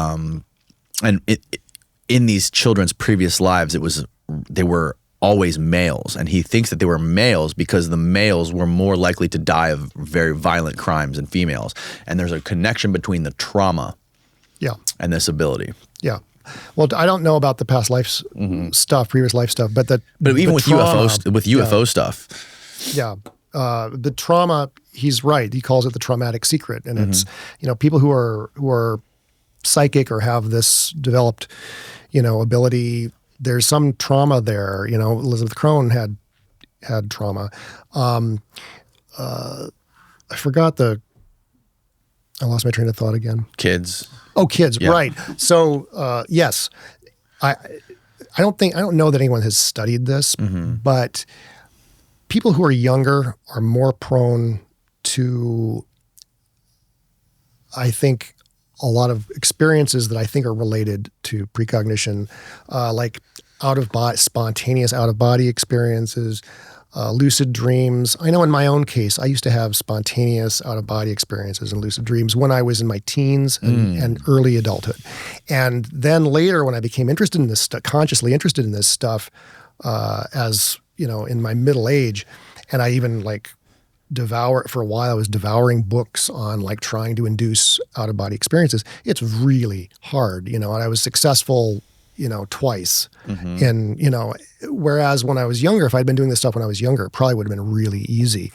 Speaker 1: in these children's previous lives, they were always males, and he thinks that they were males because the males were more likely to die of very violent crimes than females, and there's a connection between the trauma, and this ability.
Speaker 2: Yeah. Well, I don't know about the past life stuff, previous life stuff, but
Speaker 1: even with
Speaker 2: trauma,
Speaker 1: UFO stuff,
Speaker 2: the trauma. He's right. He calls it the traumatic secret, and it's people who are psychic or have this developed ability. There's some trauma there. Elizabeth Crone had trauma. I forgot I lost my train of thought again.
Speaker 1: Kids.
Speaker 2: Oh, kids. Yeah. Right. So, yes, I don't know that anyone has studied this, but people who are younger are more prone to, I think, a lot of experiences that I think are related to precognition, like spontaneous out-of-body experiences, lucid dreams. I know in my own case, I used to have spontaneous out-of-body experiences and lucid dreams when I was in my teens and early adulthood. And then later when I became interested in this stuff, consciously interested in this stuff, as, in my middle age, and I even for a while I was devouring books on trying to induce out-of-body experiences. It's really hard, and I was successful, twice. And, whereas when I was younger, if I'd been doing this stuff when I was younger, it probably would have been really easy.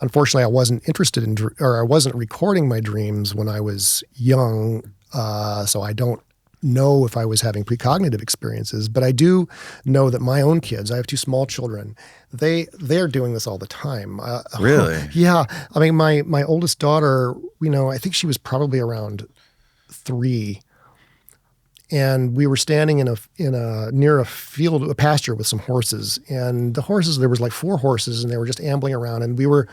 Speaker 2: Unfortunately, I wasn't interested I wasn't recording my dreams when I was young. So I don't know if I was having precognitive experiences, but I do know that my own kids, I have two small children, they're doing this all the time.
Speaker 1: Really?
Speaker 2: Yeah. I mean, my oldest daughter, I think she was probably around 3, and we were standing near a pasture with some horses, and the horses, there was 4 horses, and they were just ambling around, and we were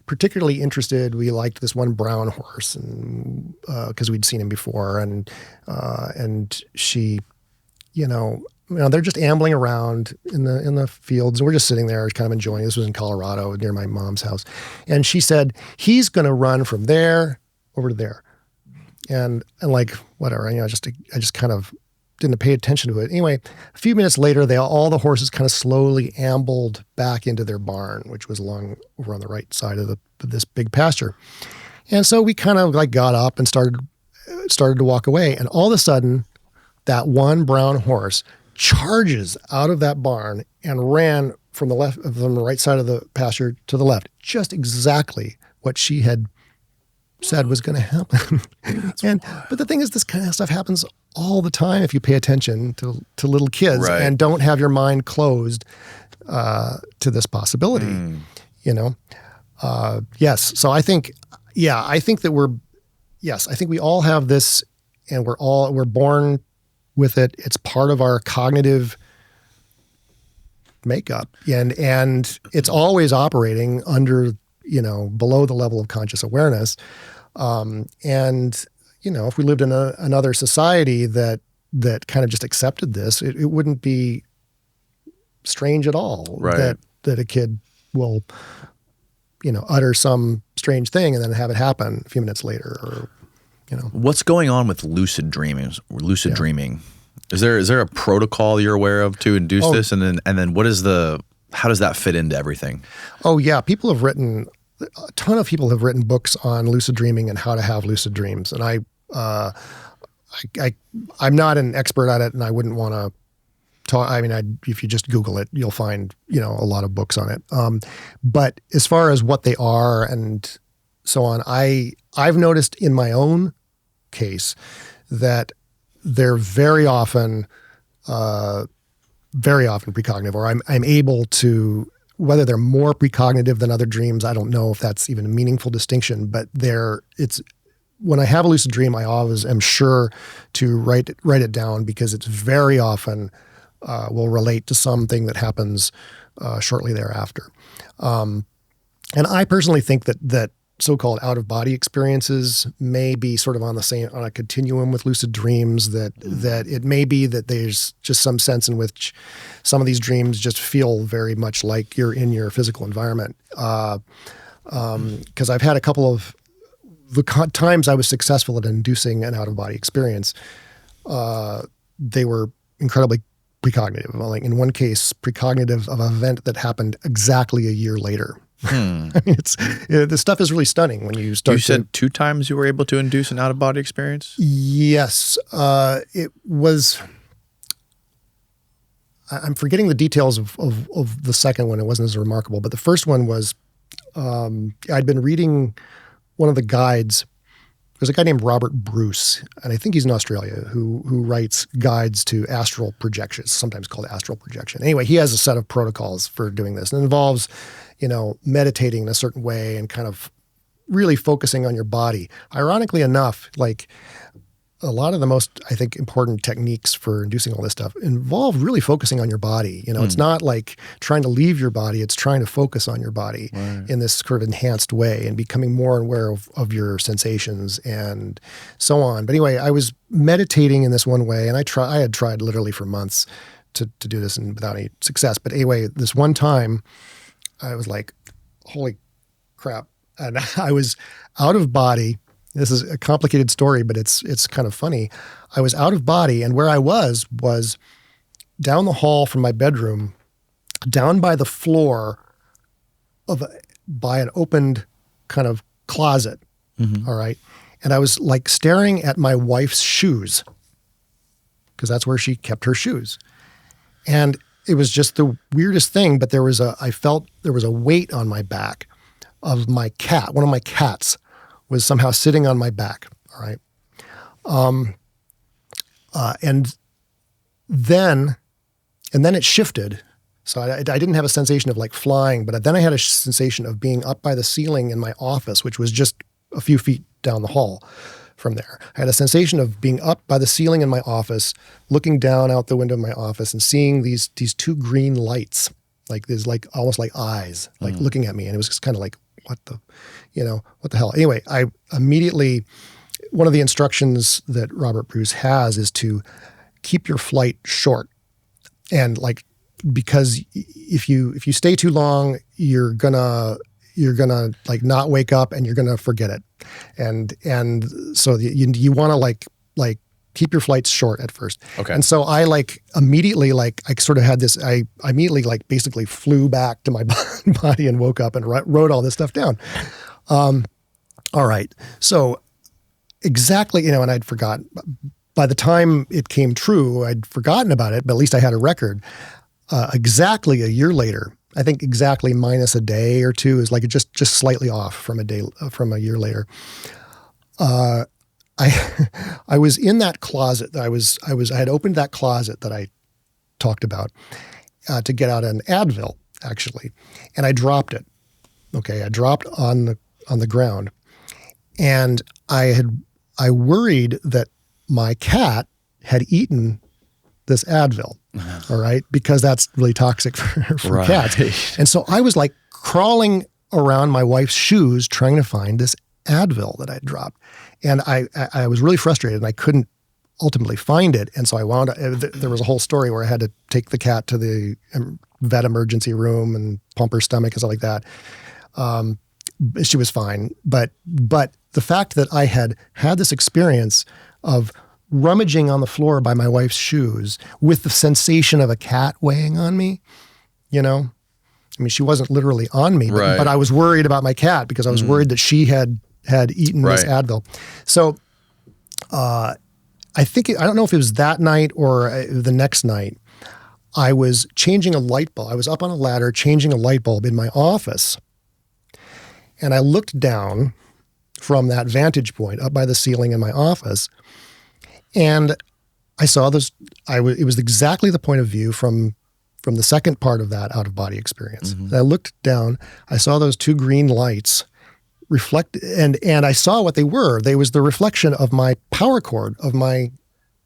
Speaker 2: particularly interested. We liked this one brown horse, and because we'd seen him before, and she, they're just ambling around in the fields, and we're just sitting there, kind of enjoying. This was in Colorado, near my mom's house, and she said, "He's going to run from there over to there," and whatever. I just kind of didn't pay attention to it. Anyway, a few minutes later, all the horses kind of slowly ambled back into their barn, which was over on the right side of this big pasture. And so we kind of got up and started to walk away. And all of a sudden, that one brown horse charges out of that barn and ran from the right side of the pasture to the left, just exactly what she had said was going to happen. But the thing is, this kind of stuff happens all the time if you pay attention to little kids and don't have your mind closed to this possibility. Yes. So I think that I think we all have this, and we're born with it. It's part of our cognitive makeup, and it's always operating under, below the level of conscious awareness. If we lived in another society that kind of just accepted this, it wouldn't be strange at all that a kid will, utter some strange thing and then have it happen a few minutes later, or,
Speaker 1: What's going on with lucid dreaming? Dreaming. Is there a protocol you're aware of to induce this? And then how does that fit into everything?
Speaker 2: Oh yeah. A ton of people have written books on lucid dreaming and how to have lucid dreams. And I'm not an expert at it, and I wouldn't want to talk. I mean, if you just Google it, you'll find, a lot of books on it. But as far as what they are and so on, I've noticed in my own case that they're very often precognitive, or I'm able to, whether they're more precognitive than other dreams, I don't know if that's even a meaningful distinction, but when I have a lucid dream, I always am sure to write it down, because it's very often will relate to something that happens shortly thereafter. And I personally think that so-called out-of-body experiences may be sort of on a continuum with lucid dreams, that it may be that there's just some sense in which some of these dreams just feel very much like you're in your physical environment. Because I've had a couple of times I was successful at inducing an out-of-body experience, they were incredibly precognitive. Like in one case, precognitive of an event that happened exactly a year later. I mean, the stuff is really stunning when you start.
Speaker 1: You said 2 times you were able to induce an out-of-body experience?
Speaker 2: Yes. It was... I'm forgetting the details of the second one. It wasn't as remarkable. But the first one was, I'd been reading one of the guides. There's a guy named Robert Bruce, and I think he's in Australia, who writes guides to astral projections, sometimes called astral projection. Anyway, he has a set of protocols for doing this. And it involves, meditating in a certain way and kind of really focusing on your body. Ironically enough, like a lot of the most, I think, important techniques for inducing all this stuff involve really focusing on your body. It's not like trying to leave your body. It's trying to focus on your body in this sort of enhanced way and becoming more aware of your sensations and so on. But anyway, I was meditating in this one way, and I had tried literally for months to do this and without any success. But anyway, this one time I was like, holy crap. And I was out of body. This is a complicated story, but it's kind of funny. I was out of body, and where I was down the hall from my bedroom, down by the floor by an opened kind of closet. All right. And I was like staring at my wife's shoes, because that's where she kept her shoes. And it was just the weirdest thing, but I felt there was a weight on my back of my cat. One of my cats was somehow sitting on my back. All right. And then it shifted. So I didn't have a sensation of like flying, but then I had a sensation of being up by the ceiling in my office, which was just a few feet down the hall from there. I had a sensation of being up by the ceiling in my office, looking down out the window of my office and seeing these 2 green lights, like there's like almost like eyes, like looking at me. And it was just kind of like, what the hell? Anyway, I immediately, one of the instructions that Robert Bruce has is to keep your flight short. And like, because if you stay too long, you're gonna like not wake up and you're gonna forget it. And so you want to like keep your flights short at first.
Speaker 1: Okay.
Speaker 2: And so I like immediately, like I sort of had this, I immediately like basically flew back to my body and woke up and wrote all this stuff down. All right. So exactly, and I'd forgotten. By the time it came true, I'd forgotten about it, but at least I had a record. Exactly a year later, I think exactly minus a day or two is like just slightly off from a year later. I was in that closet. I had opened that closet that I talked about to get out an Advil, actually, and I dropped it. Okay, I dropped on the ground, and I worried that my cat had eaten this Advil. All right, because that's really toxic for cats. And so I was like crawling around my wife's shoes trying to find this Advil that I had dropped. And I was really frustrated, and I couldn't ultimately find it. And so I wound up, there was a whole story where I had to take the cat to the vet emergency room and pump her stomach and stuff like that. She was fine. But the fact that I had this experience of rummaging on the floor by my wife's shoes with the sensation of a cat weighing on me, I mean, she wasn't literally on me, but I was worried about my cat because I was worried that she had eaten this Advil. So I don't know if it was that night or the next night, I was changing a light bulb. I was up on a ladder changing a light bulb in my office. And I looked down from that vantage point up by the ceiling in my office, and I saw this. It was exactly the point of view from the second part of that out-of-body experience. And I looked down. I saw those 2 green lights reflect, and I saw what they were. They was the reflection of my power cord of my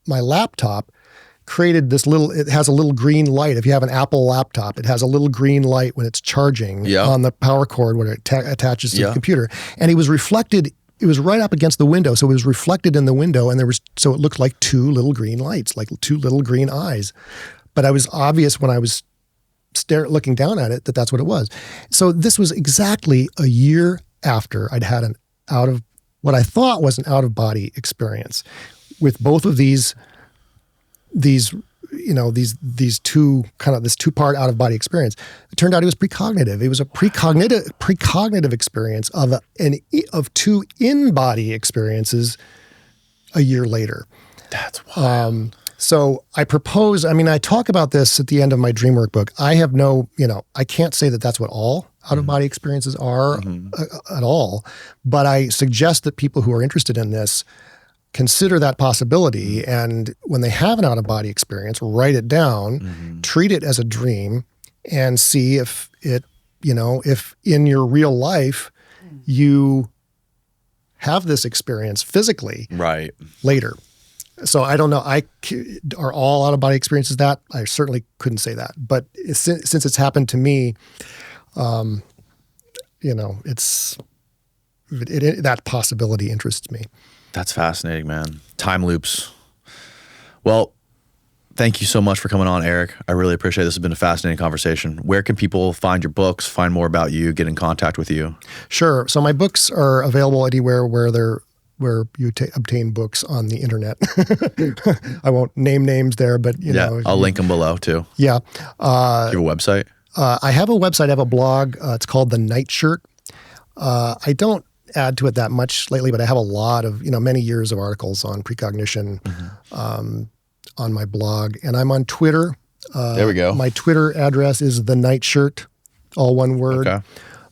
Speaker 2: laptop. Created this it has a little green light. If you have an Apple laptop, it has a little green light when it's charging on the power cord when it attaches to the computer. And it was reflected. It was right up against the window. So it was reflected in the window, and so it looked like 2 little green lights, like 2 little green eyes. But I was obvious when I was looking down at it that's what it was. So this was exactly a year after I'd had an what I thought was an out-of-body experience. With both of these two-part out-of-body experience, it turned out it was precognitive. It was a precognitive experience of two in-body experiences a year later.
Speaker 1: That's wild.
Speaker 2: So I talk about this at the end of my Dreamwork book. I have I can't say that that's what all out-of-body experiences are at all, but I suggest that people who are interested in this consider that possibility. And when they have an out-of-body experience, write it down, treat it as a dream, and see if if in your real life you have this experience physically later. So I don't know. Are all out-of-body experiences that? I certainly couldn't say that. But since it's happened to me, that possibility interests me.
Speaker 1: That's fascinating, man. Time loops. Well, thank you so much for coming on, Eric. I really appreciate it. This has been a fascinating conversation. Where can people find your books, find more about you, get in contact with you? Sure.
Speaker 2: So my books are available anywhere where you obtain books on the internet. I won't name names there, but
Speaker 1: I'll link them below too.
Speaker 2: Yeah.
Speaker 1: Do you have a website?
Speaker 2: I have a website. I have a blog. It's called The Nightshirt. I don't add to it that much lately, but I have a lot of, many years of articles on precognition on my blog. And I'm on Twitter.
Speaker 1: There we go.
Speaker 2: My Twitter address is The Nightshirt, all one word.
Speaker 1: Okay.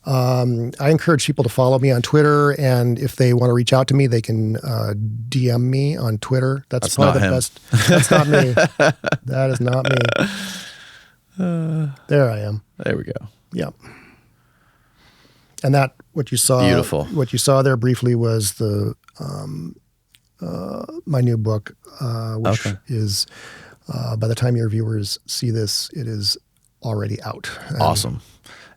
Speaker 2: I encourage people to follow me on Twitter, and if they want to reach out to me, they can DM me on Twitter. That's probably the best. That's not me. That is not me. There I am.
Speaker 1: There we go.
Speaker 2: Yeah. And what you saw,
Speaker 1: beautiful.
Speaker 2: What you saw there briefly was my new book, which is by the time your viewers see this, it is already out.
Speaker 1: Awesome.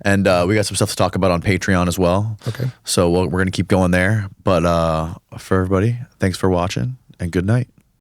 Speaker 1: And we got some stuff to talk about on Patreon as well.
Speaker 2: Okay.
Speaker 1: So we're going to keep going there. But for everybody, thanks for watching and good night.